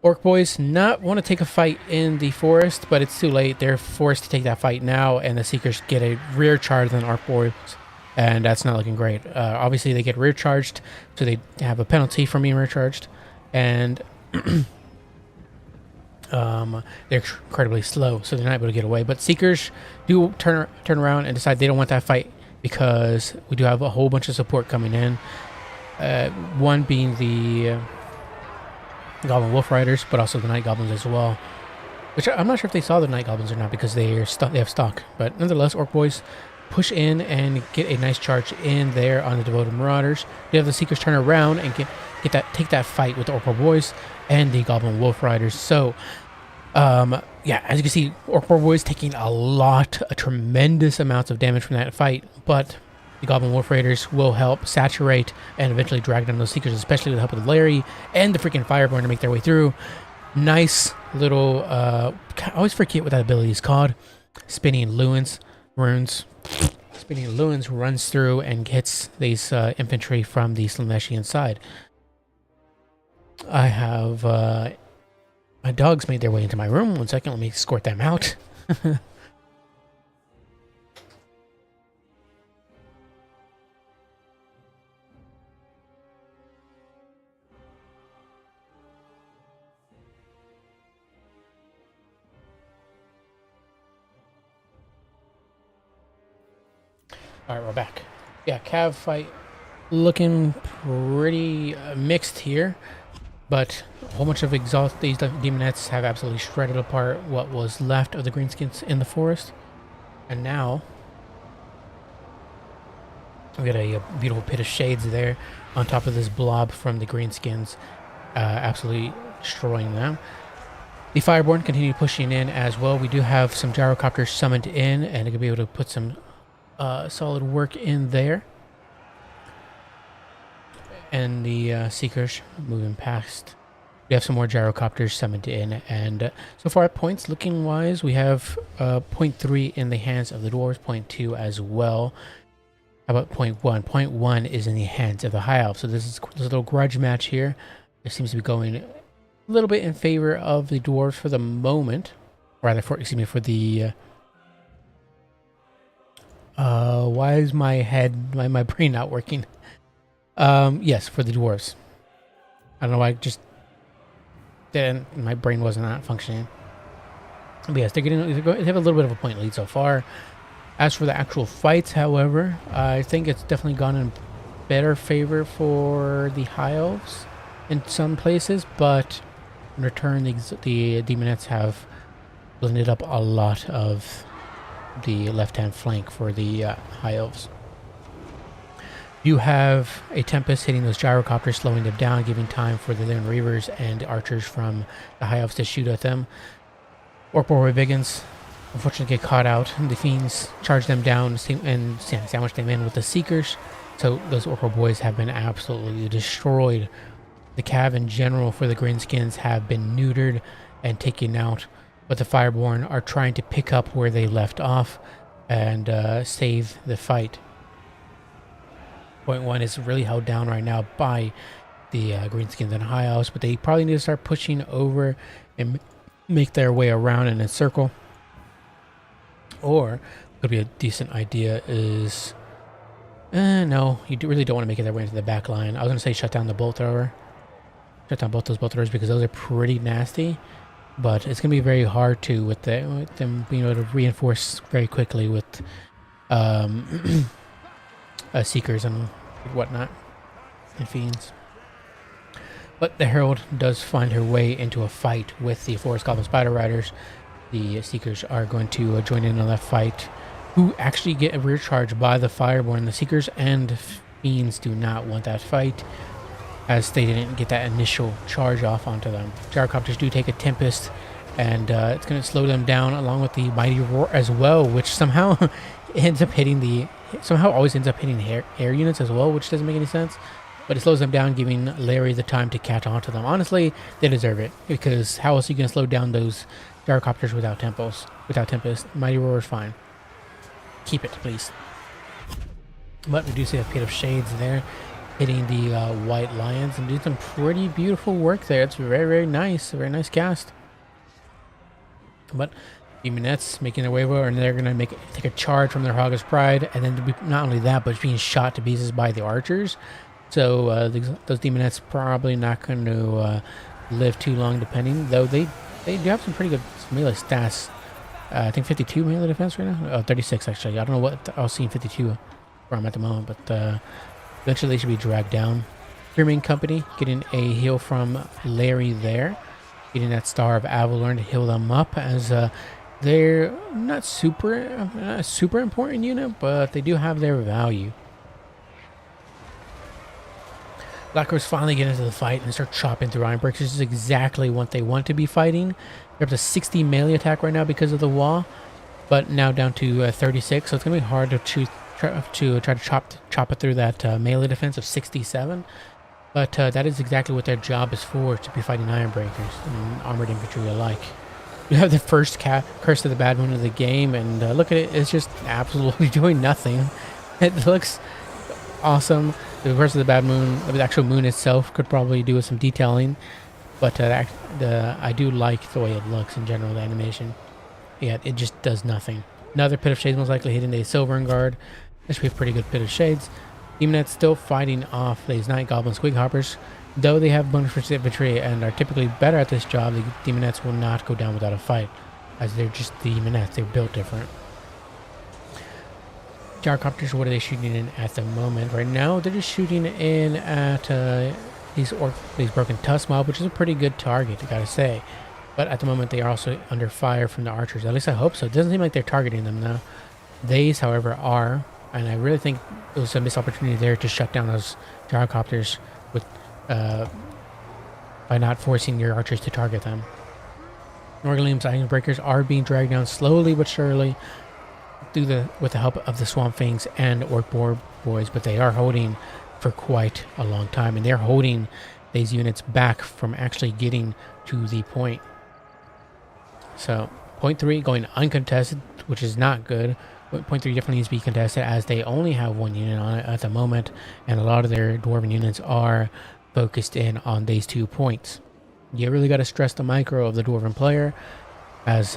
Orc boys not want to take a fight in the forest, but it's too late. They're forced to take that fight now, and the Seekers get a rear charge on Orc boys, and that's not looking great. Obviously, they get rear charged, so they have a penalty for being rear charged, and they're incredibly slow, so they're not able to get away. But Seekers do turn around and decide they don't want that fight because we do have a whole bunch of support coming in. One being the Goblin Wolf Riders, but also the Night Goblins as well. Which I'm not sure if they saw the Night Goblins or not because they have stock. But nonetheless, Orc boys push in and get a nice charge in there on the Devoted Marauders. You have the Seekers turn around and take that fight with the Orc boys and the Goblin Wolf Riders. So, yeah, as you can see, Orc boys taking a tremendous amounts of damage from that fight, but the Goblin Wolf Raiders will help saturate and eventually drag down those Seekers, especially with the help of Larry and the freaking Fireborn to make their way through. Nice little, I always forget what that ability is called. Spinning Runes. Spinning Runes runs through and hits these infantry from the Slaneshian side. I have, my dogs made their way into my room. 1 second, let me escort them out. Alright, we're back. Yeah, Cav fight looking pretty mixed here, but a whole bunch of exhaust. These demonettes have absolutely shredded apart what was left of the greenskins in the forest, and now we got a beautiful pit of shades there on top of this blob from the greenskins, absolutely destroying them. The Fireborn continue pushing in as well. We do have some gyrocopters summoned in, and they're gonna be able to put some solid work in there. And the Seekers moving past. We have some more gyrocopters summoned in, and so far points looking wise, we have 0.3 in the hands of the dwarves, 0.2 as well. How about 0.1? 0.1 is in the hands of the high elves. So this is a little grudge match here. It seems to be going a little bit in favor of the dwarves for the moment, or rather, for the why is my brain not working? Yes, for the dwarves. I don't know why, my brain was not functioning. But yes, they have a little bit of a point lead so far. As for the actual fights, however, I think it's definitely gone in better favor for the high elves in some places, but in return, the demonettes have blended up a lot of the left-hand flank for the high elves. You have a Tempest hitting those gyrocopters, slowing them down, giving time for the Lone Reavers and archers from the high elves to shoot at them. Orc Boy Biggins unfortunately get caught out. The Fiends charge them down and sandwich them in with the Seekers. So those Orc boys have been absolutely destroyed. The Cav in general for the Greenskins have been neutered and taken out, but the Fireborn are trying to pick up where they left off and save the fight. 0.1 is really held down right now by the Greenskins and High Elves, but they probably need to start pushing over and make their way around in a circle. Or could be a decent idea is, no, you really don't want to make it their way into the back line. I was going to say shut down the bolt thrower. Shut down both those bolt throwers because those are pretty nasty. But it's going to be very hard to with them being able to reinforce very quickly with Seekers and whatnot and Fiends. But the Herald does find her way into a fight with the Forest Goblin Spider Riders. The Seekers are going to join in on that fight, who actually get a rear charge by the Fireborn. The Seekers and Fiends do not want that fight, as they didn't get that initial charge off onto them. Gyrocopters do take a Tempest, and it's going to slow them down, along with the Mighty Roar as well, which somehow always ends up hitting air units as well, which doesn't make any sense. but it slows them down, giving Larry the time to catch on to them. Honestly, they deserve it, because how else are you going to slow down those gyrocopters without Tempest? Mighty Roar is fine. Keep it, please. But we do see a Pit of Shades there, hitting the White Lions, and doing some pretty beautiful work there. It's very, very nice. A very nice cast. But Demonettes making their way over, and they're going to take a charge from their Hog's Pride, and then not only that, but being shot to pieces by the archers. So those Demonettes probably not going to live too long, depending. Though they do have some pretty good melee stats. I think 52 melee defense right now. Oh, 36 actually. I don't know what I was seeing 52 from at the moment, but eventually they should be dragged down. Crewmain Company getting a heal from Larry there, getting that Star of Avalorn to heal them up, as they're not super important unit, but they do have their value. Black Horse finally get into the fight and start chopping through Iron Breakers. This is exactly what they want to be fighting. They're up to 60 melee attack right now because of the wall, but now down to 36, so it's going to be hard to try to chop it through that melee defense of 67. But that is exactly what their job is for, to be fighting Iron Breakers and armored infantry alike. You have the first Curse of the Bad Moon of the game, and look at it, it's just absolutely doing nothing. It looks awesome. The Curse of the Bad Moon, the actual moon itself, could probably do with some detailing, but I do like the way it looks in general, the animation. Yeah, it just does nothing. Another Pit of Shades most likely hitting the Silver Guard. This should be a pretty good Pit of Shades. Demonettes still fighting off these Night Goblin Squig Hoppers. Though they have bonus for infantry and are typically better at this job, the Demonettes will not go down without a fight, as they're just Demonettes. They're built different. Gyrocopters, what are they shooting in at the moment? Right now, they're just shooting in at these Broken Tusk Mob, which is a pretty good target, I gotta say. But at the moment, they are also under fire from the archers. At least I hope so. It doesn't seem like they're targeting them now. These, however, are, and I really think it was a missed opportunity there to shut down those gyrocopters with by not forcing your archers to target them. Nurgle's Iron Breakers are being dragged down slowly but surely with the help of the Swamp Fangs and Orc Boys, but they are holding for quite a long time, and they're holding these units back from actually getting to the point. So point 3 going uncontested, which is not good. Point 3 definitely needs to be contested, as they only have one unit on it at the moment, and a lot of their Dwarven units are focused in on these 2 points. You really got to stress the micro of the Dwarven player, as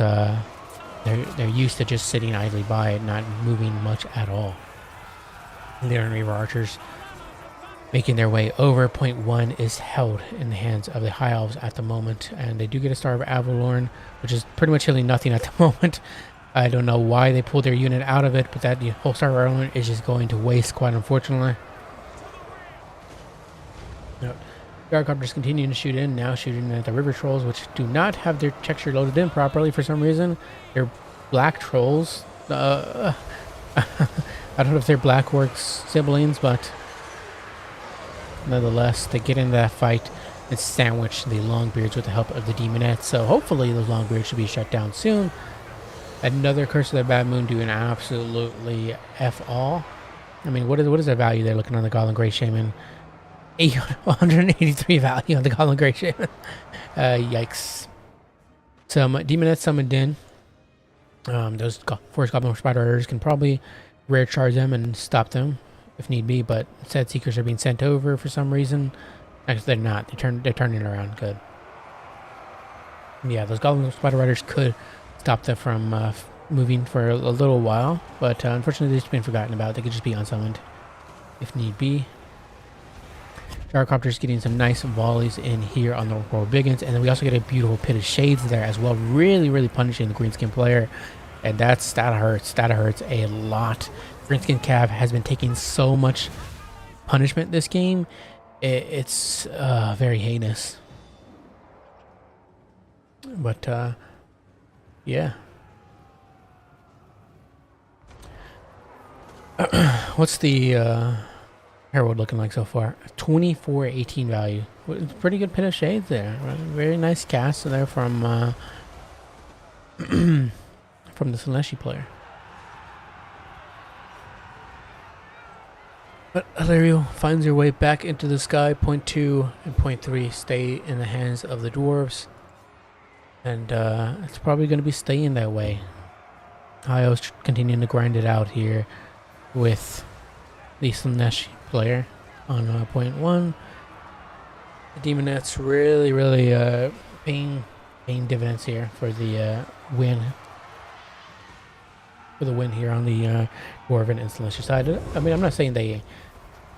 they're used to just sitting idly by it, not moving much at all. The Iron Reaver archers making their way over. Point 1 is held in the hands of the High Elves at the moment, and they do get a Star of Avalorn, which is pretty much healing nothing at the moment. I don't know why they pulled their unit out of it, but that whole Star of Avalorn is just going to waste, quite unfortunately. Gyrocopters continuing to shoot in, now shooting at the River Trolls, which do not have their texture loaded in properly for some reason. They're black trolls. I don't know if they're Black Orcs siblings, but nonetheless, they get into that fight and sandwich the Longbeards with the help of the Demonettes. So hopefully those Longbeards should be shut down soon. Another Curse of the Bad Moon doing absolutely F all. I mean, what is the value there looking on the Goblin Grey Shaman? 183 value on the Goblin Grey Shaman. Yikes. Some Demonettes summoned in. Those Forest Goblin Spider Riders can probably rare charge them and stop them if need be, but instead Seekers are being sent over for some reason. Actually, they're not. They're turning around good. Yeah, those Goblin Spider Riders could stop them from moving for a little while, but unfortunately they've just been forgotten about. They could just be unsummoned if need be. Gyrocopters getting some nice volleys in here on the Royal Biggins, and then we also get a beautiful Pit of Shades there as well, really punishing the Greenskin player, and that hurts a lot. Greenskin Cav has been taking so much punishment this game, it's very heinous. But yeah. What's the Herald looking like so far? 2418 value. Pretty good Pit of Shades there. Very nice cast there from the Celestia player. But Illyrio finds her way back into the sky. Point 2 and point 3 stay in the hands of the dwarves. And it's probably going to be staying that way. Io's continuing to grind it out here with the Slanesh player on point 1. The Demonettes really paying dividends here for the win. For the win here on the Dwarven and Slanesh side. I mean, I'm not saying they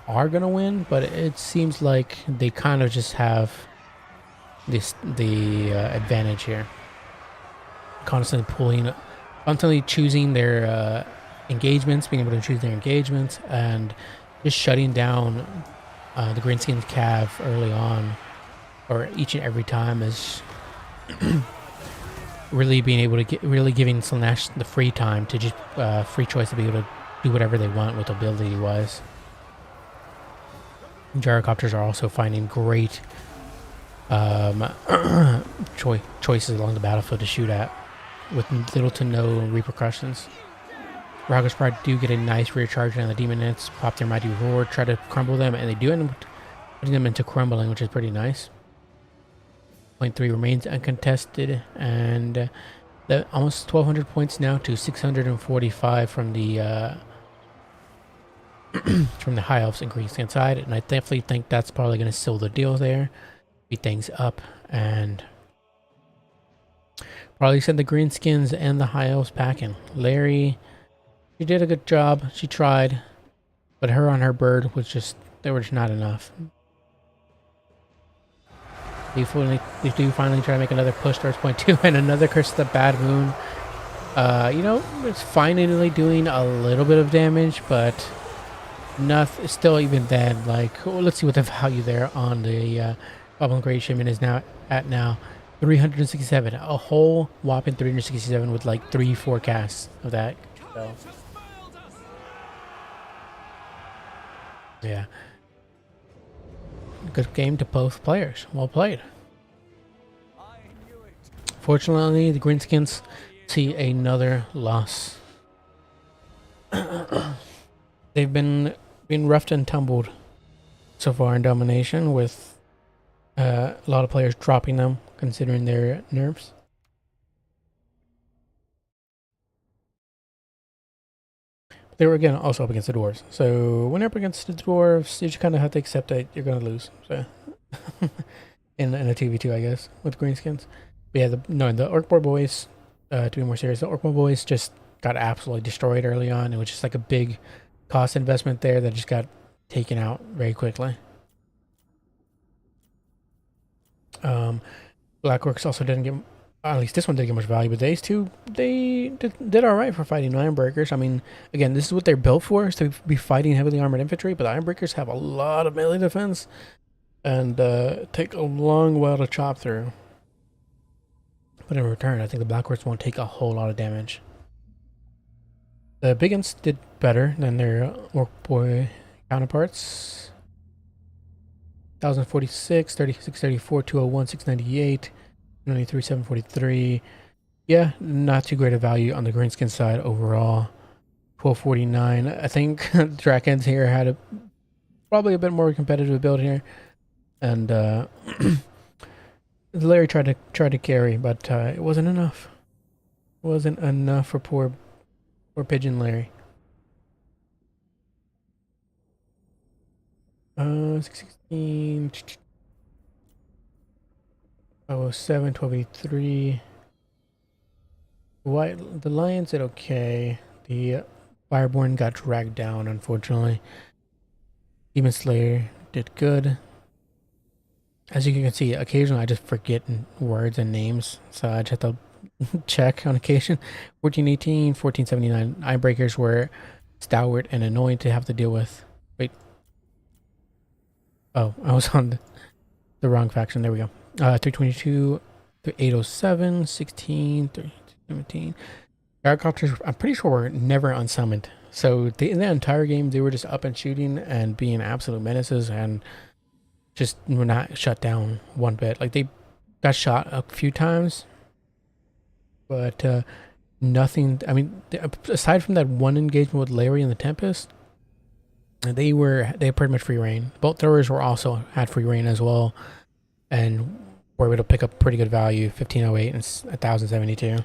are going to win, but it seems like they kind of just have the advantage here. Constantly choosing their engagements, being able to choose their engagements, and just shutting down the Greenskins Cav early on, or each and every time, is really being able to giving Slanesh the free time to just free choice to be able to do whatever they want with ability wise. Gyrocopters are also finding great choices along the battlefield to shoot at with little to no repercussions. Ragos Pride do get a nice rear charge on the Demonettes, pop their mighty roar, try to crumble them, and they do end up putting them into crumbling, which is pretty nice. Point 3 remains uncontested, and almost 1,200 points now to 645 from the from the High Elves and Greenskin side, and I definitely think that's probably going to seal the deal there, beat things up, and probably send the Greenskins and the High Elves packing. Larry, she did a good job. She tried, but her on her bird was just, they were just not enough. They do finally try to make another push towards point 2 and another Curse of the Bad Moon. You know, it's finally doing a little bit of damage, but nothing. Still, even then, like, well, let's see what the value there on the Goblin Great Shipment is now at 367. A whole whopping 367 with like 3-4 casts of that. So, yeah. Good game to both players. Well played. Fortunately, the Greenskins see another loss. They've been roughed and tumbled so far in Domination, with a lot of players dropping them considering their nerfs. They were again also up against the dwarves, so when you're up against the dwarves, you just kind of have to accept that you're going to lose. So in a 2v2, I guess, with Greenskins. But yeah, the Orkboar boys, to be more serious, the Orkboar boys just got absolutely destroyed early on. It was just like a big cost investment there that just got taken out very quickly. Blackworks also didn't get, at least this one didn't get much value, but these two, they did all right for fighting Ironbreakers. I mean, again, this is what they're built for, is to be fighting heavily armored infantry, but the Ironbreakers have a lot of melee defense and take a long while to chop through. But in return, I think the Blackworks won't take a whole lot of damage. The Big Imps did better than their Orc Boy counterparts. 1046, 3634, 201, 698, 93, 743. Yeah, not too great a value on the Greenskin side overall. 1249. I think Drakens here had probably a bit more competitive build here, and Larry tried to carry, but it wasn't enough. It wasn't enough for poor Pigeon Larry. 16, 1207, 1283. The Lions did okay. The Fireborn got dragged down, unfortunately. Demon Slayer did good. As you can see, occasionally I just forget words and names, so I just have to check on occasion. 1418, 1479. Ironbreakers were stalwart and annoying to have to deal with. Wait. Oh, I was on the wrong faction. There we go. 322 to 807, 16, 17. Gyrocopters, I'm pretty sure, were never unsummoned. So in the entire game, they were just up and shooting and being absolute menaces, and just were not shut down one bit. Like, they got shot a few times, but nothing. I mean, aside from that one engagement with Larry and the Tempest, They had pretty much free reign. Bolt throwers also had free reign as well, and were able to pick up pretty good value, 1508 and 1072.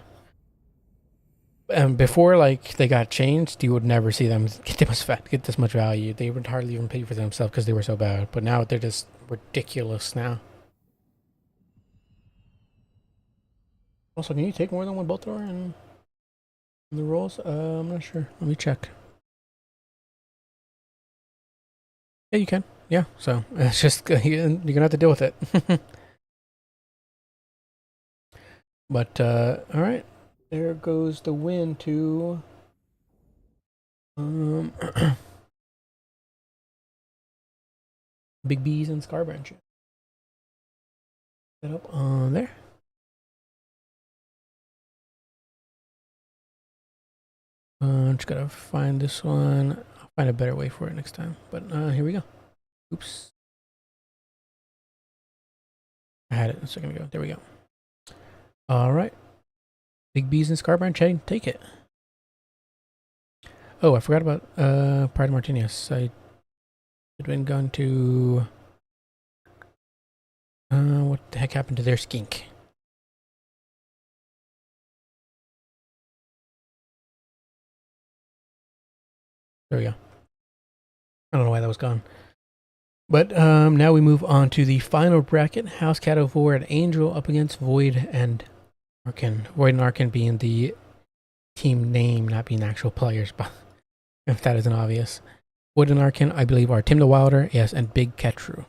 And before like they got changed, you would never see them get this much value. They would hardly even pay for themselves because they were so bad. But now they're just ridiculous now. Also, can you take more than one bolt thrower in the rolls? I'm not sure. Let me check. Yeah, you can. Yeah, so it's just you're gonna have to deal with it. But all right, there goes the win to Big B's and Scar Branch. Set up on there. Just gotta find this one. I'll find a better way for it next time. But here we go. Oops. I had it a second ago. There we go. All right. Big B's and Scar Branch, take it. Oh, I forgot about Pride Martinez. I had been going to what the heck happened to their skink? There we go. I don't know why that was gone. But now we move on to the final bracket. House Cat of War and Angel up against Void and Arkan. Void and Arkan being the team name, not being actual players, but if that isn't obvious. Void and Arkan, I believe, are Tim the Wilder, yes, and Big Ketru.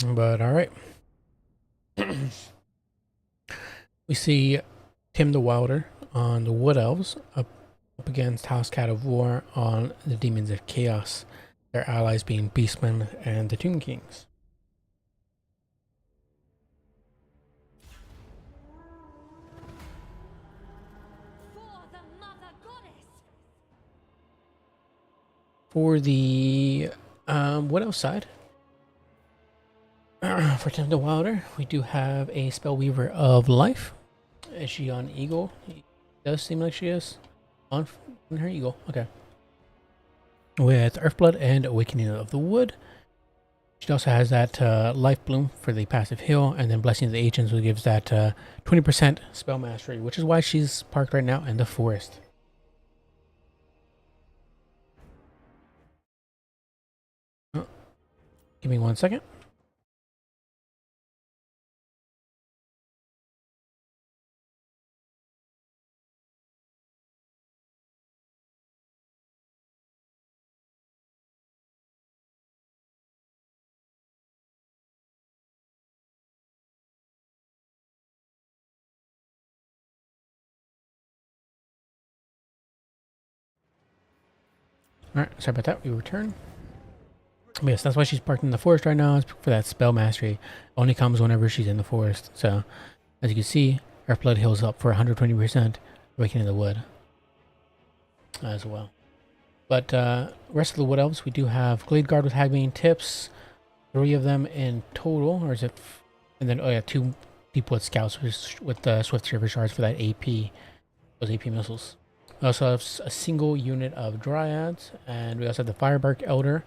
But all right. We see Tim the Wilder on the Wood Elves up against House Cat of War on the Demons of Chaos. Their allies being Beastmen and the Tomb Kings. For the Wood Elf side, for Tim the Wilder, we do have a Spellweaver of Life. Is she on Eagle? It does seem like she is on her Eagle. Okay. With Earthblood and Awakening of the Wood. She also has that Life Bloom for the passive heal, and then Blessing of the Ancients, which gives that 20% spell mastery, which is why she's parked right now in the forest. Oh, give me 1 second. Alright, sorry about that. We return. But yes, that's why she's parked in the forest right now, is for that spell mastery. Only comes whenever she's in the forest. So, as you can see, Earthblood heals up for 120%, Awakening of the Wood as well. But rest of the Wood Elves, we do have Glade Guard with Hagbane tips, 3 of them in total, or is it? And then, oh yeah, 2 people with Scouts with the Swift Server Shards for that AP, those AP missiles. We also have a single unit of Dryads, and we also have the Firebark Elder,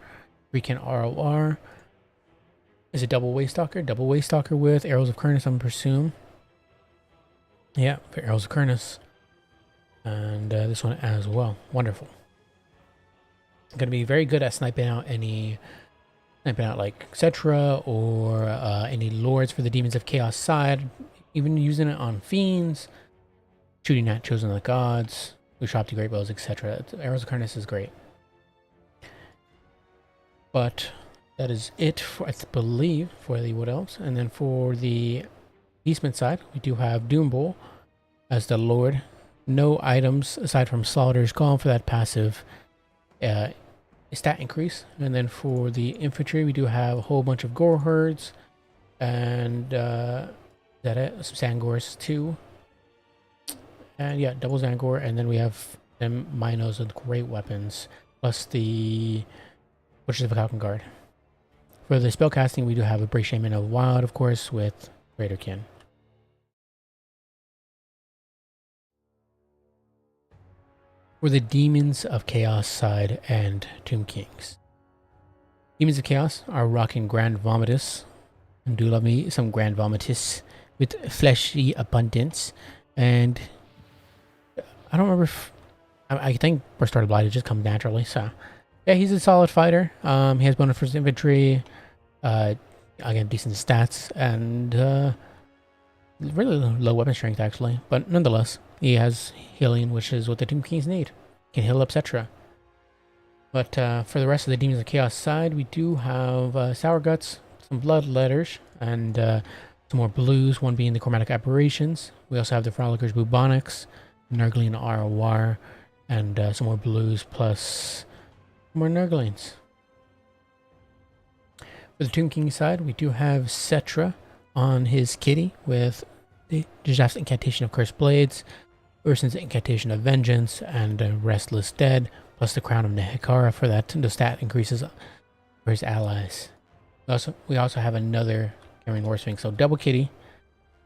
Recon ROR. Is it double Waystalker? Double Waystalker with Arrows of Kurnus, I'm presume. Yeah, for Arrows of Kurnus. And this one as well. Wonderful. Going to be very good at sniping out like Cetra or any Lords for the Demons of Chaos side. Even using it on Fiends, shooting at Chosen of the Gods, Ushabti Great Bows, etc. Arrows of Kurnus is great. But that is it, for, I believe, for the Wood Elves. And then for the Beastman side, we do have Doom Bowl as the Lord no items aside from Slaughter's Calm for that passive stat increase. And then for the infantry, we do have a whole bunch of gore herds and is that it? Some Sangors too. And yeah, double Zangor, and then we have them Minos with great weapons, plus the Butchers of the Falcon Guard. For the spellcasting, we do have a Brave Shaman of Wild, of course, with Greater Kin. For the Demons of Chaos side and Tomb Kings. Demons of Chaos are rocking Grand Vomitus. And do love me some Grand Vomitus with fleshy abundance. And I don't remember if... I think Restored Blight just comes naturally, so... Yeah, he's a solid fighter. He has bonus for his infantry. Again, decent stats. And really low weapon strength, actually. But nonetheless, he has healing, which is what the Tomb Kings need. Can heal up, etc. But for the rest of the Demons of Chaos side, we do have Sour Guts, some Blood Letters, and some more blues, one being the Chromatic Aberrations. We also have the Frolickers Bubonics, Nurgling ROR, and some more blues, plus more Nurglings. For the Tomb King side, we do have Cetra on his kitty with the Joust Incantation of Cursed Blades, Urson's Incantation of Vengeance, and Restless Dead, plus the Crown of Nehekara for that. The stat increases for his allies. We also have another Carrying Warsphinx, so double kitty.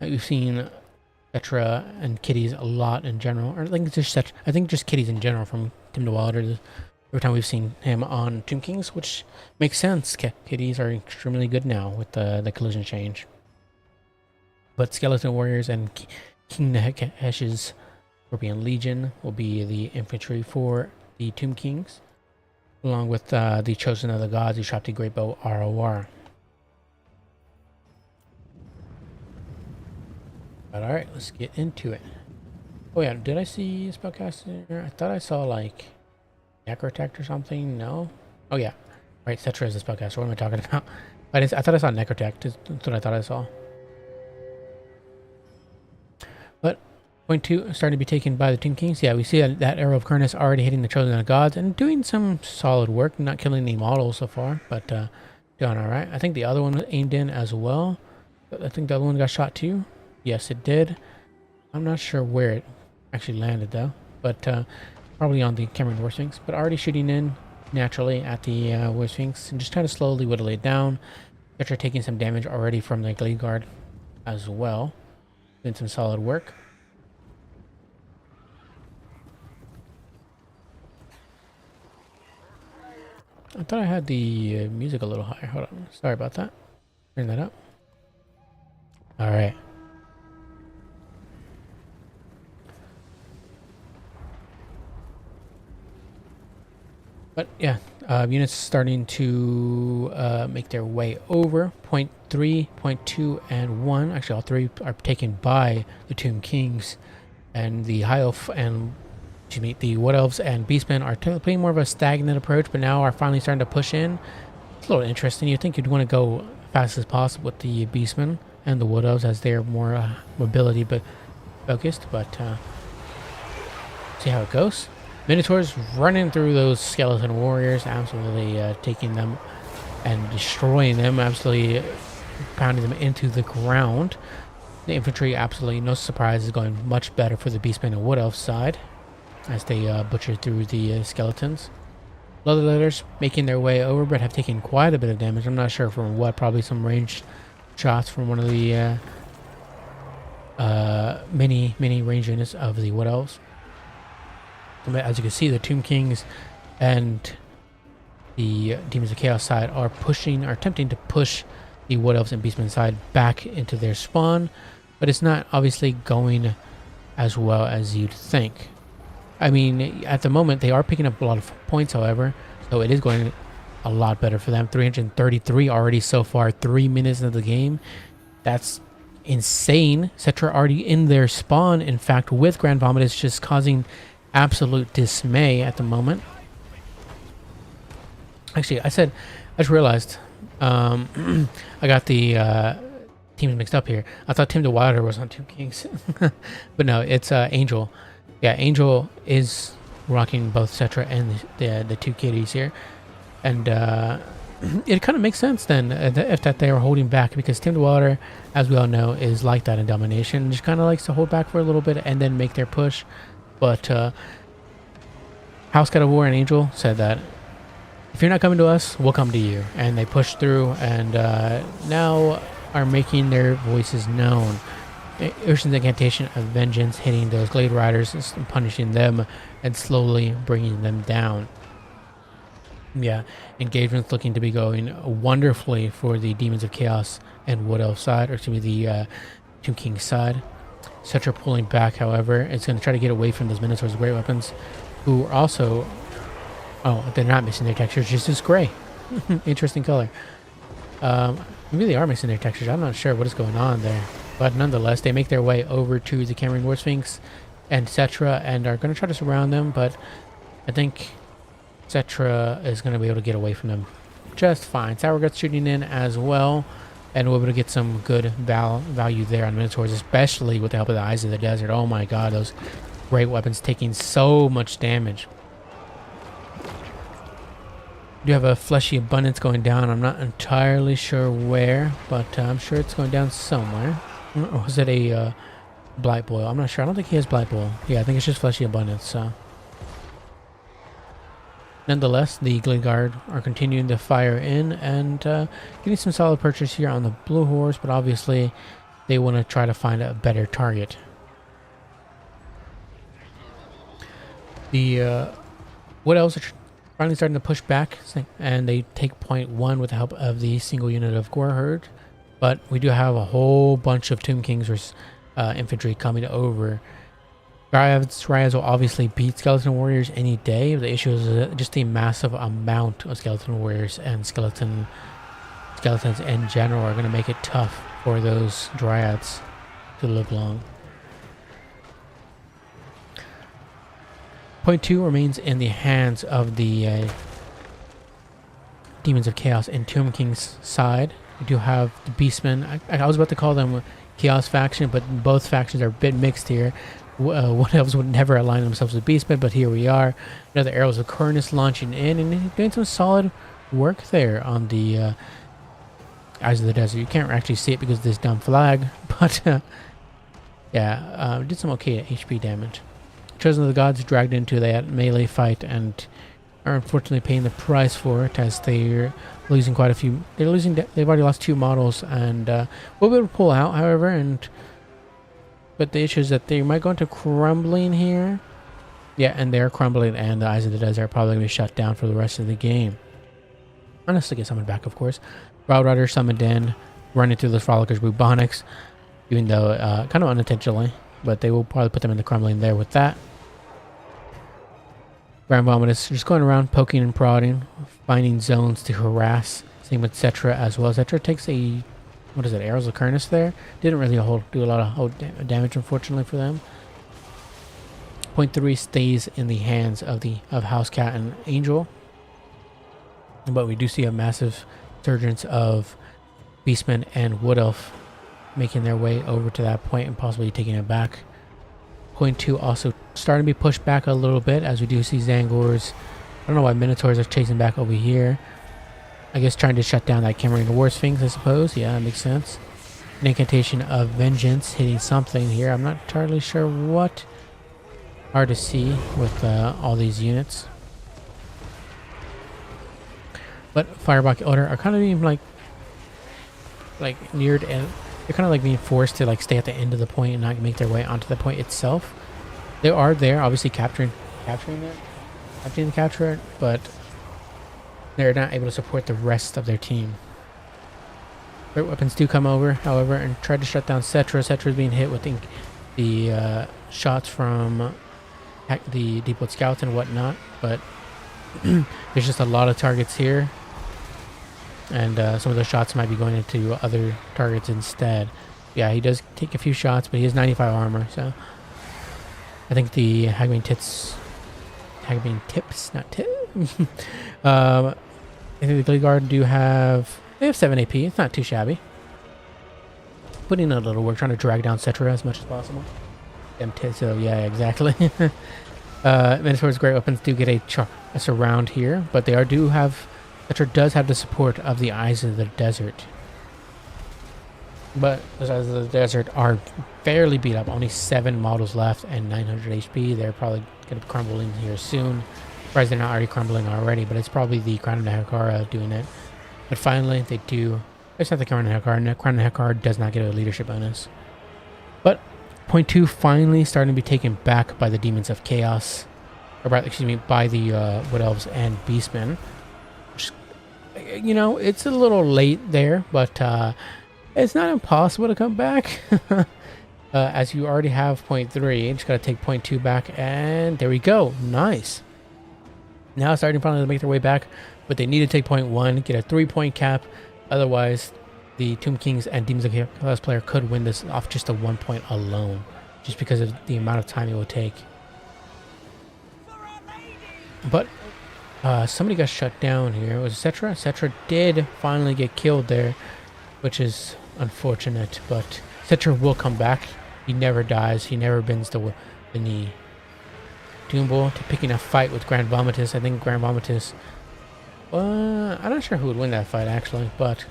We've seen Cetra and kitties a lot in general. Or I think it's just I think just kitties in general from Tim the Wilder. Every time we've seen him on Tomb Kings, which makes sense. Kitties are extremely good now with the collision change. But Skeleton Warriors and King Nehekesh's Scorpion Legion will be the infantry for the Tomb Kings, along with the Chosen of the Gods, who shot the Great Bow ROR. But alright, let's get into it. Oh yeah, did I see Spellcaster? I thought I saw like Necrotect or something. No? Oh yeah. Right, Cetra is a Spellcaster. What am I talking about? I thought I saw Necrotect. That's what I thought I saw. But point 2 starting to be taken by the Tomb Kings. Yeah, we see that Arrow of Kurnus already hitting the Chosen of the Gods and doing some solid work. Not killing any models so far, but doing alright. I think the other one was aimed in as well. I think the other one got shot too. Yes, it did. I'm not sure where it actually landed though, but probably on the Cameron Warsphinx. But already shooting in naturally at the Warsphinx and just trying to slowly whittle it down. After taking some damage already from the Glade Guard as well. Doing some solid work. I thought I had the music a little higher. Hold on. Sorry about that. Turn that up. Alright. But yeah, units starting to make their way over. Point 3, point 2, and 1. Actually, all 3 are taken by the Tomb Kings. And the High Elf and the Wood Elves and Beastmen are taking more of a stagnant approach, but now are finally starting to push in. It's a little interesting. You'd think you'd want to go fast as possible with the Beastmen and the Wood Elves as they're more mobility but focused, but see how it goes. Minotaurs running through those skeleton warriors, absolutely taking them and destroying them, absolutely pounding them into the ground. The infantry, absolutely no surprise, is going much better for the Beastmen and Wood Elf side as they butcher through the skeletons. Leather Letters making their way over, but have taken quite a bit of damage. I'm not sure from what, probably some ranged shots from one of the many range units of the Wood Elves. As you can see, the Tomb Kings and the Demons of Chaos side are attempting to push the Wood Elves and Beastmen side back into their spawn, but it's not obviously going as well as you'd think. I mean, at the moment, they are picking up a lot of points, however, so it is going a lot better for them. 333 already so far, 3 minutes into the game. That's insane. Cetra already in their spawn, in fact, with Grand Vomitus, just causing absolute dismay at the moment. Actually, I just realized I got the teams mixed up here. I thought Tim the Wilder was on Tomb Kings, but no, it's Angel. Yeah, Angel is rocking both Cetra and the two kitties here, and it kind of makes sense then if that they are holding back, because Tim Water, as we all know, is like that in Domination. Just kind of likes to hold back for a little bit and then make their push. But House God of War and Angel said that if you're not coming to us, we'll come to you, and they pushed through and now are making their voices known. Ocean's Incantation of Vengeance hitting those Glade Riders and punishing them and slowly bringing them down. Yeah, engagement's looking to be going wonderfully for the Demons of Chaos and Wood Elf side, or excuse me, the Tomb King side. Cetra pulling back, however. It's going to try to get away from those Minotaurs with great weapons, who are also... Oh, they're not missing their textures, just this gray. Interesting color. Maybe they are missing their textures. I'm not sure what is going on there. But nonetheless, they make their way over to the Cameron War Sphinx and Cetra and are going to try to surround them, but I think Cetra is going to be able to get away from them just fine. Sourgut's shooting in as well, and we'll be able to get some good value there on Minotaurs, especially with the help of the Eyes of the Desert. Oh my god, those great weapons taking so much damage. We do have a Fleshy Abundance going down. I'm not entirely sure where, but I'm sure it's going down somewhere. Or was it a Blight Boil? I'm not sure. I don't think he has Blight Boil. Yeah, I think it's just Fleshy Abundance. So, nonetheless, the Glade Guard are continuing to fire in and getting some solid purchase here on the Blue Horse, but obviously they want to try to find a better target. The Wood Elves are finally starting to push back, and they take point 1 with the help of the single unit of Goreherd. But we do have a whole bunch of Tomb Kings or infantry coming over. Dryads will obviously beat Skeleton Warriors any day. The issue is just the massive amount of Skeleton Warriors and skeletons in general are going to make it tough for those Dryads to live long. Point 2 remains in the hands of the Demons of Chaos and Tomb King's side. We do have the Beastmen. I was about to call them Chaos faction, but both factions are a bit mixed here. Wood Elves would never align themselves with Beastmen, but here we are. Another Arrows of Curnus launching in and doing some solid work there on the Eyes of the Desert. You can't actually see it because of this dumb flag, but yeah, did some okay HP damage. Chosen of the Gods dragged into that melee fight and are unfortunately paying the price for it, as they're losing quite a few. They've already lost 2 models, and we'll be able to pull out, however. But the issue is that they might go into crumbling here. Yeah, and they're crumbling, and the Eyes of the Desert are probably going to be shut down for the rest of the game. Unless they get summoned back, of course. Wild Rider summoned in, running through the Frolickers Bubonics, even though kind of unintentionally, but they will probably put them in the crumbling there with that. Grand Vomitus just going around poking and prodding, finding zones to harass. Same with Cetra as well. Cetra takes a, what is it, Arrows of Curnus there? Didn't really do a lot of damage, unfortunately, for them. Point 3 stays in the hands of House Cat and Angel. But we do see a massive surgence of Beastmen and Wood Elf making their way over to that point and possibly taking it back. Point 2 also starting to be pushed back a little bit, as we do see Zangors. I don't know why Minotaurs are chasing back over here. I guess trying to shut down that Cameron War Sphinx, I suppose. Yeah, that makes sense. An Incantation of Vengeance hitting something here. I'm not entirely sure what. Hard to see with all these units. But Firebach Elder are kind of being like near the end. They're kind of like being forced to like stay at the end of the point and not make their way onto the point itself. They are there, obviously capturing the capture, but they're not able to support the rest of their team. Great weapons do come over, however, and try to shut down Cetra. Cetra is being hit with the shots from the Deepwood Scouts and whatnot, but there's just a lot of targets here. And some of those shots might be going into other targets instead. Yeah, he does take a few shots, but he has 95 armor, so I think the Hagbane Tips, not tip. I think the Glade Guard they have 7 AP. It's not too shabby. Putting in a little work, trying to drag down Cetra as much as possible. So yeah, exactly. Minotaur's great weapons do get a surround here, but they do have Cetra does have the support of the Eyes of the Desert. But those Eyes of the Desert are fairly beat up. Only 7 models left and 900 HP. They're probably going to be crumbling here soon. Surprised they're not already crumbling already, but it's probably the Crown of Nehekara doing it. But finally, they do. It's not the Crown of Nehekara. Crown of Nehekara does not get a leadership bonus. But point 2 finally starting to be taken back by the Demons of Chaos. Or by, excuse me, by the Wood Elves and Beastmen. Which, you know, it's a little late there, but it's not impossible to come back. As you already have point 3, you just gotta take point 2 back, and there we go. Nice. Now it's starting finally to make their way back, but they need to take point 1, get a 3-point cap. Otherwise, the Tomb Kings and Demons of Chaos player could win this off just a 1 point alone, just because of the amount of time it will take. But somebody got shut down here. Was it Cetra? Cetra did finally get killed there, which is unfortunate, but Cetra will come back. He never dies. He never bends the knee. Doombull to picking a fight with Grand Vomitus. I think Grand Vomitus... I'm not sure who would win that fight, actually, but...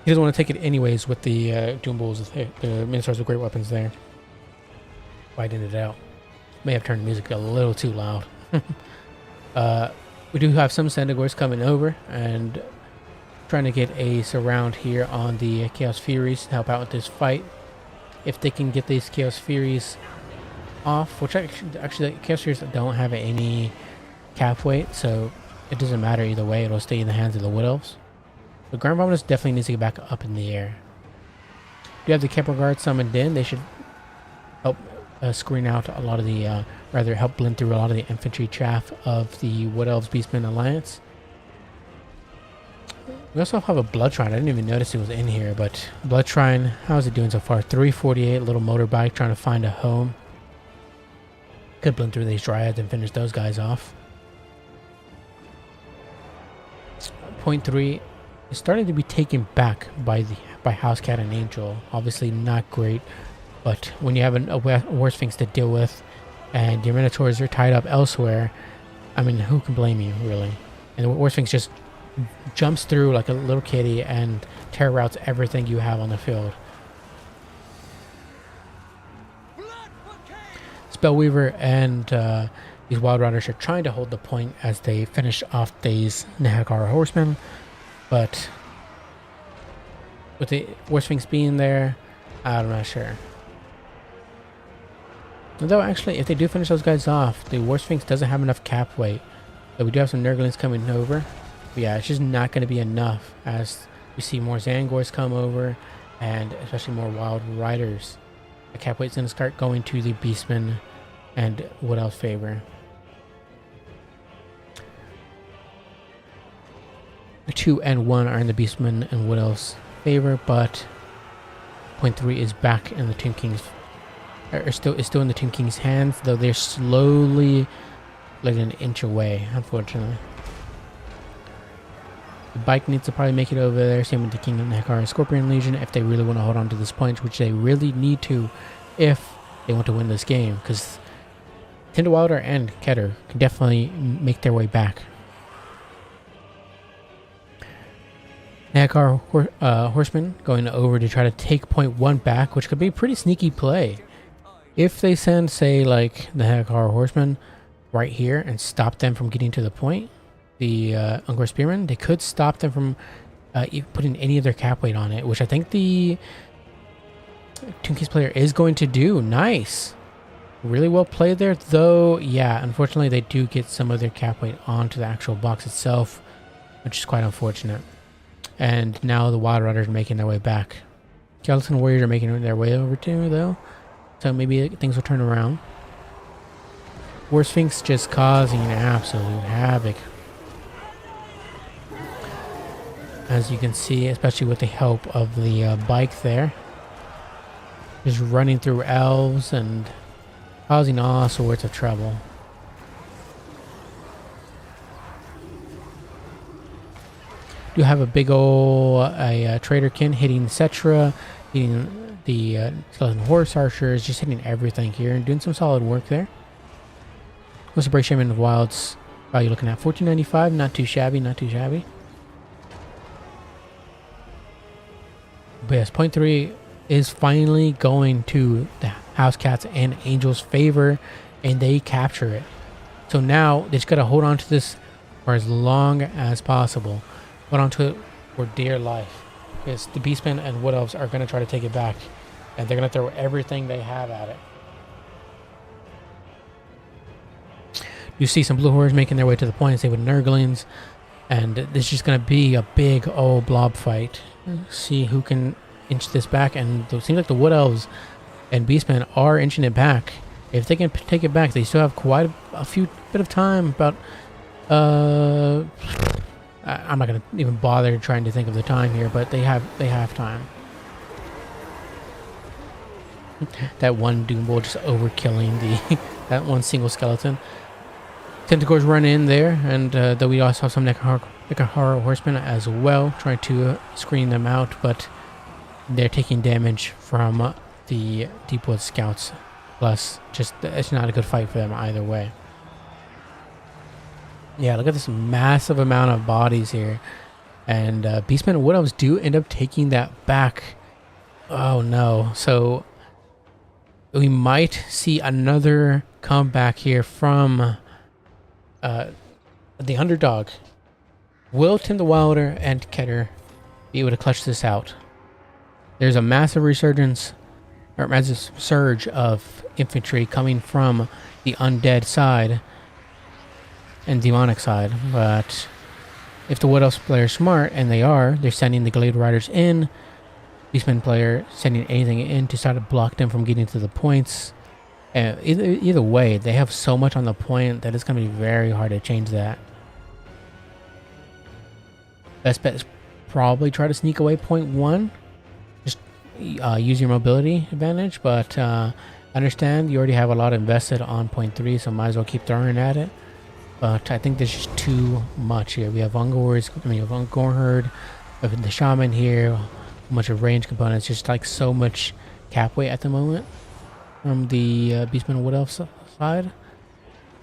he doesn't want to take it anyways with the Doombulls, the Minotaurs with great weapons there. Fighting it out. May have turned the music a little too loud. We do have some Centaurs coming over and trying to get a surround here on the Chaos Furies to help out with this fight. If they can get these Chaos Furies off, which actually the Chaos Furies don't have any cap weight, so it doesn't matter either way. It'll stay in the hands of the Wood Elves. But Grand Vomitus definitely needs to get back up in the air. You have the Kepler Guard summoned in. They should help screen out a lot of the, rather help blend through a lot of the infantry chaff of the Wood Elves Beastmen Alliance. We also have a Blood Shrine. I didn't even notice it was in here, but Blood Shrine, how's it doing so far? 348, little motorbike trying to find a home. Could blend through these Dryads and finish those guys off. Point 3 is starting to be taken back by House Cat and Angel. Obviously not great, but when you have a War Sphinx to deal with and your Minotaurs are tied up elsewhere, I mean, who can blame you, really? And the War Sphinx just jumps through like a little kitty and terror routes everything you have on the field. Spellweaver and these Wild Riders are trying to hold the point as they finish off these Nehekara Horsemen, but with the War Sphinx being there, I'm not sure. Although actually, if they do finish those guys off, the War Sphinx doesn't have enough cap weight. So we do have some Nurglings coming over. But yeah, it's just not going to be enough as we see more Zangors come over, and especially more Wild Riders. The cap weight's going to start going to the Beastmen and Wood Elves' favor. The 2 and 1 are in the Beastmen and Wood Elves' favor, but point 3 is back in the Tomb King's, is still in the Tomb King's hands, though they're slowly like an inch away, unfortunately. The bike needs to probably make it over there, same with the King of Nehekara Scorpion Legion, if they really want to hold on to this point, which they really need to if they want to win this game, because Tindwalder and Keter can definitely make their way back. Nehekara Horsemen going over to try to take point 1 back, which could be a pretty sneaky play. If they send, say, like the Nehekara Horsemen right here and stop them from getting to the point, the Ungor Spearmen, they could stop them from putting any of their cap weight on it, which I think the Tomb Kings player is going to do. Nice. Really well played there, though. Yeah, unfortunately, they do get some of their cap weight onto the actual box itself, which is quite unfortunate. And now the Wild Riders are making their way back. Skeleton Warriors are making their way over too, though. So maybe things will turn around. War Sphinx just causing absolute havoc. As you can see, especially with the help of the bike there. Just running through elves and causing all sorts of trouble. Do have a big ol' Traderkin hitting Cetra, hitting the Skeleton Horse Archer is just hitting everything here and doing some solid work there. What's the break Shaman of Wilds value looking at? 1495, not too shabby, not too shabby. But yes, point 3 is finally going to the House Cats and Angels' favor, and they capture it. So now they just gotta hold on to this for as long as possible. Hold on to it for dear life. Because the Beastmen and Wood Elves are gonna try to take it back. And they're gonna throw everything they have at it. You see some blue horrors making their way to the point, say with Nurglings. And this is just gonna be a big old blob fight. See who can inch this back. And it seems like the Wood Elves and Beastmen are inching it back. If they can take it back, they still have quite a bit of time. About I'm not gonna even bother trying to think of the time here, but they have time. That one Doombull just overkilling the that one single skeleton. Tentacles run in there, and though we also have some Nekahara horsemen as well, trying to screen them out, but they're taking damage from the Deepwood Scouts. Plus, just it's not a good fight for them either way. Yeah, look at this massive amount of bodies here. And Beastmen and Wood Elves do end up taking that back. Oh no. So we might see another comeback here from the underdog. Will Tim the Wilder and Keter be able to clutch this out? There's a massive resurgence, or massive surge of infantry coming from the undead side and demonic side, but if the Wood Elves player is smart, and they are, they're sending the Glade Riders in. Beastmen player sending anything in to try to block them from getting to the points. Either way, they have so much on the point that it's going to be very hard to change that. Best bet is probably try to sneak away point 1. Just use your mobility advantage, but understand you already have a lot invested on point 3, so might as well keep throwing at it. But I think there's just too much here. We have Ungors, we have Ungorherd, we have the Shaman here, a bunch of range components, just like so much cap weight at the moment from the Beastmen and Wood Elf side.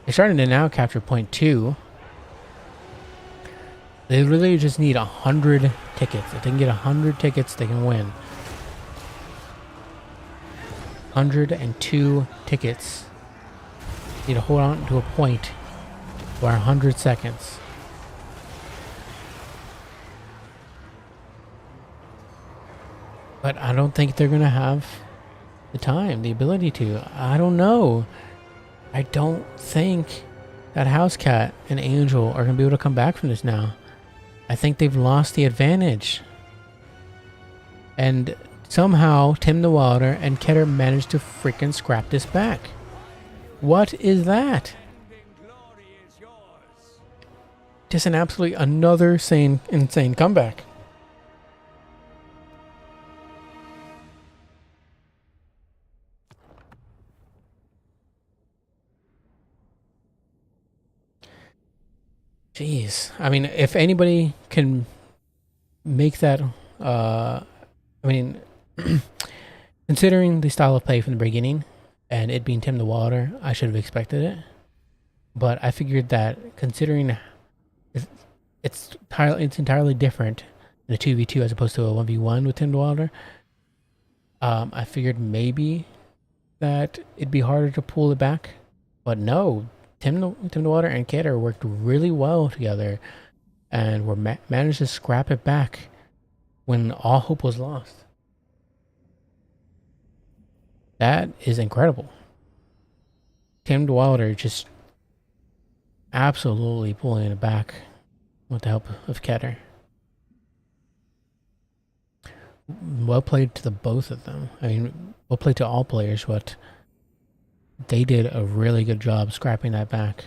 They're starting to now capture point 2. They really just need 100 tickets. If they can get 100 tickets, they can win. 102 tickets. Need to hold on to a point for 100 seconds. But I don't think they're gonna have the time, the ability to. I don't know. I don't think that House Cat and Angel are gonna be able to come back from this now. I think they've lost the advantage. And somehow Tim the Wilder and Keter managed to freaking scrap this back. What is that? Just an absolutely another insane comeback. Jeez. I mean, if anybody can make that, I mean, considering the style of play from the beginning and it being Tim the Wilder, I should have expected it. But I figured that considering it's entirely different in a 2v2 as opposed to a 1v1 with Tim the Wilder, I figured maybe that it'd be harder to pull it back. But no. Tim the Wilder and Keter worked really well together and were managed to scrap it back when all hope was lost. That is incredible. Tim the Wilder just absolutely pulling it back with the help of Keter. Well played to the both of them. I mean, well played to all players, but they did a really good job scrapping that back.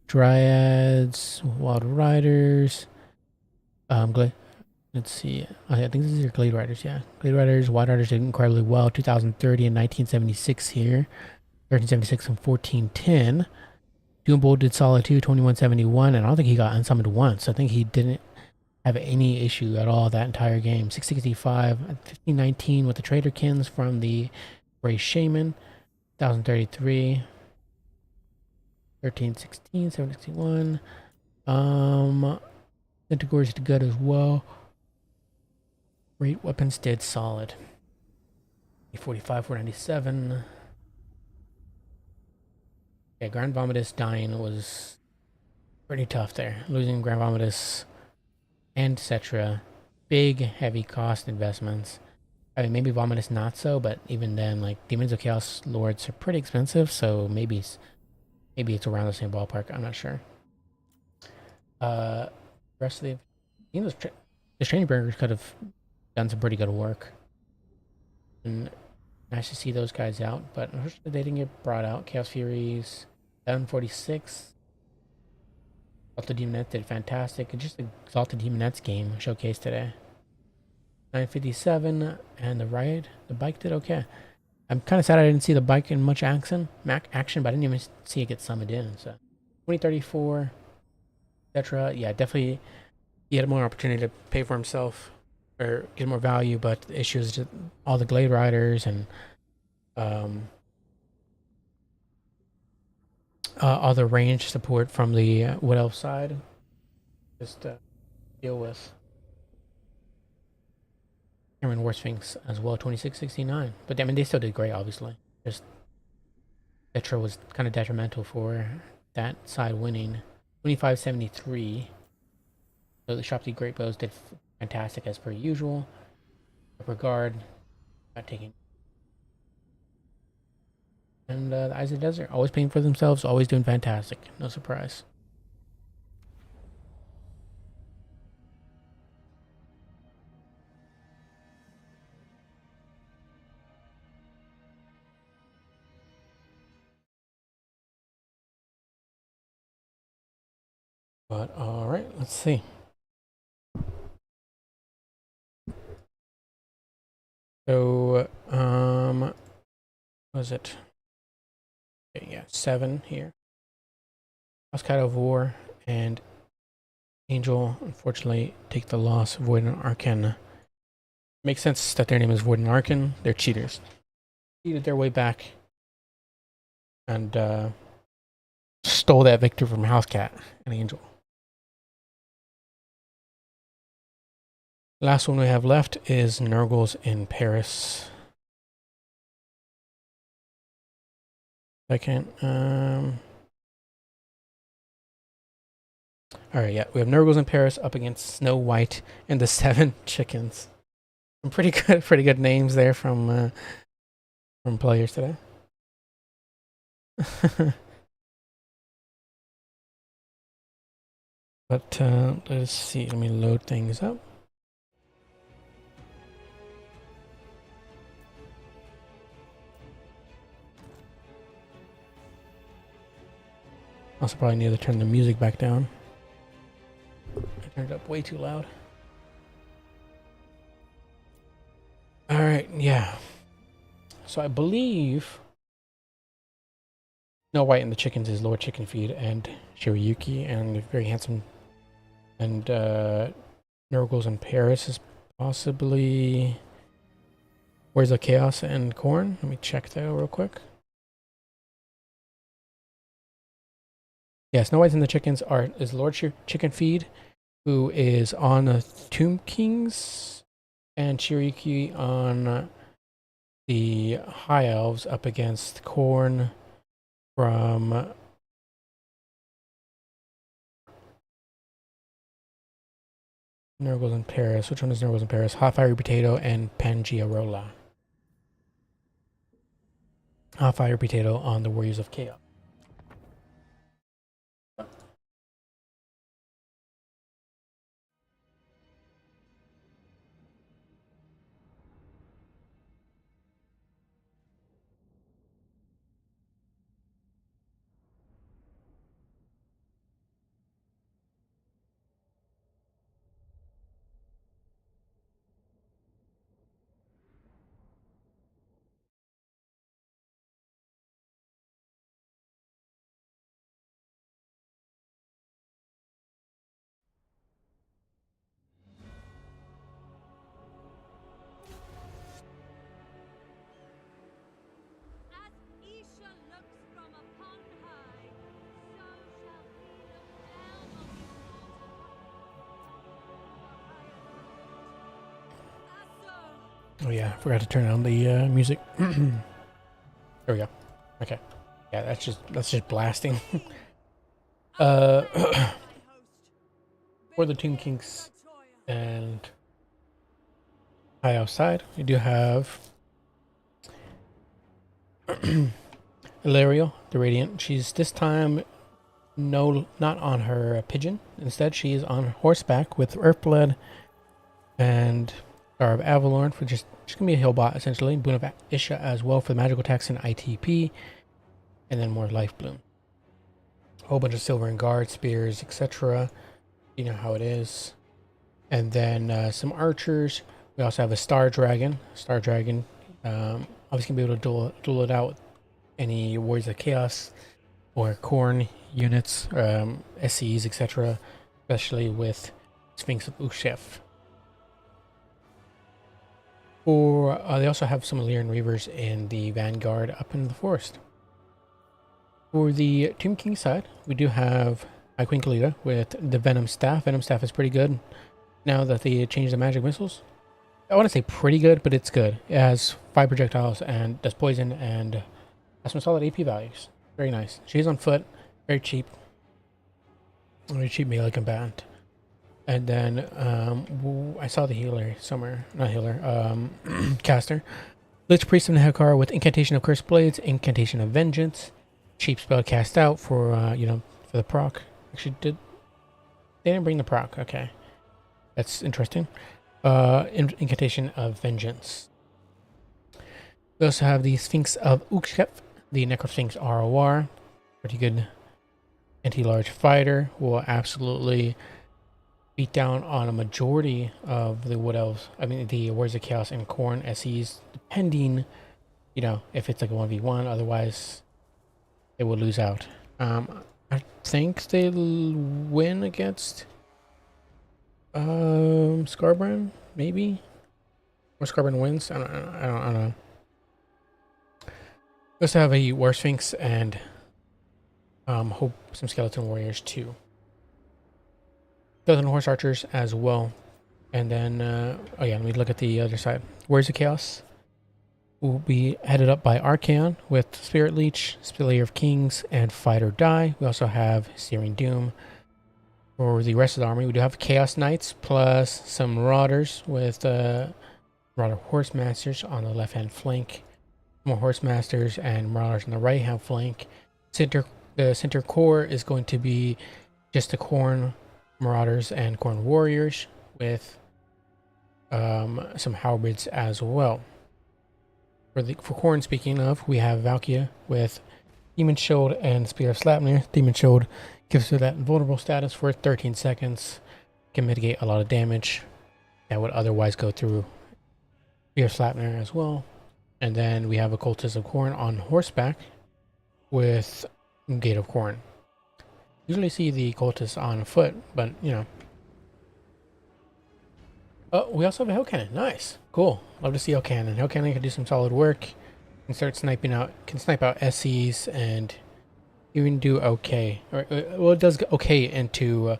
Dryads, Wild Riders, let's see. I think this is your Glade Riders, yeah. Glade Riders, Wild Riders did incredibly well. 2030 and 1976 here. 1376 and 1410. Doombull did solid too, 2171, and I don't think he got unsummoned once. I think he didn't have any issue at all that entire game. 665, 1519 with the Traderkins from the Gray Shaman, 1033, 1316, 761. Centigore's good as well. Great weapons did solid. 45, 497. Yeah, Grand Vomitus dying was pretty tough there. Losing Grand Vomitus and Cetra. Big, heavy cost investments. I mean, maybe Vomitus not so, but even then, like, Demons of Chaos Lords are pretty expensive, so maybe it's around the same ballpark. I'm not sure. Rest of the Training Burgers could have done some pretty good work. And nice to see those guys out, but unfortunately they didn't get brought out. Chaos Furies, 746. Exalted Demonettes did fantastic. And just the Exalted Demonettes game showcased today. 957, and the bike did okay. I'm kind of sad I didn't see the bike in much action, but I didn't even see it get summoned in. So 2034, etc. Yeah, definitely he had more opportunity to pay for himself or get more value, but the issue is just all the Glade Riders and all the range support from the Wood Elf side. Just deal with. Cameron worse things as well, 2669. But I mean, they still did great, obviously. Just Petra was kind of detrimental for that side winning. 2573. So the Shopsy Great Bows did fantastic as per usual. Regard, not taking. And the Eyes of the Desert, always paying for themselves, always doing fantastic. No surprise. But alright, let's see. So, what was it? Okay, yeah, 7 here. Housecat of War and Angel, unfortunately, take the loss. Void and Arcane. Makes sense that their name is Void and Arcane. They're cheaters. Cheated their way back and stole that victory from Housecat and Angel. Last one we have left is Nurgles in Paris. Second. Alright, yeah. We have Nurgles in Paris up against Snow White and the 7 Chickens. Some pretty good names there from players today. But let's see. Let me load things up. Also probably need to turn the music back down. I turned it up way too loud. Alright, yeah. So I believe Snow White and the Chickens is Lord Chicken Feed and Shiryuki, and very handsome. And Nurgles in Paris is possibly Where's the Chaos and Corn? Let me check that real quick. Yeah, Snow White and the Chickens is Lord Chicken Feed, who is on the Tomb Kings, and Shiryuki on the High Elves up against Corn from Nurgles in Paris. Which one is Nurgles in Paris? Hot Fiery Potato and Pangiarola. Hot Fire Potato on the Warriors of Chaos. Oh yeah, I forgot to turn on the music. There we go. Okay. Yeah, that's just blasting. For the Tomb Kings and high outside, we do have Illyrio, the Radiant. She's this time not on her pigeon. Instead, she is on horseback with Earthblood and Star of Avalorn for just gonna be a heal bot essentially. Boon of Isha as well for the magical attacks and ITP, and then more life bloom. A whole bunch of silver and guard spears, etc. You know how it is. And then some archers. We also have a Star Dragon. Obviously gonna be able to duel it out with any Warriors of Chaos or Khorne units, SCs, etc. Especially with Sphinx of Ushef. Or they also have some Illyrian Reavers in the Vanguard up in the forest. For the Tomb King side, we do have High Queen Khalida with the Venom Staff. Venom Staff is pretty good now that they changed the magic missiles. I want to say pretty good, but it's good. It has 5 projectiles and does poison and has some solid AP values. Very nice. She's on foot, very cheap. Very cheap melee combatant. And then I saw the healer somewhere. Not healer, caster. Lich Priest of Nehekar with Incantation of Cursed Blades, Incantation of Vengeance. Cheap spell cast out for, for the proc. Actually, they didn't bring the proc. Okay. That's interesting. Incantation of Vengeance. We also have the Sphinx of Ushef, the Necrosphinx ROR. Pretty good anti-large fighter. Will absolutely beat down on a majority of the Wood Elves. I mean, the Warriors of Chaos and Khorne SEs, depending, if it's like a 1v1. Otherwise, they will lose out. I think they'll win against Scarbrand, maybe, or Scarbrand wins. I don't know. We also have a War Sphinx and hope some Skeleton Warriors too. Skeleton Horse Archers as well. And then let me look at the other side. Warriors of Chaos will be headed up by Archaon with Spirit Leech, Slayer of Kings, and Fight or Die. We also have Searing Doom. For the rest of the army, we do have Chaos Knights plus some Marauders with Marauder Horsemasters on the left-hand flank. More Horsemasters and Marauders on the right-hand flank. The center core is going to be just the Khorne Marauders and Khorne Warriors with some Halberds as well. For Khorne, speaking of, we have Valkia with Demon Shield and Spear of Sleipnir. Demon Shield gives her that invulnerable status for 13 seconds. Can mitigate a lot of damage that would otherwise go through Spear of Sleipnir as well. And then we have a Cultist of Khorne on horseback with Gate of Khorne. Usually see the Cultists on foot, but Oh, we also have a Hell Cannon. Nice. Cool. Love to see Hell Cannon. Hell Cannon can do some solid work. Can start sniping out, can snipe out SCs and even do okay. Well, it does okay into,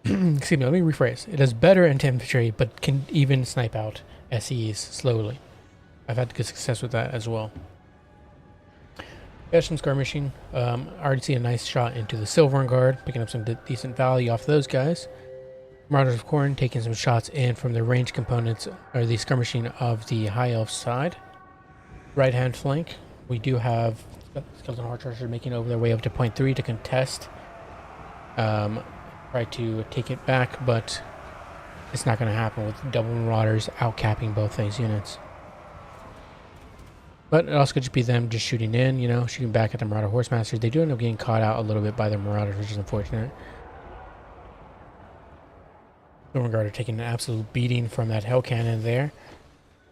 excuse me, let me rephrase. It does better into infantry, but can even snipe out SCs slowly. I've had good success with that as well. Got some skirmishing. I already see a nice shot into the Silver Guard, picking up some decent value off those guys. Marauders of Khorne taking some shots in from the range components, or the skirmishing of the High Elf side. Right hand flank, we do have Skeleton Horse Archers making over their way up to point 3 to contest. Try to take it back, but it's not going to happen with double Marauders outcapping both these units. But it also could just be them just shooting in, shooting back at the Marauder Horsemasters. They do end up getting caught out a little bit by the Marauders, which is unfortunate. Guard are taking an absolute beating from that Hell Cannon there.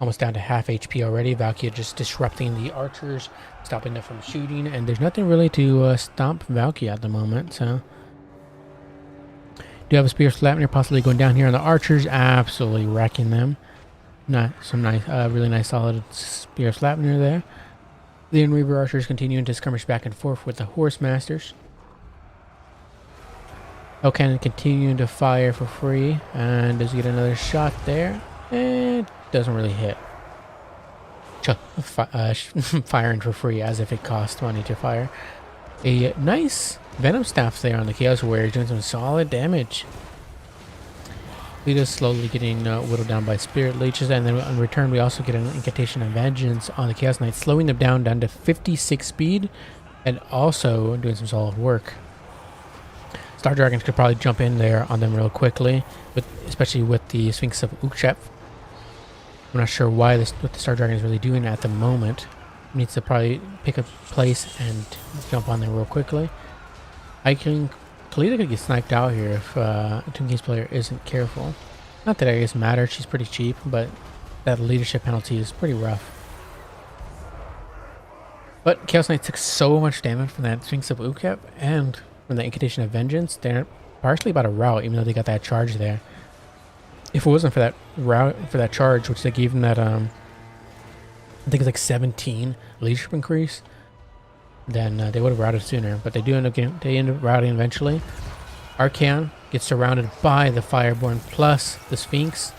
Almost down to half HP already. Valkia just disrupting the archers, stopping them from shooting, and there's nothing really to stop Valkia at the moment, so. Do have a Spear of Sleipnir possibly going down here on the archers, absolutely wrecking them. Some nice, really nice solid Spear of Sleipnir there. The Reaver archers continuing to skirmish back and forth with the Horsemasters. Hell Cannon continuing to fire for free, and does get another shot there, and doesn't really hit. Firing for free as if it costs money to fire. A nice Venom Staff there on the Chaos Warrior, doing some solid damage. Lita's slowly getting whittled down by Spirit Leeches, and then in return we also get an Incantation of Vengeance on the Chaos Knight, slowing them down to 56 speed, and also doing some solid work. Star Dragons could probably jump in there on them real quickly, but especially with the Sphinx of Ukshep. I'm not sure why what the Star Dragon is really doing at the moment. It needs to probably pick a place and jump on there real quickly. Kalita could get sniped out here if a Tomb King's player isn't careful. Not that it guess matters, she's pretty cheap, but that leadership penalty is pretty rough. But Chaos Knight took so much damage from that Sphinx of Ukshep and from the Incantation of Vengeance. They're partially about to rout, even though they got that charge there. If it wasn't for that charge, which they gave them that, I think it's like 17 leadership increase, then they would have routed sooner. But they end up routing eventually. Arcan gets surrounded by the Fireborn plus the Sphinx,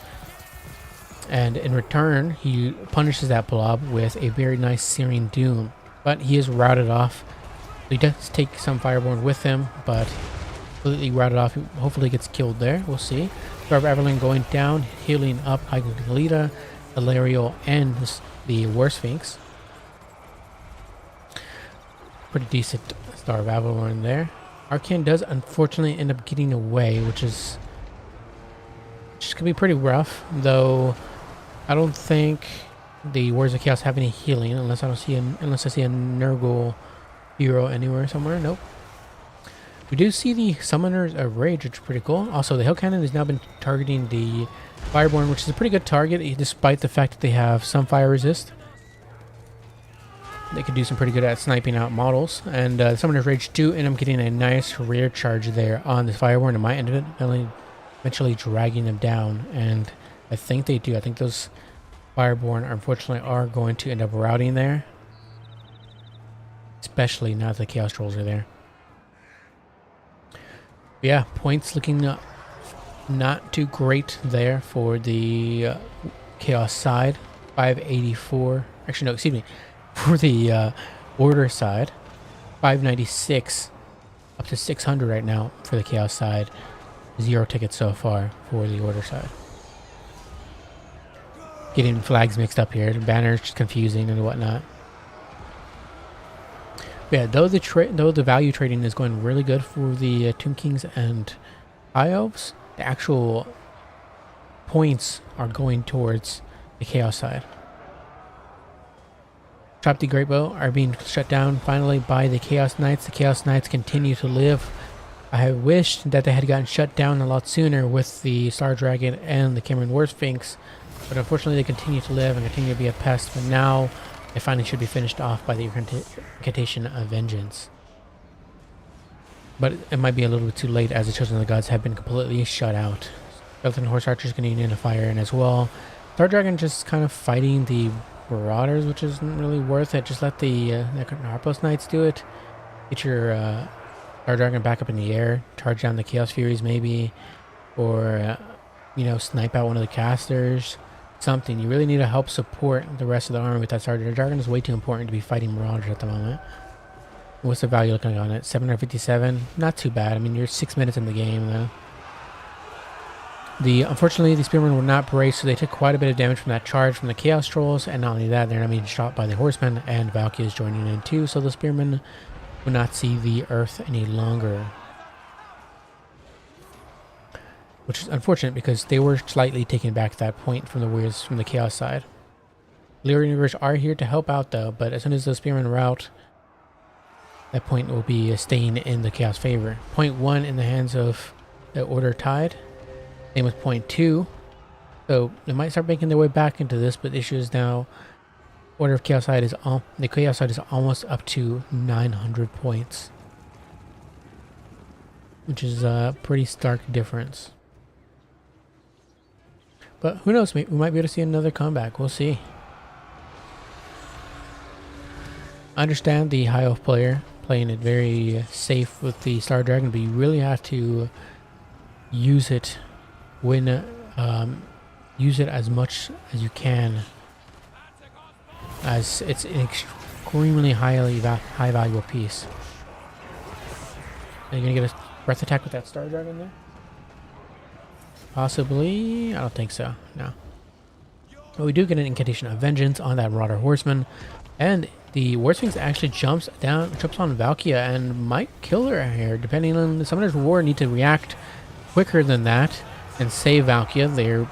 and in return he punishes that blob with a very nice Searing Doom. But he is routed off. He does take some Fireborn with him, but completely routed off. He hopefully gets killed there. We'll see. Star of Everlyn going down, healing up Kalita, Ilariel, and the War Sphinx. Pretty decent Star of Avalon there. Arcan does unfortunately end up getting away, which is gonna be pretty rough. Though I don't think the Warriors of Chaos have any healing unless I see a Nurgle hero anywhere somewhere. Nope. We do see the Summoners of Rage, which is pretty cool. Also, the Hill Cannon has now been targeting the Fireborn, which is a pretty good target, despite the fact that they have some fire resist. They could do some pretty good at sniping out models. And the Summoners of Rage do end up getting a nice rear charge there on the Fireborn. It might end up eventually dragging them down. And I think they do. I think those Fireborn, unfortunately, are going to end up routing there. Especially now that the Chaos Trolls are there. Yeah, points looking not too great there for the Chaos side. 584. Actually, no, excuse me. For the Order side, 596 up to 600 right now for the Chaos side. 0 tickets so far for the Order side. Getting flags mixed up here. The banners just confusing and whatnot. Yeah, though the value trading is going really good for the Tomb Kings and High Elves, the actual points are going towards the Chaos side. Trap the Great Bow are being shut down finally by the Chaos Knights. The Chaos Knights continue to live. I wished that they had gotten shut down a lot sooner with the Star Dragon and the Cameron War Sphinx, but unfortunately they continue to live and continue to be a pest. But now it finally should be finished off by the Incantation of Vengeance. But it might be a little bit too late, as the Children of the Gods have been completely shut out. Skeleton Horse Archers getting in a fire in as well. Star Dragon just kind of fighting the Marauders, which isn't really worth it. Just let the Harpos Knights do it. Get your Star Dragon back up in the air. Charge down the Chaos Furies maybe. Or, you know, snipe out one of the casters. Something. You really need to help support the rest of the army with that Star Dragon. Is way too important to be fighting Marauders at the moment. What's the value looking on it? 757. Not too bad. I mean, you're 6 minutes in the game though. Unfortunately, the Spearmen were not braced, so they took quite a bit of damage from that charge from the Chaos Trolls, and not only that, they're not being shot by the Horsemen, and Valky is joining in too, so the Spearmen will not see the Earth any longer. Which is unfortunate, because they were slightly taken back that point from the Warriors from the Chaos side. Lyrian Rivers are here to help out though, but as soon as those Spearmen rout, that point will be staying in the Chaos favor. Point 1 in the hands of the Order Tide. Same with point 2. So they might start making their way back into this, but the issue is now Order of Chaos side is the Chaos side is almost up to 900 points, which is a pretty stark difference. But who knows? We might be able to see another comeback. We'll see. I understand the High Elf player playing it very safe with the Star Dragon, but you really have to use it when use it as much as you can, as it's an extremely high valuable piece. Are you gonna get a breath attack with that Star Dragon there? Possibly. I don't think so. No. But we do get an incantation of vengeance on that Marauder Horseman, and the War Sphinx actually jumps on Valkia and might kill her here, depending on the Summoner's War. Need to react quicker than that and save Valkia, their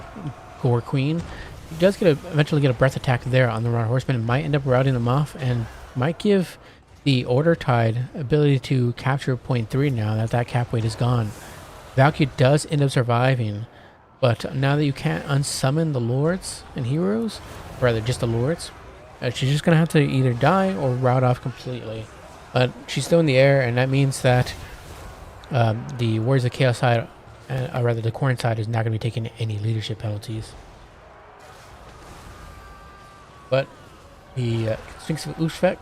Gore Queen. He does eventually get a breath attack there on the Marauder Horseman, and might end up routing them off, and might give the Order Tide ability to capture point 3 now that that cap weight is gone. Valkia does end up surviving, but now that you can't unsummon the Lords and Heroes, or rather just the Lords, she's just going to have to either die or rout off completely. But she's still in the air, and that means that the Warriors of Chaos side, or rather the Corn side, is not going to be taking any leadership penalties. But the Sphinx of Ushvek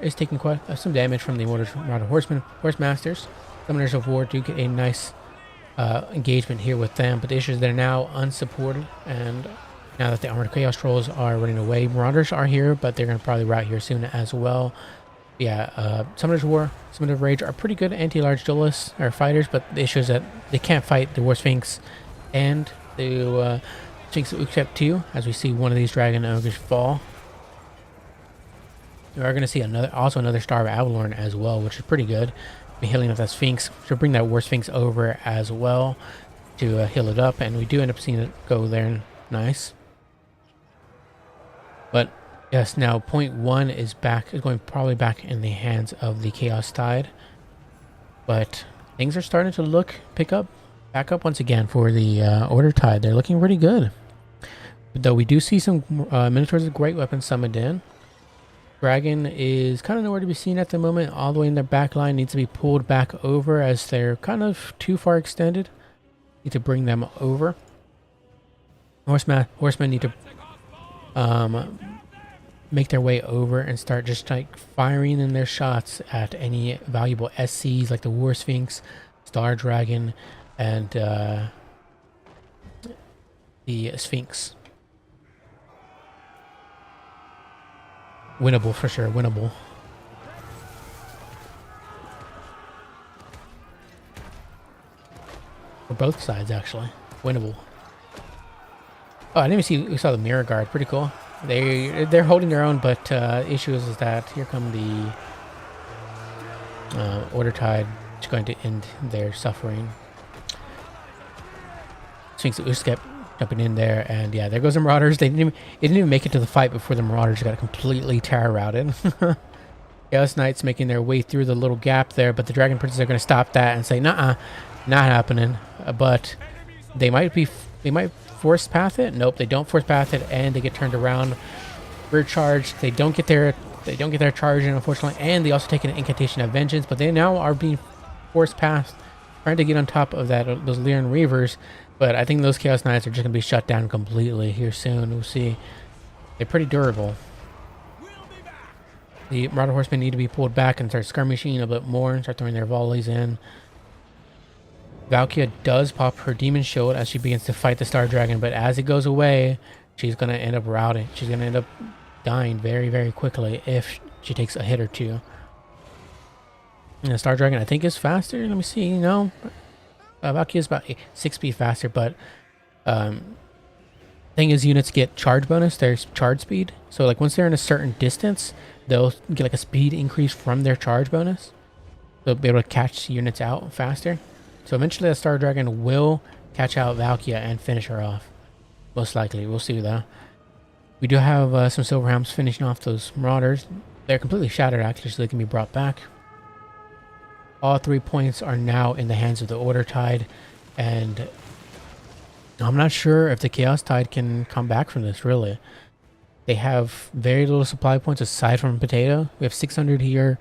is taking quite some damage from the Marauder Horsemen. Horsemasters, Summoners of War do get a nice engagement here with them, but the issue is they're now unsupported, and now that the Armored Chaos Trolls are running away, Marauders are here, but they're going to probably rout here soon as well. Yeah, Summoners of War, Summoners of Rage are pretty good anti-large duelists or fighters, but the issue is that they can't fight the War Sphinx and the Sphinx of Uxep 2, as we see one of these Dragon Ogres fall. We are going to see also another Star of Avalorn as well, which is pretty good. Healing up that Sphinx to bring that War Sphinx over as well to heal it up, and we do end up seeing it go there. Nice. But yes, now point 1 is going probably back in the hands of the Chaos Tide, but things are starting to back up once again for the Order Tide. They're looking pretty good, though we do see some Minotaurs with great weapons summoned in. Dragon is kind of nowhere to be seen at the moment. All the way in their back line, needs to be pulled back over as they're kind of too far extended. Need to bring them over. Horsemen need to make their way over and start just like firing in their shots at any valuable SCs like the War Sphinx, Star Dragon, and the Sphinx. Winnable for sure, winnable. For both sides, actually. Winnable. Oh, I didn't even see, we saw the Mirror Guard, pretty cool. They're holding their own, but issue is that here come the Order Tide, which is going to end their suffering. Sphinx Uskep jumping in there, and yeah, there goes the Marauders. It didn't even make it to the fight before the Marauders got completely terror routed. Chaos Knights making their way through the little gap there, but the Dragon Princes are going to stop that and say, "Nuh-uh, not happening." But they might force path it. Nope, they don't force path it, and they get turned around. Rear charge. They don't get their charge in, unfortunately, and they also take an incantation of vengeance. But they now are being forced past, trying to get on top of those Lyran Reavers. But I think those Chaos Knights are just going to be shut down completely here soon. We'll see. They're pretty durable. The Marauder Horsemen need to be pulled back and start skirmishing a bit more and start throwing their volleys in. Valkia does pop her Demon Shield as she begins to fight the Star Dragon, but as it goes away, she's going to end up routing. She's going to end up dying very, very quickly if she takes a hit or two. And the Star Dragon, I think, is faster. Let me see. No. Valkia is about 6 speed faster, but thing is, units get charge bonus. There's charge speed, so like once they're in a certain distance, they'll get like a speed increase from their charge bonus. They'll be able to catch units out faster. So eventually, the Star Dragon will catch out Valkia and finish her off. Most likely, we'll see though. We do have some Silverhounds finishing off those Marauders. They're completely shattered actually, so they can be brought back. All 3 points are now in the hands of the Order Tide, and I'm not sure if the Chaos Tide can come back from this, really. They have very little supply points aside from Potato. We have 600 here,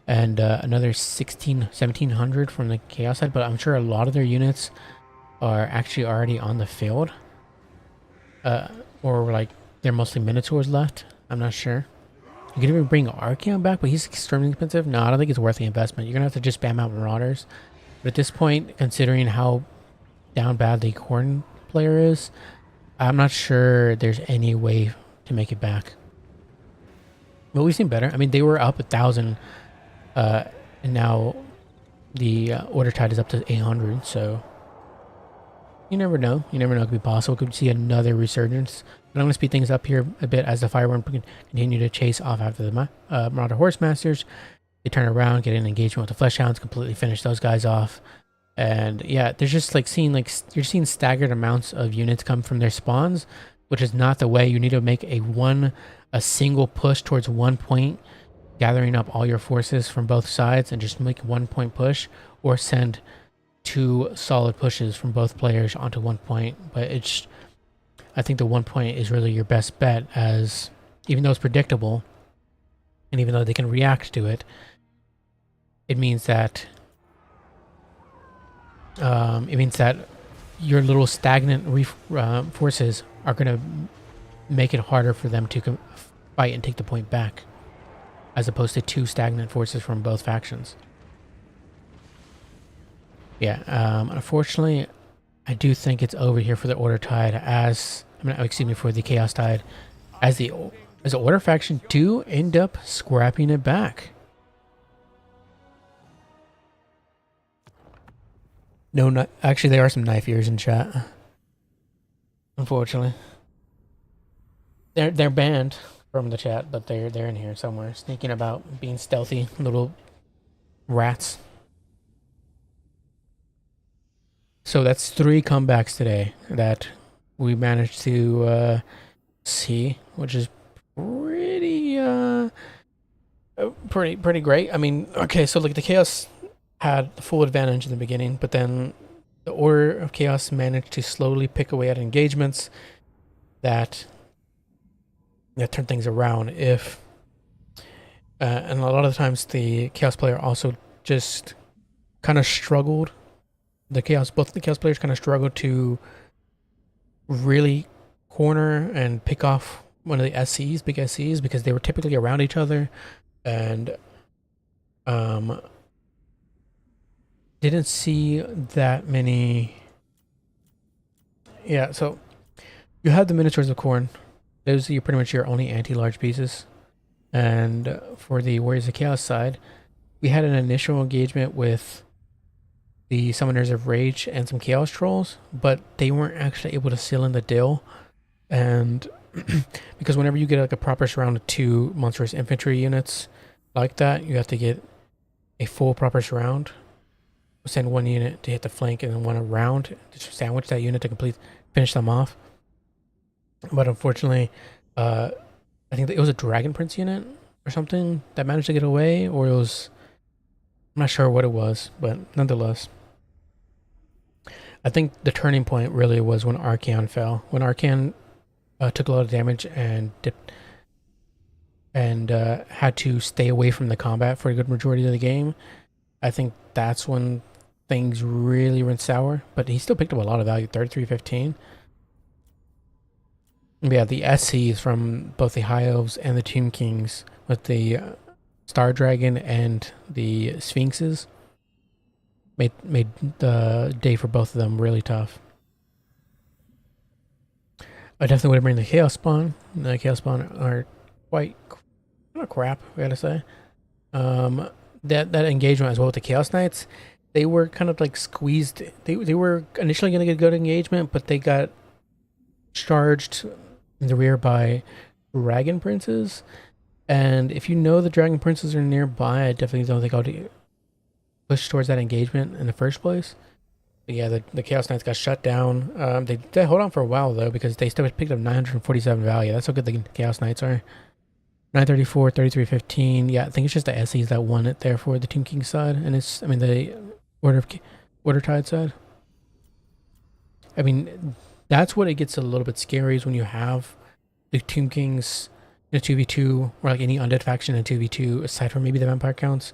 and another 1,700 from the Chaos Tide, but I'm sure a lot of their units are actually already on the field. Or like, they're mostly Minotaurs left. I'm not sure. You can even bring Archaon back, but he's extremely expensive. No, I don't think it's worth the investment. You're going to have to just spam out Marauders. But at this point, considering how down bad the Corn player is, I'm not sure there's any way to make it back. But we've seen better. I mean, they were up 1,000, and now the order tide is up to 800. So you never know. You never know. It could be possible. Could see another resurgence. But I'm going to speed things up here a bit as the Fireborn can continue to chase off after the Marauder Horse Masters. They turn around, get an engagement with the Fleshhounds, completely finish those guys off. And yeah, they're just like seeing you're seeing staggered amounts of units come from their spawns, which is not the way. You need to make a single push towards one point, gathering up all your forces from both sides and just make 1 point push, or send 2 solid pushes from both players onto 1 point. But I think the 1 point is really your best bet, as even though it's predictable and even though they can react to it, it means that your little stagnant forces are going to make it harder for them to fight and take the point back, as opposed to 2 stagnant forces from both factions. Yeah, unfortunately, I do think it's over here for the Order Tide, for the Chaos Tide, as the Order faction do end up scrapping it back. No, actually, there are some knife ears in chat. Unfortunately, they're banned from the chat, but they're in here somewhere, sneaking about, being stealthy little rats. So that's 3 comebacks today that we managed to see, which is pretty great. I mean, okay, so like the Chaos had the full advantage in the beginning, but then the Order of Chaos managed to slowly pick away at engagements that turned things around. And a lot of the times the Chaos player also just kind of struggled. Both the Chaos players kind of struggled to really corner and pick off one of the SCs, big SCs, because they were typically around each other, and didn't see that many. Yeah, so you have the Minotaurs of Khorne. Those are pretty much your only anti-large pieces. And for the Warriors of Chaos side, we had an initial engagement with the Summoners of Rage and some Chaos Trolls, but they weren't actually able to seal in the deal. And because whenever you get like a proper surround of 2 monstrous infantry units like that, you have to get a full proper surround. Send 1 unit to hit the flank and then 1 around to sandwich that unit to finish them off. But unfortunately, I think it was a Dragon Prince unit or something that managed to get away, or I'm not sure what it was, but nonetheless, I think the turning point really was when Archaon fell. When Archaon took a lot of damage and dipped and had to stay away from the combat for a good majority of the game, I think that's when things really went sour. But he still picked up a lot of value, 3315. Yeah, the SCs from both the High Elves and the Tomb Kings with the Star Dragon and the Sphinxes made the day for both of them really tough. I definitely would bring the Chaos Spawn. The Chaos Spawn are quite crap, we gotta say. That engagement as well with the Chaos Knights, they were kind of like squeezed. They were initially gonna get a good engagement, but they got charged in the rear by Dragon Princes. And if you know the Dragon Princes are nearby, I definitely don't think I'll push towards that engagement in the first place. But yeah, the Chaos Knights got shut down. They hold on for a while though, because they still picked up 947 value. That's how good the Chaos Knights are. 934, 3315. Yeah, I think it's just the SCs that won it there for the Tomb King side, and the Order Tide side. I mean, that's what it gets a little bit scary, is when you have the Tomb Kings in a 2v2, or like any undead faction in a 2v2, aside from maybe the vampire counts,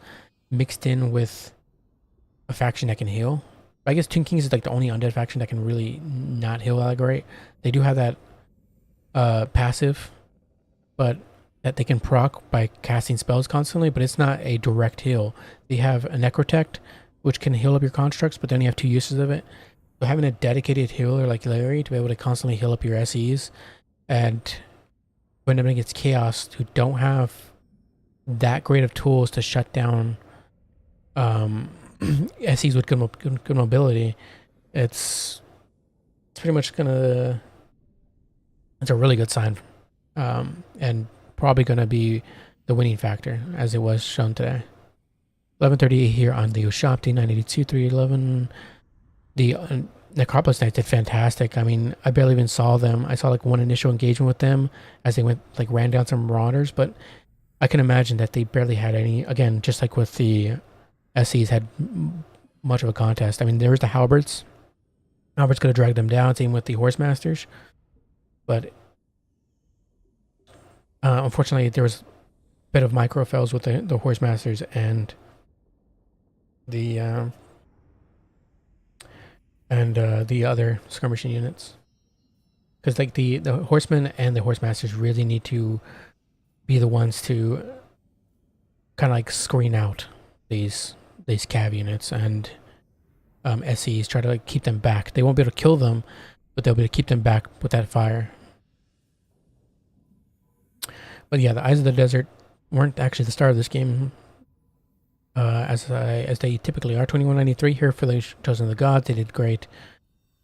mixed in with a faction that can heal. I guess Tomb Kings is like the only undead faction that can really not heal that great. They do have that passive, but that they can proc by casting spells constantly, but it's not a direct heal. They have a Necrotect, which can heal up your constructs, but then you have 2 uses of it. So having a dedicated healer like Larry to be able to constantly heal up your SEs, and when it against Chaos who don't have that great of tools to shut down SEs with good mobility, it's pretty much gonna. It's a really good sign, and probably gonna be the winning factor as it was shown today. 1138 here on the Ushopti, 982, 311. The Necropolis Knights did fantastic. I mean, I barely even saw them. I saw like one initial engagement with them as they ran down some marauders, but I can imagine that they barely had any. Again, just like with the SEs, had much of a contest. I mean, there was the halberds. Halberds could have dragged them down. Same with the horse masters, but unfortunately, there was a bit of micro fails with the horse masters and the other skirmishing units, because like the horsemen and the horse masters really need to be the ones to kind of like screen out these cav units and SEs, try to like keep them back. They won't be able to kill them, but they'll be able to keep them back with that fire. But yeah, the Eyes of the Desert weren't actually the start of this game, as they typically are. 2193 here for the Chosen of the Gods. They did great.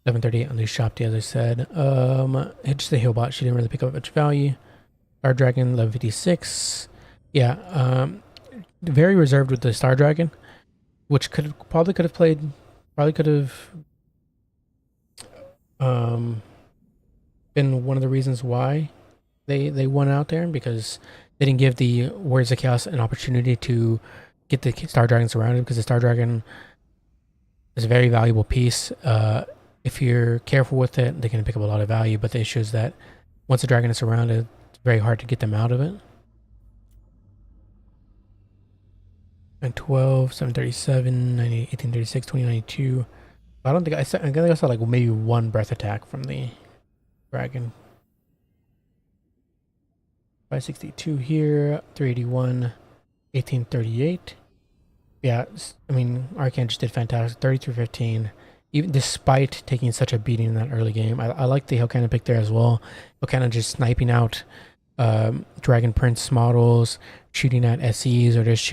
1138 on the Shopti, as I said. Just the heal bot. She didn't really pick up much value. Star Dragon 1156. Yeah, very reserved with the Star Dragon, which probably could have been one of the reasons why they won out there, because they didn't give the Warriors of Chaos an opportunity to get the Star Dragon surrounded, because the Star Dragon is a very valuable piece. If you're careful with it, they can pick up a lot of value, but the issue is that once the dragon is surrounded, it's very hard to get them out of it. And 12, 737, 1836, 2092. I think I saw like maybe one breath attack from the dragon. 562 here, 381, 1838. Yeah, I mean, Arcane just did fantastic. 33-15, even despite taking such a beating in that early game. I like the Hellcannon pick there as well. Hellcannon just sniping out Dragon Prince models, shooting at SEs, or just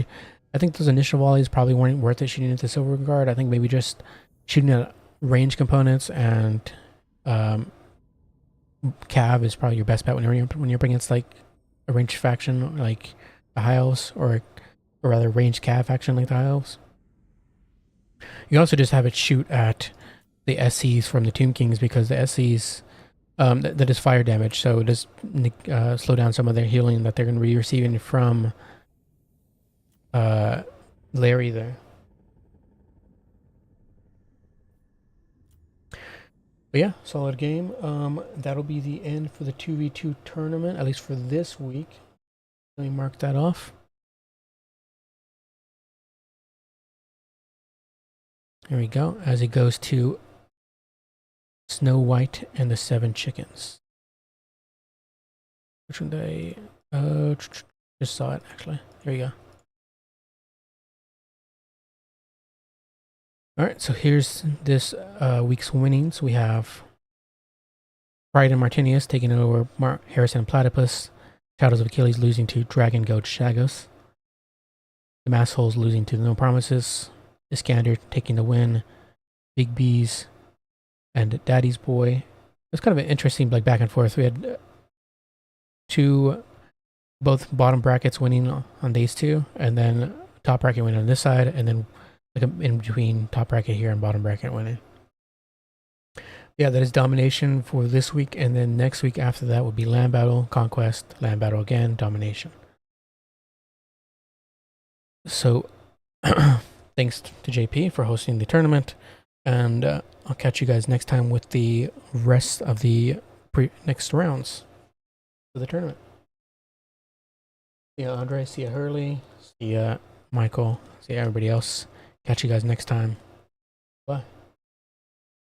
I think those initial volleys probably weren't worth it shooting at the Silver Guard. I think maybe just shooting at range components and Cav is probably your best bet when you're up against like a ranged faction like the High Elves, or rather ranged Cav faction like the High Elves. You can also just have it shoot at the SCs from the Tomb Kings, because the SCs that is fire damage, so it does slow down some of their healing that they're going to be receiving from Larry there. But yeah, solid game. That'll be the end for the 2v2 tournament, at least for this week. Let me mark that off. There we go, as it goes to Snow White and the 7 Chickens. Which one did I just saw it actually. There you go. Alright, so here's this week's winnings. We have Pride and Martinius taking over Harrison and Platypus. Shadows of Achilles losing to Dragon Goat Shagos. The Massholes losing to No Promises. Iskander taking the win. Big Bees and Daddy's Boy. It's kind of an interesting like back and forth. We had both bottom brackets winning on these two, and then top bracket winning on this side, and then like in between top bracket here and bottom bracket winning. Yeah, that is Domination for this week, and then next week after that would be Land Battle, Conquest, Land Battle again, Domination. So thanks to JP for hosting the tournament, and I'll catch you guys next time with the rest of the next rounds of the tournament. See ya, Andre. See ya, Hurley. See ya, Michael. See ya, everybody else. Catch you guys next time. Bye.